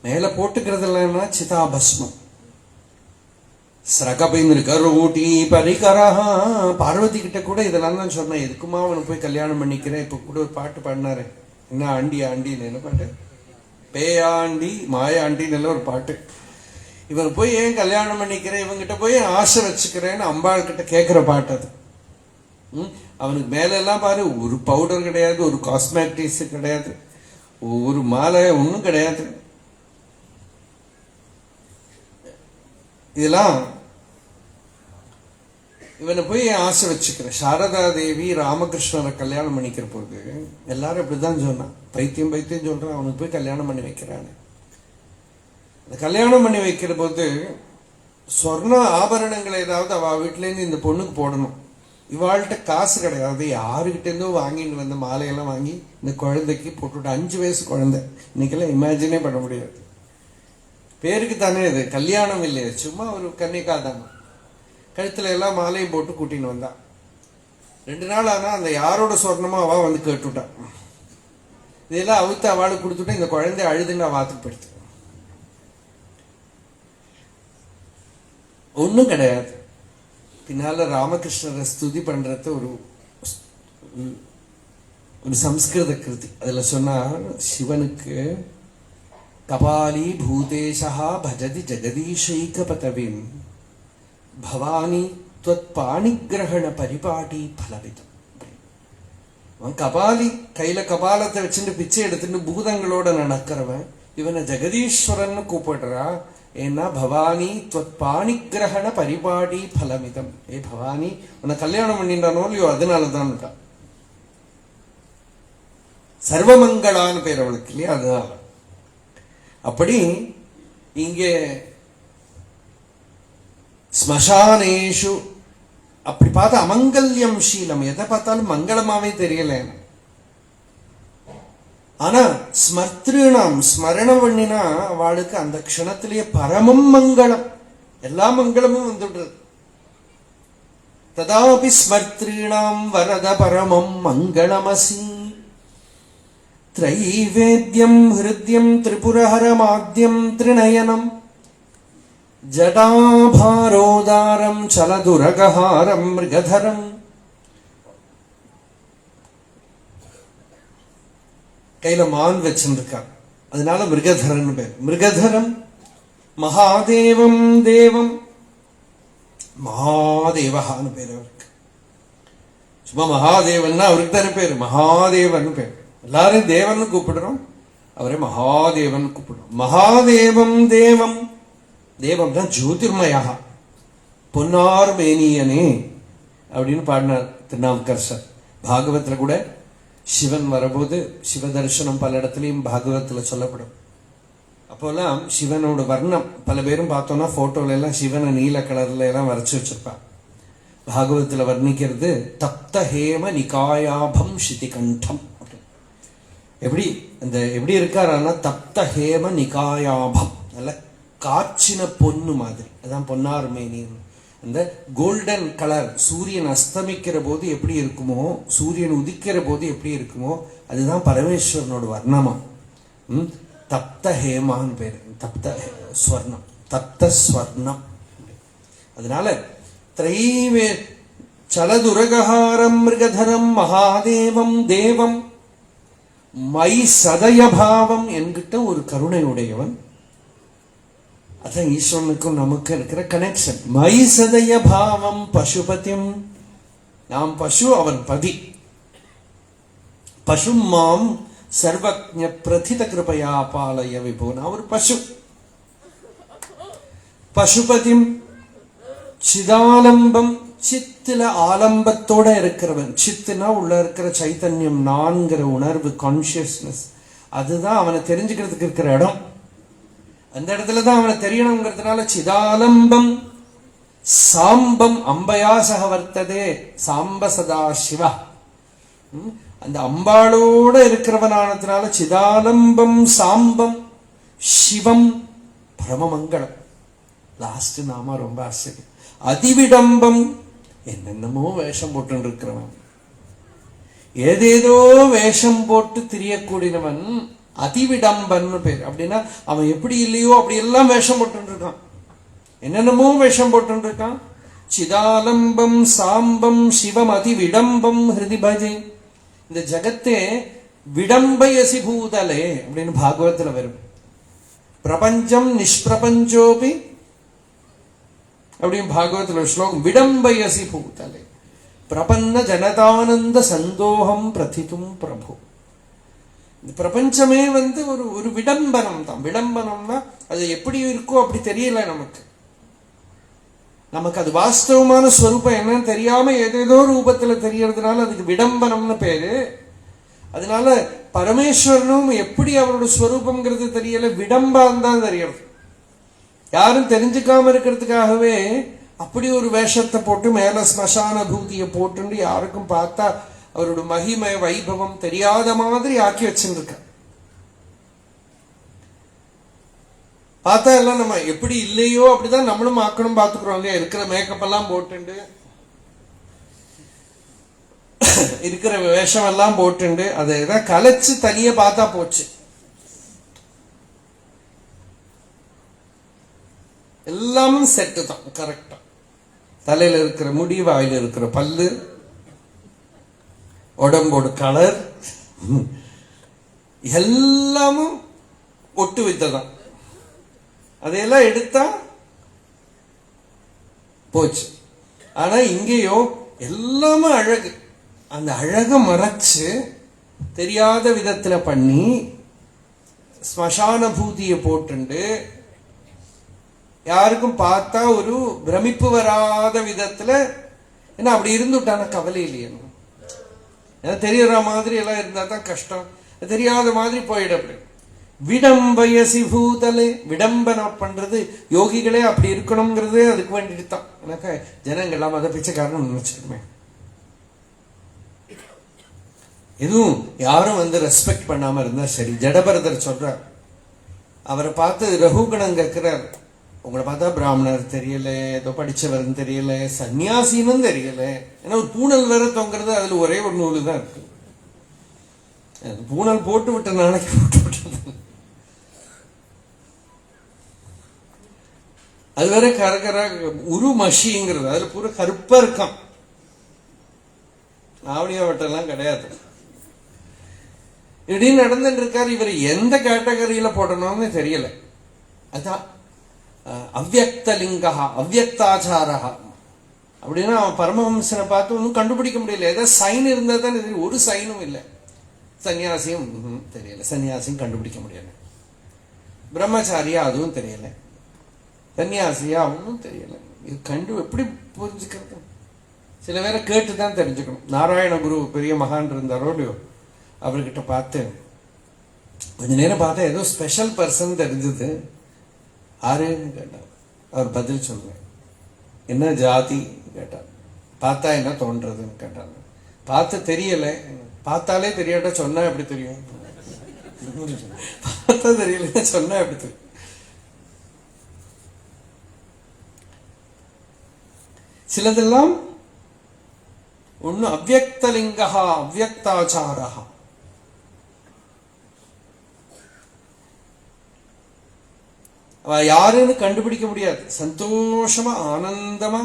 C: மேல போட்டுக்கிறது இல்லைன்னா சிதாபஸ்மம். ஸ்ரகபின்கரோட்டி பரிகரஹா. பார்வதி கிட்ட கூட இதெல்லாம் தான் சொன்னேன், எதுக்குமா அவனை போய் கல்யாணம் பண்ணிக்கிறேன். இப்ப கூட ஒரு பாட்டு பாடினாரு, என்ன ஆண்டின்னு என்ன பாட்டு, பேயாண்டி மாயாண்டின்னு ஒரு பாட்டு. இவன் போய் ஏன் கல்யாணம் பண்ணிக்கிறேன், இவங்கிட்ட போய் ஆசை வச்சுக்கிறேன்னு அம்பாள் கிட்ட கேட்கிற பாட்டு அது. அவனுக்கு மேல எல்லாம் பாரு, ஒரு பவுடர் கிடையாது, ஒரு காஸ்மெட்டிக்ஸ் கிடையாது, ஒரு மாலை ஒன்றும் கிடையாது. இதெல்லாம் இவனை போய் ஆசை வச்சுக்கிறேன். சாரதா தேவி ராமகிருஷ்ணரை கல்யாணம் பண்ணிக்கிற போது எல்லாரும் இப்படிதான் சொன்னான், பைத்தியம் சொல்றான், அவனுக்கு போய் கல்யாணம் பண்ணி வைக்கிறான்னு. கல்யாணம் பண்ணி வைக்கிற போது சொர்ண ஆபரணங்கள் ஏதாவது அவ வீட்டுல இருந்து இந்த பொண்ணுக்கு போடணும். இவாள்கிட்ட காசு கிடையாது, யாருக்கிட்ட இருந்தோ வாங்கிட்டு வந்த மாலையெல்லாம் வாங்கி இந்த குழந்தைக்கு போட்டுவிட்டு, 5 வயசு குழந்தை, இன்னைக்கெல்லாம் இமேஜினே பண்ண முடியாது. பேருக்கு தானே இது, கல்யாணம் இல்லையே, சும்மா ஒரு கன்னிகா தானே. கழுத்துல எல்லாம் மாலையும் போட்டு கூட்டின்னு வந்தான். 2 நாள் ஆனா அந்த யாரோட சொர்ணமோ அவ வந்து கேட்டுட்டான். இதெல்லாம் அவுத்து அவளுக்கு கொடுத்துட்டு இந்த குழந்தை அழுதுன்னு வாத்துக்கு போயிடுது. ஒன்றும் கிடையாது. பின்னால ராமகிருஷ்ணரை ஸ்துதி பண்றது ஒரு சம்ஸ்கிருத கிருதி. அதுல சொன்னா, சிவனுக்கு கபாலி பூதேஷா பஜதி ஜெகதீஷைக பதவிம் பவானி துவத் பாணிகிரகண பரிபாடி பலவிதம். அவன் கபாலி, கையில கபாலத்தை வச்சுட்டு பிச்சை எடுத்துட்டு பூதங்களோட நடக்கிறவன் இவனை ஜெகதீஸ்வரன் கூப்பிடுறா. ஏன்னா பவானி துவத் பாணிகிரகண பரிபாடி பலமிதம். ஏ பவானி, உன்னை கல்யாணம் பண்ணிட்டானோ இல்லையோ அதனாலதான் சர்வமங்களான்னு பேர் அவளுக்கு இல்லையா, அதனால. அப்படி இங்கே ஸ்மசானேஷு அப்படி பார்த்தா அமங்கல்யம் ஷீலம், எதை பார்த்தாலும் மங்களமாவே தெரியல. ஆனா ஸ்மர்த்ருணாம், ஸ்மரணம் பண்ணினா அவளுக்கு அந்த க்ஷணத்திலேயே பரமம் மங்களம், எல்லா மங்களமும் வந்துடுறது. ததாபி ஸ்மர்த்ருணாம் வரத பரமம் மங்களமசி த்ரைவேத்யம் ஹிருத்யம் திரிபுரஹரமாத்யம் த்ரிநயனம் ஜடாபாரோதாரம் சலதுரகஹாரம் மிருகதரம். கையில மான் வச்சுருக்கான், அதனால மிருகதரன் பேர். மிருகதரம் மகாதேவம் தேவம், மகாதேவஹான்னு பேர் அவருக்கு. சும்மா மகாதேவன்னா அவருக்கு தானே பேரு, மகாதேவன் பேர். எல்லாரும் தேவன் கூப்பிடுறோம், அவரே மகாதேவன் கூப்பிடுறோம். மகாதேவம் தேவம், தேவம்னா ஜோதிர்மயா, பொன்னார் மேனியனே அப்படின்னு பாடினார் திருநாவுக்கரசர். பாகவத்துல கூட சிவன் வரபோது சிவ தரிசனம் பல இடத்துலையும் பாகவத்துல சொல்லப்படும். அப்போல்லாம் சிவனோட வர்ணம் பல பேரும் பார்த்தோம்னா போட்டோல எல்லாம் சிவனை நீல கலர்ல எல்லாம் வரைச்சு வச்சிருப்பான். பாகவத்துல வர்ணிக்கிறது தப்த ஹேம நிகாயாபம் சிதிகண்டம். எப்படி அந்த எப்படி இருக்காருன்னா தப்த ஹேம நிகாயாபம், நல்ல காய்ச்சின பொண்ணு மாதிரி, அதான் பொன்னார் மேனியன். அந்த கோல்டன் கலர் சூரியன் அஸ்தமிக்கிற போது எப்படி இருக்குமோ, சூரியன் உதிக்கிற போது எப்படி இருக்குமோ, அதுதான் பரமேஸ்வரனோட வர்ணமா. தப்த ஹேமான்னு பேரு, தப்த ஸ்வர்ணம், தப்த ஸ்வர்ணம். அதனால திரைவே சலதுரகஹாரம் மிருகதரம் மகாதேவம் தேவம் மை சதயபாவம் என்கிட்ட ஒரு கருணையுடையவன். அதான் ஈஸ்வரனுக்கும் நமக்கு இருக்கிற கனெக்ஷன். மை சதய பாவம் பசுபதிம், நாம் பசு, அவன் பதி. பசு மாம் சர்வஜ பிரதித கிருபையா பாலய விபோன், அவர் பசு. பசுபதிம் சிதாலம்பம், சித்துல ஆலம்பத்தோட இருக்கிறவன். சித்துனா உள்ள இருக்கிற சைத்தன்யம், நான்கிற உணர்வு, கான்சியஸ்னஸ், அதுதான் அவனை தெரிஞ்சுக்கிறதுக்கு இருக்கிற இடம். அந்த இடத்துலதான் அவனை தெரியணுங்கிறதுனால சிதாலம்பம் சாம்பம் அம்பயா சக வர்த்ததே சாம்ப சதா சிவா. அந்த அம்பாளோட இருக்கிறவனானதுனால சிதாலம்பம் சாம்பம் சிவம் பரமமங்கலம். லாஸ்ட் நாம ரொம்ப ஆச்சரியம். அதிவிடம்பம், என்னென்னமோ வேஷம் போட்டு இருக்கிறவன், ஏதேதோ வேஷம் போட்டு திரியக்கூடியவன் அதிவிடம்பன் பேர். அப்படின்னா அவன் எப்படி இல்லையோ அப்படி எல்லாம் வேஷம் போட்டு இருக்கான், என்னென்னமோ வேஷம் போட்டு இருக்கான். சிதாலம்பம் சாம்பம் சிவம் அதிவிடம்பம் ஹிருதி பஜே. இந்த ஜகத்தே விடம்பயசி பூதலே அப்படின்னு பாகவத்துல வரும். பிரபஞ்சம் நிஷ்பிரபஞ்சோபி அப்படின்னு பாகவத்துல ஸ்லோகம். விடம்பயசி பூதலே பிரபன்ன ஜனதானந்த சந்தோகம் பிரதிதும் பிரபு. இந்த பிரபஞ்சமே ஒரு விடம்பனம் தான். விடம்பனம்னா அது எப்படி இருக்கோ அப்படி தெரியல நமக்கு. நமக்கு அது வாஸ்தவமான ஸ்வரூபம் என்னன்னு தெரியாம ஏதேதோ ரூபத்துல தெரியறதுனால அதுக்கு விடம்பனம்னு பேரு. அதனால பரமேஸ்வரனும் எப்படி அவரோட ஸ்வரூபம்ங்கிறது தெரியல, விடம்பான் தான் தெரியறது. யாரும் தெரிஞ்சுக்காம இருக்கிறதுக்காகவே அப்படி ஒரு வேஷத்தை போட்டு மேல ஸ்மசான பூதியை போட்டு யாருக்கும் பார்த்தா அவரோட மகிமை வைபவம் தெரியாத மாதிரி ஆக்கி வச்சுருக்க. பார்த்தா எல்லாம் நம்ம எப்படி இல்லையோ அப்படிதான் நம்மளும் ஆக்கணும் பார்த்துக்கிறோம் இல்லையா. இருக்கிற மேக்கப் எல்லாம் போட்டுண்டு இருக்கிற வேஷம் எல்லாம் போட்டுண்டு அதை எதாவது கலைச்சு தனியே பார்த்தா போச்சு. எல்லாமே செட்டு தான் கரெக்டா. தலையில இருக்கிற முடி, வாயில இருக்கிற பல்லு, உடம்போட கலர் எல்லாமும் ஒட்டு வித்ததான். அதையெல்லாம் எடுத்தா போச்சு. ஆனா இங்கேயோ எல்லாமே அழகு. அந்த அழக மறைச்சு தெரியாத விதத்துல பண்ணி ஸ்மசான பூதியை போட்டுண்டு யாருக்கும் பார்த்தா ஒரு பிரமிப்பு வராத விதத்துல, ஏன்னா அப்படி இருந்துட்டான கவலை இல்லையா. தெரியற மாதிரி எல்லாம் இருந்தா தான் கஷ்டம். தெரியாத மாதிரி போயிட. அப்படி விடம்பயசி பூதலே, விடம்பனம் பண்றது யோகிகளே அப்படி இருக்கணுங்கிறது அதுக்கு வேண்டிட்டு தான். எனக்கு ஜனங்கள்லாம் அதை பிச்சைக்காரன் நினைச்சிருமே. எதுவும் யாரும் ரெஸ்பெக்ட் பண்ணாம இருந்தா சரி. ஜடபரதர் சொல்றார், அவரை பார்த்து ரகுகணம் கேட்கிறார், உங்களை பார்த்தா பிராமணர் தெரியல, ஏதோ படிச்சவர்னு தெரியல, சன்னியாசின்னு தெரியல. ஏன்னா ஒரு பூனல் வேற தொங்குறது, அதுல ஒரே ஒரு நூலு தான் இருக்கு. பூனல் போட்டு விட்ட நாளைக்கு போட்டு விட்டது. அது வேற கரகர உரு மஷிங்கிறது, அதுல பூரா கருப்பா இருக்கான். ஆவணியா வட்டெல்லாம் கிடையாது. இப்படி நடந்துட்டு இருக்காரு. இவர் எந்த கேட்டகரியில போடணும்னு தெரியல. அதான் அவ்யக்தலிங்கா அவ்யக்தாச்சாரா அப்படின்னா பரமஹம்சனை பார்த்து ஒன்றும் கண்டுபிடிக்க முடியல. ஏதாவது சைன் இருந்தா தான் தெரியும். ஒரு சைனும் இல்லை. சன்னியாசியும் தெரியல, சன்னியாசியும் கண்டுபிடிக்க முடியல. பிரம்மச்சாரியா அதுவும் தெரியல, சன்னியாசியா அவனும் தெரியல. இது எப்படி புரிஞ்சுக்கிறது? சில பேரை கேட்டுதான் தெரிஞ்சுக்கணும். நாராயண குரு பெரிய மகான் இருந்தாரோ இல்லையோ, அவர்கிட்ட பார்த்து கொஞ்ச நேரம் பார்த்தா ஏதோ ஸ்பெஷல் பர்சன் தெரிஞ்சது. ஆறுன்னு கேட்டார். அவர் பதில் சொல்றேன். என்ன ஜாதி கேட்டார். பார்த்தா என்ன தோன்றதுன்னு கேட்டாங்க. பார்த்து தெரியல. பார்த்தாலே தெரியாட்டா சொன்னா எப்படி தெரியும்? பார்த்தா தெரியல சொன்னா எப்படி தெரியும்? சிலதெல்லாம் ஒண்ணு அவ்யக்தலிங்கா அவ்யக்தாச்சாரா. யாருன்னு கண்டுபிடிக்க முடியாது. சந்தோஷமா ஆனந்தமா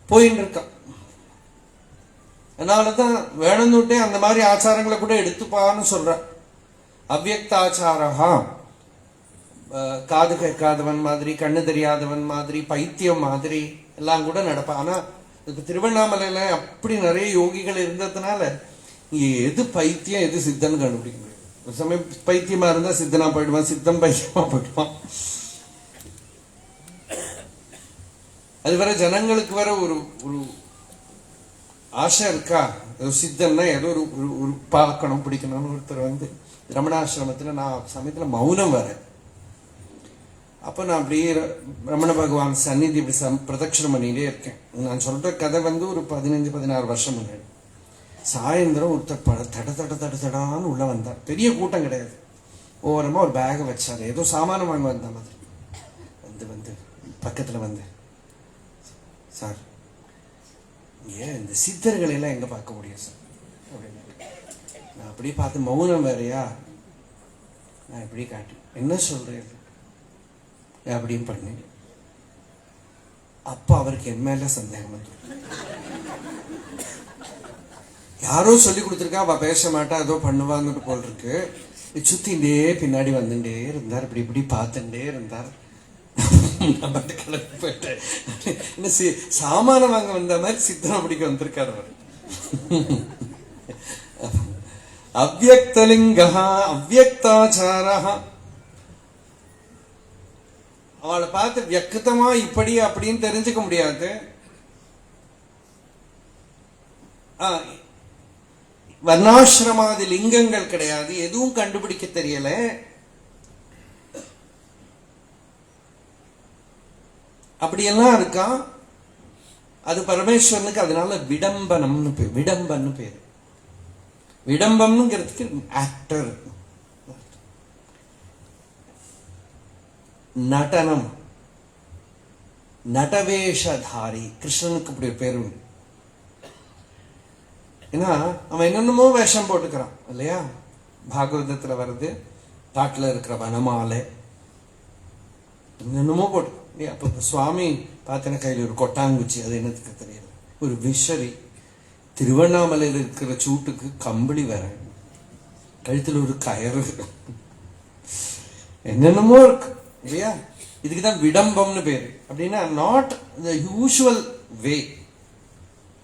C: போயின்னு இருக்கான். அதனாலதான் வேணும்னுட்டே அந்த மாதிரி ஆச்சாரங்களை கூட எடுத்துப்பான்னு சொல்ற. அவ்யக்தாச்சாரா, காது கேட்காதவன் மாதிரி, கண்ணு தெரியாதவன் மாதிரி, பைத்தியம் மாதிரி எல்லாம் கூட நடப்பான். ஆனா இப்ப திருவண்ணாமலையில அப்படி நிறைய யோகிகள் இருந்ததுனால இங்க எது பைத்தியம் எது சித்தன்னு கண்டுபிடிக்க முடியும். ஒரு சமயம் பைத்தியமா இருந்தா சித்தனா போயிடுவான், சித்தம் பைத்தியமா போயிடுவான். அது வர ஜனங்களுக்கு வர ஒரு ஒரு ஆசை இருக்கா, சித்தன்னா ஏதோ ஒரு பார்க்கணும் பிடிக்கணும்னு ஒருத்தர் ரமணாசிரமத்துல நான் சமயத்துல மௌனம் வரேன். அப்ப நான் அப்படியே ரமண பகவான் சந்நிதி இப்படி பிரதட்சணம் பண்ணிட்டே இருக்கேன். நான் சொல்ற கதை ஒரு 15-16 வருஷம் முன்னாடி. சாயந்தரம் ஒருத்தர் தட தட தட தடான்னு உள்ள வந்தார். பெரிய கூட்டம் கிடையாது. ஓரமா ஒரு பேகை வச்சாரு, ஏதோ சாமானம் வாங்க வந்த மாதிரி. வந்து பக்கத்துல சார் ஏன் இந்த சித்தர்களை எல்லாம் எங்க பார்க்க முடியும் சார் அப்படின்னு. நான் அப்படியே பார்த்து மௌனம் வேறையா, நான் இப்படி காட்டி என்ன சொல்றேன் அப்படின்னு பண்ணி. அப்ப அவருக்கு என் மேல சந்தேகம் வந்து, யாரோ சொல்லி கொடுத்துருக்கா, அவ பேச மாட்டா, ஏதோ பண்ணுவான்னு போல் இருக்கு. சுத்திண்டே பின்னாடி வந்துட்டே இருந்தார், இப்படி இப்படி பார்த்துட்டே இருந்தார். கிளம்பி போயிட்டேன். சாமான வாங்க வந்த மாதிரி சித்தனை பிடிக்க வந்திருக்காரு அவர். அவ்யக்தலிங்கா அவ்யக்தாச்சாரா. அவளை பார்த்து வியக்தமா இப்படி அப்படின்னு தெரிஞ்சுக்க முடியாது. வர்ணாசிரமாதி லிங்கங்கள் கிடையாது, எதுவும் கண்டுபிடிக்க தெரியல. அப்படியெல்லாம் இருக்கான். அது பரமேஸ்வரனுக்கு அதனால விடம்பனம்னு பேர். விடம்பன்னு பேரு. விடம்பம்ங்கிறதுக்கு ஆக்டர். நடனம், நடவேஷதாரி. கிருஷ்ணனுக்கு அப்படி ஒரு பேர் உண்டு. ஏன்னா அவன் என்னென்னமோ வேஷம் போட்டுக்கிறான் இல்லையா? பாகவதத்துல வருது, பாட்டுல இருக்கிற வனமாலை என்னென்னமோ போட்டு. அப்ப சுவாமி பார்த்தன கையில் ஒரு கொட்டாங்குச்சி, அது என்னத்துக்கு தெரியல, ஒரு விஷரி. திருவண்ணாமலையில் இருக்கிற சூட்டுக்கு கம்பளி வேற, கழுத்துல ஒரு கயறு, என்னென்னமோ இருக்கு இல்லையா? இதுக்குதான் விடம்பம்னு பேரு. அப்படின்னா not the usual way,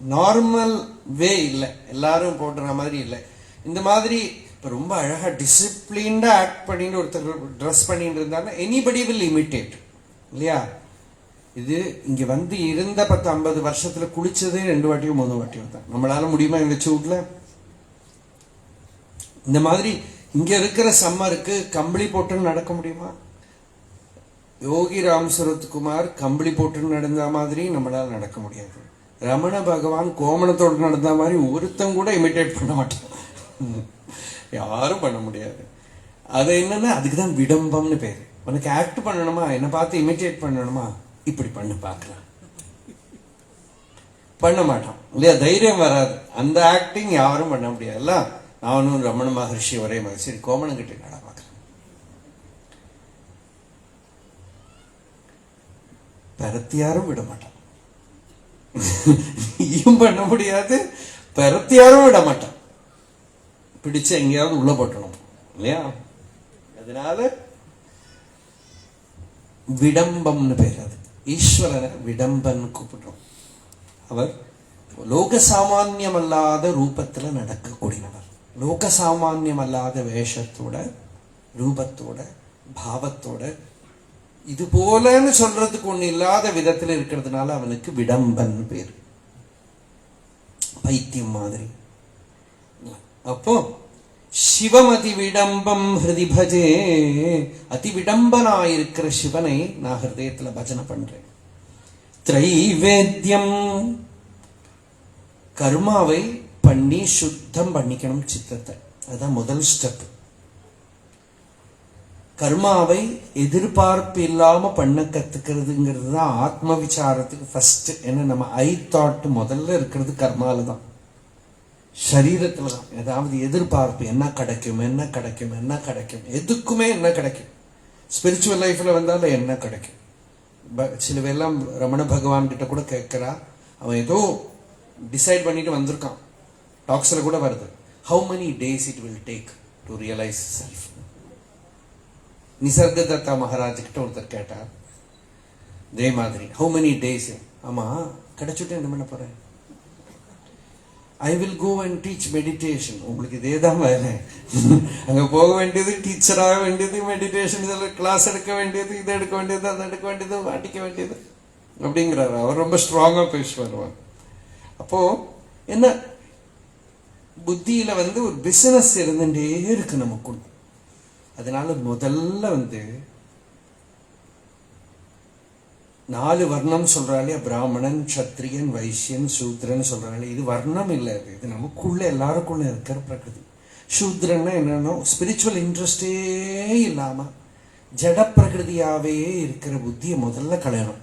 C: normal way இல்லை, எல்லாரும் போடுற மாதிரி இல்லை. இந்த மாதிரி இப்போ ரொம்ப அழகா டிசிப்ளின்டா ஆக்ட் பண்ணிட்டு ஒருத்தர் ட்ரெஸ் பண்ணிட்டு இருந்தாங்கன்னா எனிபடி வில் இமிட்டேட் இல்லையா? இது இங்க வந்து இருந்த 10-50 வருஷத்துல குளிச்சதே 2 வாட்டியோ 3 வாட்டியோ தான். நம்மளால முடியுமா இந்த சூட்ல? இந்த மாதிரி இங்க இருக்கிற சம்மருக்கு கம்பளி போட்டுன்னு நடக்க முடியுமா? யோகி ராம் சரத்குமார் கம்பளி போட்டுன்னு நடந்த மாதிரி நம்மளால நடக்க முடியாது. ரமண பகவான் கோமணத்தோடு நடந்த மாதிரி ஒருத்தன் கூட இமிட்டேட் பண்ண மாட்டான், யாரும் பண்ண முடியாது. அது என்னன்னா அதுக்குதான் விடம்பம்னு பேரு. உனக்கு ஆக்ட் பண்ணணுமா, என்னை பார்த்து இமிட்டேட் பண்ணணுமா, இப்படி பண்ணு பார்க்கலாம், பண்ண மாட்டான் இல்லையா? தைரியம் வராது. அந்த ஆக்டிங் யாரும் பண்ண முடியாதுல்ல. நானும் ரமண மகர்ஷி ஒரே மாதிரி, சரி கோமணம் கிட்ட நட பார்க்கலாம். பரத்தியாரும் விட மாட்டான், நீயும் பண்ண முடியாது, பரத்தியாரும் விட மாட்டான். பிடிச்சு எங்கேயாவது உள்ள போட்டணும் இல்லையா? அதனால விடம்பம்னு பேர். அது ஈஸ்வரனை விடம்பன் கூப்பிடுறோம். அவர் லோக சாமான்யம் அல்லாத ரூபத்துல நடக்கக்கூடியவர். லோக சாமான்யம் அல்லாத வேஷத்தோட, ரூபத்தோட, பாவத்தோட, இது போலன்னு சொல்றதுக்கு ஒண்ணு இல்லாத விதத்துல இருக்கிறதுனால அவனுக்கு விடம்பன் பேர். பைத்தியம் மாதிரி. அப்போ சிவமதி விடம்பம் ஹிருதி பஜே, அதி விடம்பனாயிருக்கிற சிவனை நான் ஹிருதயத்துல பஜனை பண்றேன். திரைவேத்தியம், கர்மாவை பண்ணி சுத்தம் பண்ணிக்கணும் சித்தத்தை. அதுதான் முதல் ஸ்டெப். கர்மாவை எதிர்பார்ப்பு இல்லாம பண்ண கத்துக்கிறதுங்கிறது தான் ஆத்ம விசாரத்துக்கு ஃபர்ஸ்ட். ஏன்னா நம்ம ஐ தாட் முதல்ல இருக்கிறது கர்மால தான், சரீரத்துல தான். ஏதாவது எதிர்பார்ப்பு, என்ன கிடைக்கும் என்ன கிடைக்கும் என்ன கிடைக்கும், எதுக்குமே என்ன கிடைக்கும். ஸ்பிரிச்சுவல் லைஃப்ல வந்தாலும் என்ன கிடைக்கும். சில பேர்லாம் ரமண பகவான் கிட்ட கூட கேட்கிறா, அவன் ஏதோ டிசைட் பண்ணிட்டு வந்திருக்கான், டாக்ஸ்ல கூட வருது, how many days it will take to realise self. Nisargadatta Maharaj கிட்ட ஒருத்தர் கேட்டார் இதே மாதிரி, ஹவு மெனி டேஸ். ஆமா கிடைச்சுட்டு என்ன பண்ண போறேன்? I will go and teach meditation. உங்களுக்கு இதே தான் வேலை. அங்க போக வேண்டியது, டீச்சர் ஆக வேண்டியது, மெடிடேஷன் கிளாஸ் எடுக்க வேண்டியது, இதை எடுக்க வேண்டியது, அதை எடுக்க வேண்டியது, வாட்டிக்க வேண்டியது அப்படிங்கிறாரு. அவர் ரொம்ப ஸ்ட்ராங்கா பேசுவார். அப்போ என்ன, புத்தியில ஒரு பிசினஸ் இருந்துட்டே இருக்கு நமக்குள்ள. அதனால முதல்ல 4 வர்ணம் சொல்றாலே, பிராமணன், சத்திரியன், வைசியன், சூத்ரன் சொல்றாலே. இது வர்ணம் இல்லை, இது நமக்குள்ள எல்லாருக்குள்ள இருக்கிற பிரகிருதி. சூத்ரன்னா என்னன்னா ஸ்பிரிச்சுவல் இன்ட்ரெஸ்டே இல்லாம ஜட பிரகிருதியாவே இருக்கிற புத்தியை முதல்ல களையணும்.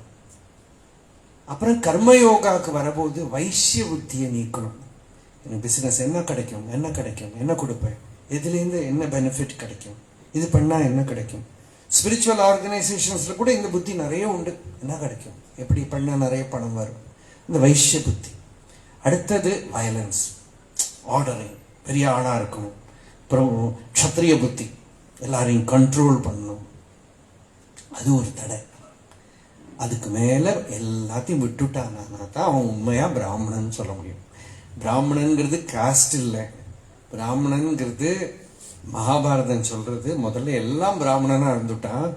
C: அப்புறம் கர்மயோகாவுக்கு வரபோது வைசிய புத்தியை நீக்கணும். எனக்கு பிசினஸ் என்ன கிடைக்கும், என்ன கிடைக்கும், என்ன கொடுப்பேன், எதுலேருந்து என்ன பெனிஃபிட் கிடைக்கும், இது பண்ணா என்ன கிடைக்கும். ஸ்பிரிச்சுவல் ஆர்கனைசேஷன்ஸ்ல கூட இந்த புத்தி நிறைய உண்டு. என்ன கிடைக்கும், எப்படி பண்ணா நிறைய பணம் வரும், இந்த வைசிய புத்தி. அடுத்தது வயலன்ஸ், ஆர்டரிங், பெரிய ஆளா இருக்கணும். அப்புறம் க்ஷத்ரிய புத்தி, எல்லாரையும் கண்ட்ரோல் பண்ணணும், அது ஒரு தடை. அதுக்கு மேல எல்லாத்தையும் விட்டுட்டானா தான் அவன் உண்மையா பிராமணன் சொல்ல முடியும். பிராமணன்கிறது காஸ்ட் இல்லை. பிராமணன்கிறது மகாபாரதம் சொல்றது, முதல்ல எல்லாம் பிராமணனா இருந்துட்டான்.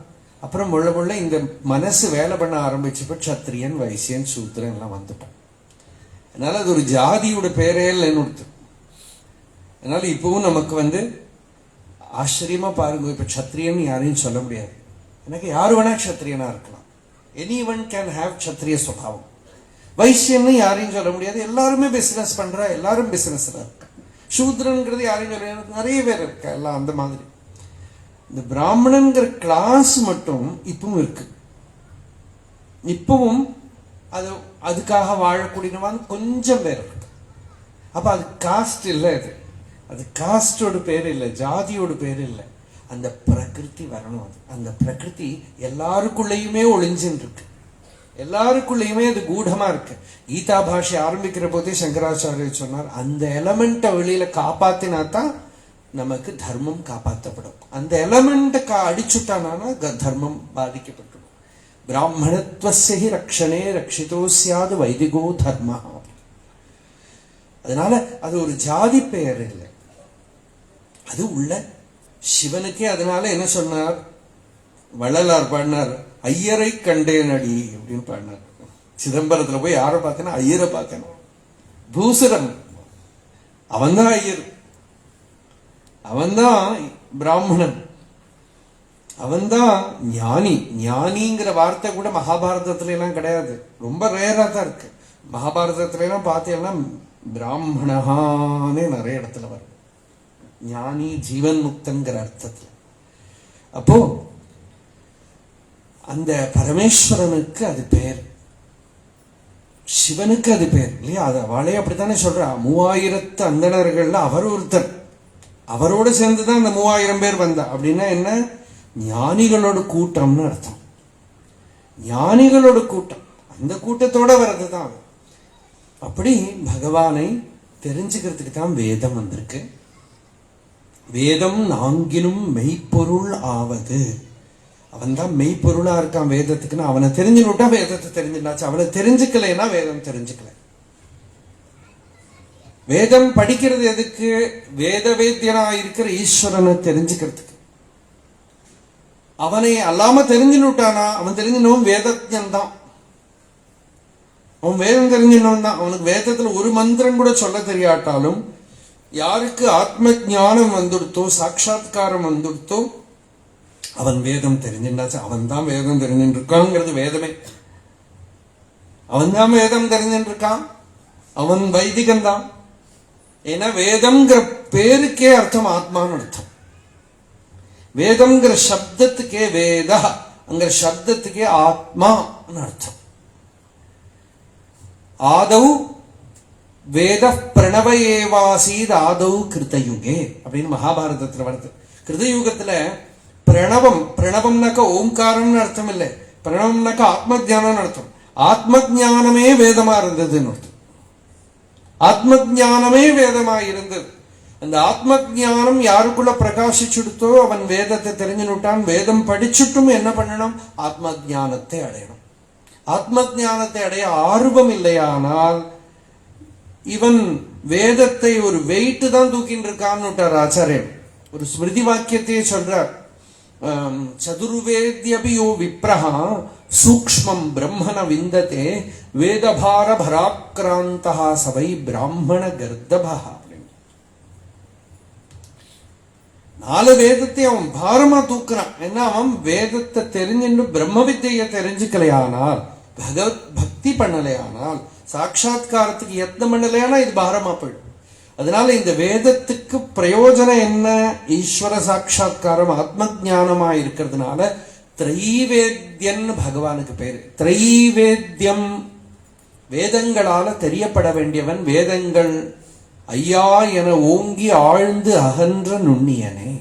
C: அப்புறம் முள்ள இந்த மனசு வேலை பண்ண ஆரம்பிச்சப்ப சத்திரியன், வைசியன், சூத்திரன் எல்லாம் வந்துட்டான். அதனால அது ஒரு ஜாதியோட பேரே இல்லைன்னு. அதனால இப்பவும் நமக்கு ஆச்சரியமா பாருங்க, இப்ப சத்திரியன் யாரையும் சொல்ல முடியாது. எனக்கு யாரு வேணா சத்திரியனா இருக்கலாம். எனிவன் கேன் ஹேவ் க்ஷத்ரிய சுபாவம். வைசியன்னு யாரையும் சொல்ல முடியாது, எல்லாருமே பிசினஸ் பண்றா, எல்லாரும் பிசினஸ்ல இருக்க. சூத்ரன்கிறது யாரையும் சொல்ல முடியாது, நிறைய பேர் இருக்க, எல்லாம் அந்த மாதிரி. இந்த பிராமணன்கிற கிளாஸ் மட்டும் இப்பவும் இருக்கு. இப்பவும் அதுக்காக வாழக்கூடியவான் கொஞ்சம் பேர் இருக்கு. அப்ப அது காஸ்ட் இல்லை, அது காஸ்டோட பேர் இல்லை, ஜாதியோட பேர் இல்லை. அந்த பிரகிருதி வரணும். அந்த பிரகிருதி எல்லாருக்குள்ளேயுமே ஒளிஞ்சுன்னு இருக்கு, எல்லாருக்குள்ளேயுமே அது கூடமா இருக்கு. கீதா பாஷை ஆரம்பிக்கிற போதே சங்கராச்சாரியர் சொன்னார், அந்த எலமெண்ட்டை வெளியில காப்பாத்தினா தான் நமக்கு தர்மம் காப்பாற்றப்படும். அந்த எலமெண்ட்டை அடிச்சுட்டானா தர்மம் பாதிக்கப்படும். பிராமணத்வஸ்ய ரக்ஷணே ரக்ஷிதோ சியாது வைதிகோ தர்ம. அதனால அது ஒரு ஜாதி பெயர் இல்லை, அது உள்ள சிவனுக்கே. அதனால என்ன சொன்னார் வள்ளலார் பாடினார், ஐயரை கண்டேனடி அப்படின்னு பாடினார். சிதம்பரத்துல போய் யாரை பார்த்தேன்னா ஐயரை பார்த்தேன். பூசுரன் அவன்தான் ஐயர், அவன்தான் பிராமணன், அவன்தான் ஞானி. ஞானிங்கிற வார்த்தை கூட மகாபாரதத்துல எல்லாம் கிடையாது, ரொம்ப ரேரா தான் இருக்கு. மகாபாரதத்துல எல்லாம் பார்த்தீங்கன்னா பிராமணஹானே நிறைய இடத்துல வரும், ஞானி ஜீவன் முக்தங்கிற அர்த்தத்துல. அப்போ அந்த பரமேஸ்வரனுக்கு அது பேர், சிவனுக்கு அது பேர் இல்லையா? அது அவளே அப்படித்தானே சொல்றா. 3000 அந்தணர்கள்ல அவர் ஒருத்தர், அவரோட சேர்ந்துதான் அந்த 3000 பேர் வந்தா. அப்படின்னா என்ன? ஞானிகளோட கூட்டம்னு அர்த்தம். ஞானிகளோட கூட்டம், அந்த கூட்டத்தோட வர்றதுதான். அப்படி பகவானை தெரிஞ்சுக்கிறதுக்கு தான் வேதம் வந்திருக்கு. வேதம் நான்கினும் மெய்ப்பொருள் ஆவது. அவன் தான் மெய்ப்பொருளா இருக்கான் வேதத்துக்குன்னு. அவனை தெரிஞ்சுனுட்டா வேதத்தை தெரிஞ்சுட்டாச்சு, அவனை தெரிஞ்சுக்கலைன்னா வேதம் தெரிஞ்சுக்கல. வேதம் படிக்கிறது எதுக்கு? வேத வேத்தியனா இருக்கிற ஈஸ்வரனை தெரிஞ்சுக்கிறதுக்கு. அவனை அல்லாம தெரிஞ்சுனுட்டானா அவன் தெரிஞ்சினவன் வேதஜன் தான், அவன் வேதம் தெரிஞ்சினவன் தான். அவனுக்கு வேதத்துல ஒரு மந்திரம் கூட சொல்ல தெரியாட்டாலும், யாருக்கு ஆத்ம ஞானம் வந்துடுத்தோ, சாட்சாத்காரம் வந்துடுத்தோ, அவன் வேதம் தெரிஞ்சின்றாச்சு. அவன் தான் வேதம் தெரிஞ்சுட்டு இருக்காங்கிறது வேதமே. அவன் தான் வேதம் தெரிஞ்சுட்டு இருக்கான், அவன் வைதிகன் தான். ஏன்னா வேதம்ங்கிற பேருக்கே அர்த்தம் ஆத்மான்னு அர்த்தம். வேதம்ங்கிற சப்தத்துக்கே வேதா அங்கிற சப்தத்துக்கே ஆத்மான்னு அர்த்தம். ஆதவ் வேத பிரணவ ஏவாசீத் ஆதவ் கிருத்தயுகே அப்படின்னு மகாபாரதத்துல வருது. கிருதயுகத்துல பிரணவம், பிரணவம்னாக்க ஓம்காரம்னு அர்த்தம் இல்லை, பிரணவம்னாக்க ஆத்ம ஜானம்னு அர்த்தம். ஆத்ம ஜானமே வேதமா இருந்ததுன்னு அர்த்தம். ஆத்ம ஜானமே வேதமா இருந்தது. அந்த ஆத்ம ஜானம் யாருக்குள்ள பிரகாசிச்சுடுத்தோ அவன் வேதத்தை தெரிஞ்சுட்டான். வேதம் படிச்சுட்டும் என்ன பண்ணணும்? ஆத்ம ஜானத்தை அடையணும். ஆத்ம ஜானத்தை அடைய ஆர்வம் இல்லையானால் இவன் வேதத்தை ஒரு வெயிட் தான் தூக்கின்னு இருக்கான்னு ஆச்சாரியன் ஒரு ஸ்மிருதி வாக்கியத்தையே சொல்றார். சதுர்வேத்யபியோ விப்ரஹா சூக்ஷ்மம் பிரம்மண விந்ததே வேதபார பராக்ராந்தா சவை பிராமண கர்தபா. 4 வேதத்தை அவன் பாரமா தூக்குறான். என்ன? அவன் வேதத்தை தெரிஞ்சுட்டு பிரம்ம வித்தையை தெரிஞ்சுக்கலையானால், பகவத் பக்தி பண்ணலையானால், சாட்சாத்காரத்துக்கு யத்னம் பண்ணலையானா இது பாரமா போயிடும். அதனால இந்த வேதத்துக்கு பிரயோஜனம் என்ன? ஈஸ்வர சாட்சாத்காரம், ஆத்ம ஜானமா இருக்கிறதுனால திரைவேத்யன் பகவானுக்கு பேரு. திரைவேத்யம், வேதங்களால தெரியப்பட வேண்டியவன். வேதங்கள் ஐயா என ஓங்கி ஆழ்ந்து அகன்ற நுண்ணியனே.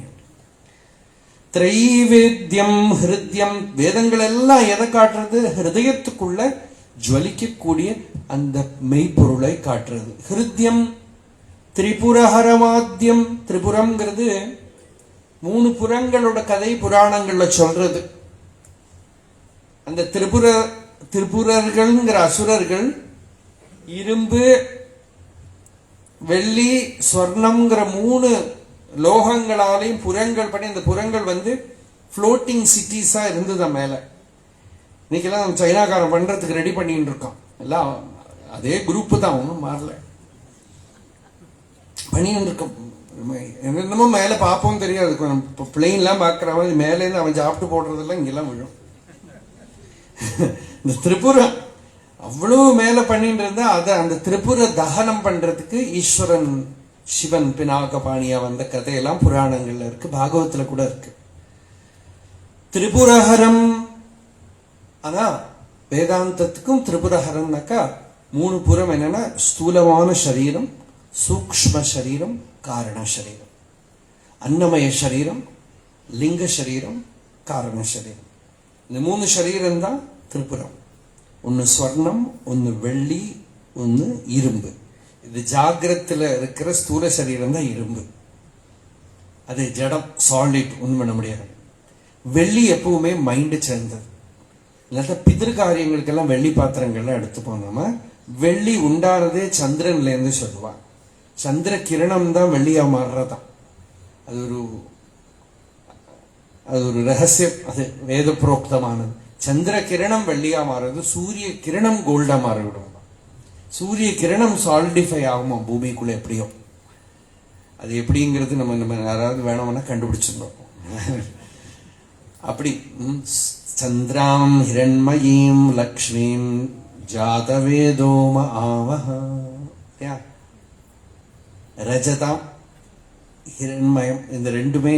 C: திரைவேத்யம் ஹிருத்யம், வேதங்கள் எல்லாம் எதை காட்டுறது? ஹிருதயத்துக்குள்ள ஜுவலிக்கக்கூடிய அந்த மெய்ப்பொருளை காட்டுறது. ஹிருத்யம் திரிபுரஹரமாத்யம். திரிபுரம்ங்கிறது 3 புறங்களோட கதை புராணங்கள்ல சொல்றது. அந்த திரிபுரர்கள்ங்கிற அசுரர்கள் இரும்பு, வெள்ளி, ஸ்வர்ணம்ங்கிற 3 லோகங்களாலையும் புறங்கள் பண்ணி, அந்த புறங்கள் ஃப்ளோட்டிங் சிட்டிஸா இருந்தது மேல. இன்னைக்கெல்லாம் நம்ம சைனாக்காரன் பண்றதுக்கு ரெடி பண்ணிட்டு இருக்கோம். எல்லாம் அதே குரூப் தான், ஒன்றும் மாறல, பண்ணிட்டு இருக்கோம். என்னென்னமோ மேல பார்ப்போம் தெரியாது. பிளெயின்லாம் பார்க்கறவன் மேலேருந்து அவன் சாப்பிட்டு போடுறதெல்லாம் இங்கெல்லாம் விழும். இந்த திரிபுரம் அவ்வளவு மேல பண்ணிட்டு இருந்தா அதை அந்த திரிபுர தகனம் பண்றதுக்கு ஈஸ்வரன் சிவன் பினாகபாணியா வந்த கதையெல்லாம் புராணங்கள்ல இருக்கு, பாகவத்துல கூட இருக்கு. திரிபுரஹரம். ஆனா வேதாந்தத்துக்கும் திரிபுரஹரம்னாக்கா 3 புறம் என்னன்னா ஸ்தூலமான சரீரம், சூக்ஷ்ம சரீரம், காரண சரீரம். அன்னமய சரீரம், லிங்க சரீரம், காரண சரீரம். இந்த 3 சரீரம் தான் திரிபுரம். ஒன்னு ஸ்வர்ணம், ஒன்னு வெள்ளி, ஒன்னு இரும்பு. இது ஜாகிரத்துல இருக்கிற ஸ்தூல சரீரம் தான் இரும்பு. அது ஜடம், சாலிட், ஒன்றும் பண்ண முடியாது. வெள்ளி எப்பவுமே மைண்டு சேர்ந்தது. இல்லாத பிதிரு காரியங்களுக்கெல்லாம் வெள்ளி பாத்திரங்கள்லாம் எடுத்துப்போம். நம்ம வெள்ளி உண்டானதே சந்திரன்ல இருந்து சொல்லுவாங்க. சந்திர கிரணம் தான் வெள்ளியா மாறுறதான். அது ஒரு ரகசியம், அது வேத புரோக்தமானது. சந்திர கிரணம் வெள்ளியா மாறுறது, சூரிய கிரணம் கோல்டா மாறிவிடும். சூரிய கிரணம் சாலிடிஃபை ஆகுமா பூமிக்குள்ள எப்படியோ. அது எப்படிங்கிறது நம்ம யாராவது வேணும்னா கண்டுபிடிச்சிருந்தோம். அப்படி சந்திராம் ஹிரண்மயீம் லக்ஷ்மீம் ஜாதவேதோம ஆவஹ. ரஜதாம் ஹிரண்மயம், இந்த ரெண்டுமே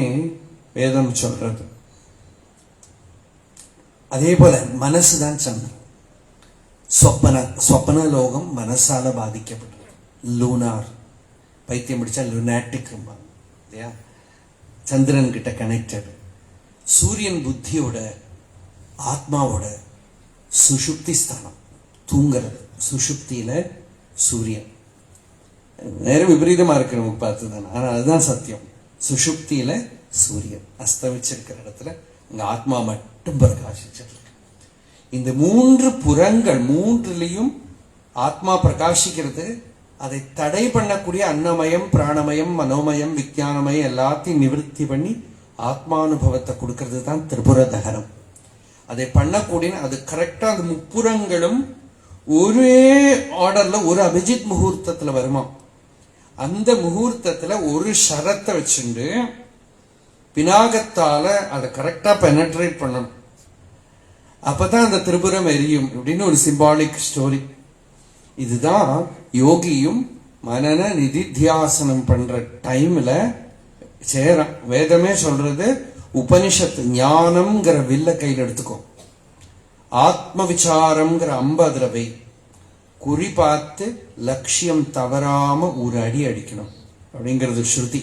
C: வேதம் சொல்றது. அதே போல மனசுதான் சந்திரன். சொப்பன லோகம் மனசால பாதிக்கப்பட்டது. லூனார், பைத்தியம் பிடிச்சா லுனாட்டிக் இல்லையா, சந்திரன் கிட்ட கனெக்டட். சூரியன் புத்தியோட ஆத்மாவோட சுஷுப்தி ஸ்தானம், தூங்குறது. சுஷுப்தியில சூரியன். நேரம் விபரீதமா இருக்கு நமக்கு பார்த்துதானே, ஆனா அதுதான் சத்தியம். சுஷுப்தியில சூரியன் அஸ்தமிச்சிருக்கிற இடத்துல உங்க ஆத்மா மட்டும் பிரகாசிச்சிருக்கு. இந்த 3 புறங்கள், 3லையும் ஆத்மா பிரகாசிக்கிறது. அதை தடை பண்ணக்கூடிய அன்னமயம், பிராணமயம், மனோமயம், விஞ்ஞானமயம் எல்லாத்தையும் நிவர்த்தி பண்ணி ஆத்மானுபவத்தை கொடுக்கறது தான் திரிபுர தகனம். அதை பண்ணக்கூடிய அது கரெக்டா அந்த 3 புறங்களும் ஒரே ஆர்டர்ல ஒரு அபிஜித் முகூர்த்தத்துல வருமா. அந்த முகூர்த்தத்துல ஒரு ஷரத்தை வச்சுண்டு பினாகத்தால அதை கரெக்டா பெனட்ரேட் பண்ணணும். அப்பதான் அந்த திரிபுரம் எரியும் அப்படின்னு ஒரு சிம்பாலிக் ஸ்டோரி. இதுதான் யோகியும் மனன நிதித்தியாசனம் பண்ற டைம்ல சேரம். வேதமே சொல்றது, உபனிஷத்து ஞானம்ங்கிற வில்ல கையில் எடுத்துக்கோ, ஆத்ம விசாரம்ங்கிற அம்பு அதுல வை, குறி பார்த்து லட்சியம் தவறாம ஒரு அடி அடிக்கணும் அப்படிங்கிறது ஸ்ருதி.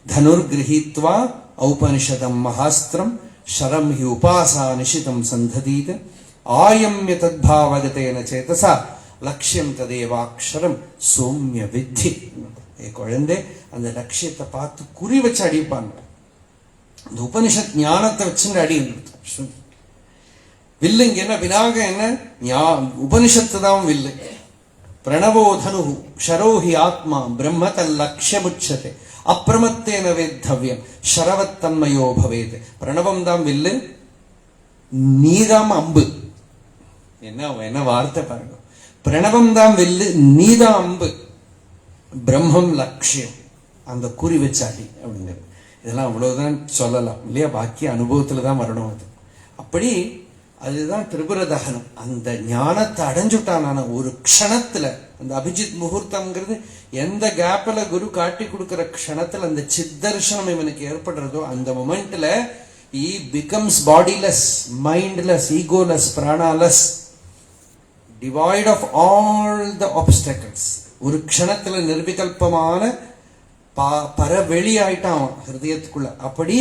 C: தனுர் கிரகித்வா ஔபனிஷதம் மகாஸ்திரம் ஷரம் ஹி உபாசா நிஷிதம் சந்ததீத ஆயம்ய தத்பாவகதேன சேதசா லட்சியம் ததேவாக்ஷரம் சோம்ய வித்தி. குழந்தை அந்த லட்சியத்தை பார்த்து குறி வச்சு அடிப்பாங்க. இந்த உபனிஷத் ஞானத்தை வச்சுட்டு அடி. வில்லுங்க என்ன, வினாக என்ன, உபனிஷத்து தான் வில்லு. பிரணவோதனு ஷரோஹி ஆத்மா பிரம்ம தன் லட்சியமுச்சதே அப்பிரமத்தேன வேத்தவ்யம் ஷரவத்தன்மயோ பவேத். பிரணவம் தான் வில்லு, நீதாம் அம்பு. என்ன வார்த்தை பாருங்க. பிரணவம் தான் வில்லு, நீதான் அம்பு, பிரம்மம் லட்சியம், அந்த குறி வச்சாடி அப்படிங்கிறது. இதெல்லாம் அவ்வளவுதான் சொல்லலாம் இல்லையா, பாக்கி அனுபவத்துல தான் வரணும். அது அப்படி அதுதான் திரிபுர தகனம். அந்த ஞானத்தை அடைஞ்சுட்டான ஒரு க்ஷணத்துல, அந்த அபிஜித் முகூர்த்தம்ங்கிறது எந்த கேப்ல குரு காட்டி கொடுக்கிற க்ஷணத்துல அந்த சித்தர்ஷனம் இவனுக்கு ஏற்படுறதோ அந்த மொமெண்ட்ல he becomes bodiless, mindless, egoless, pranaless, devoid of all the obstacles. ஒரு க்ஷணத்துல நிர்விகல்பமான பரவெளி ஆயிட்டான் ஹிருதயத்துக்குள்ள. அப்படி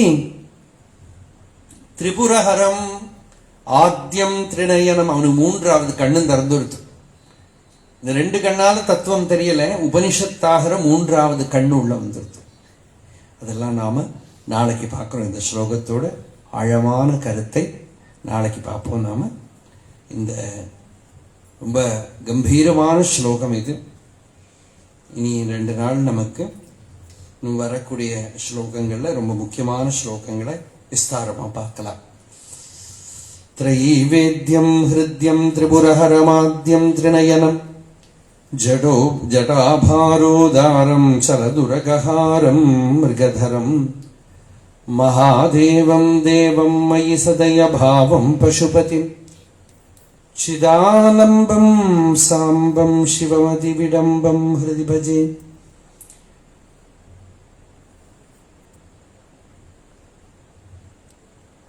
C: திரிபுரஹரம் ஆத்யம் திரிநயனம், அவனுக்கு 3வது கண்ணு திறந்துடுது. இந்த 2 கண்ணால தத்துவம் தெரியல, உபனிஷத்தாகிற 3வது கண்ணு உள்ள வந்துடுது. அதெல்லாம் நாம நாளைக்கு பார்க்கிறோம். இந்த ஸ்லோகத்தோட ஆழமான கருத்தை நாளைக்கு பார்ப்போம். நாம இந்த ரொம்ப கம்பீரமான ஸ்லோகம் இது. இனி 2 நாள் நமக்கு வரக்கூடிய ஸ்லோகங்கள்ல ரொம்ப முக்கியமான ஸ்லோகங்களை விஸ்தாரமா பார்க்கலாம். த்ரைவேத்யம் ஹிருத்யம் திரிபுரஹரமாத்யம் திரிநயனம் ஜடோ ஜடாபாரோதாரம் சரதுரகஹாரம் மிருகதரம் மகாதேவம் தேவம் மயி சதய பாவம் பசுபதிம் चिदालम्बं साम्बं शिवमतिविडम्बं हृदि भजे।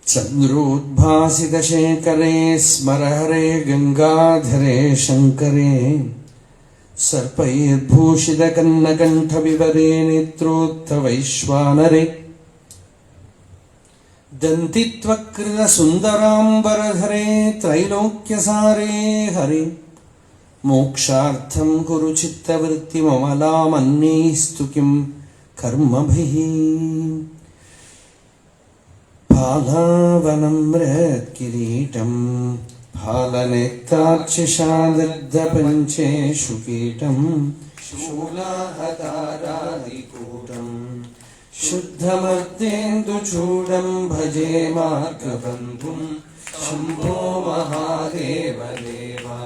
C: चन्द्रोद्भासितशेखरे स्मरहरे गंगाधरे शंकरे सर्पैर्भूषितकन्नकण्ठविवरे नेत्रोत्थवैश्वानरे दन्तित्वकृतसुन्दराम्बरधरे त्रैलोक्यसारे हरे मोक्षार्थं कुरु चित्तवृत्तिममलामन्यैस्तु किं कर्मभिः। फालावनम्रत्किरीटं फालनेत्राक्षिषादग्धपञ्चेषु कीटं शूलाहतारादिकूटं शुद्धमर्तेन्दुचूडं भजे मार्गबन्धुं शम्भो महादेव देवा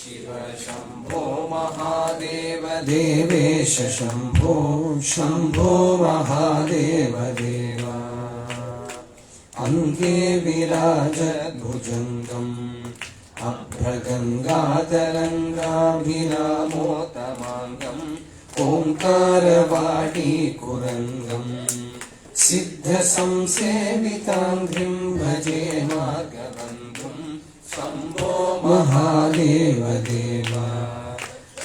C: शिव शम्भो महादेव देवेश शम्भो शम्भो महादेव देवा। अंगे विराजद्भुजङ्गम् अभ्रगङ्गातरङ्गाभिरामोतमाङ्गम् ओङ्कारवाटीकुरङ्गम् सिद्धसंसेविताङ्घ्रिं भजे मार्गबन्धुं शम्भो महादेव देवा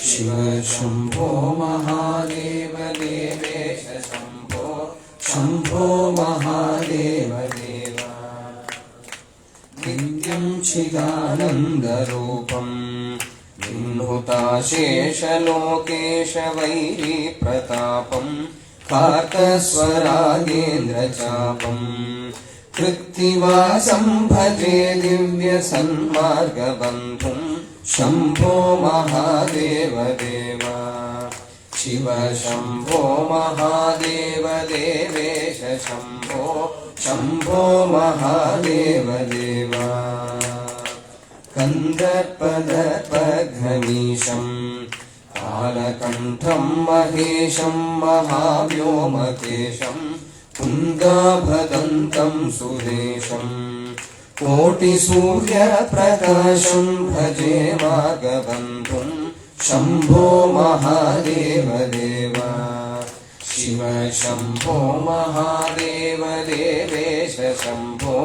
C: शिव शम्भो महादेव देवेश शम्भो शम्भो महादेव देवा। नित्यं चिदानन्दरूपं विह्नुताशेषलोकेश वैरीप्रतापं कार्तस्वरागेन्द्रचापं कृत्तिवासं भजे दिव्यसन्मार्गबन्धुं शम्भो महादेव देवा शिव शम्भो महादेव देवेश शम्भो शम्भो महादेव देवा। कन्दर्पदर्पघनीशं कालकण्ठं महेशं महाव्योमकेशं कुन्दाभदन्तं सुरेशं कोटिसूर्यप्रकाशं भजे मार्गबन्धुं शम्भो महादेव देवा शिव शम्भो महादेव देवेश शम्भो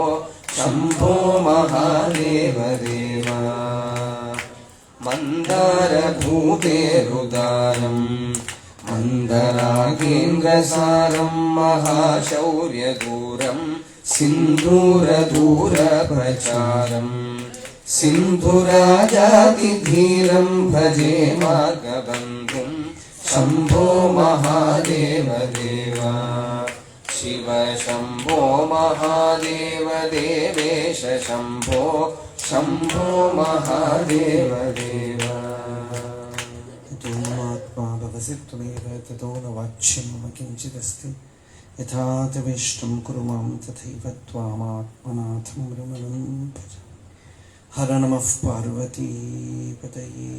C: शम्भो महादेव देवा। मन्दारभूतेरुदारं मन्दरागेन्द्रसारं महाशौर्यदूरं सिन्धूरदूरप्रचारं सिन्धुराजातिधीरं भजे मार्गबन्धुं शम्भो महादेव देवा शिव शम्भो महादेव देवेश शम्भो शम्भो महादेव देवा।
D: ततोऽत्मा भवसि त्वमेव ततो न वाच्यं मम किञ्चिदस्ति यथा तवेष्टं कुरु मां तथैव त्वामात्मनाथं रमणं भज। हर नमः पार्वतीपतये।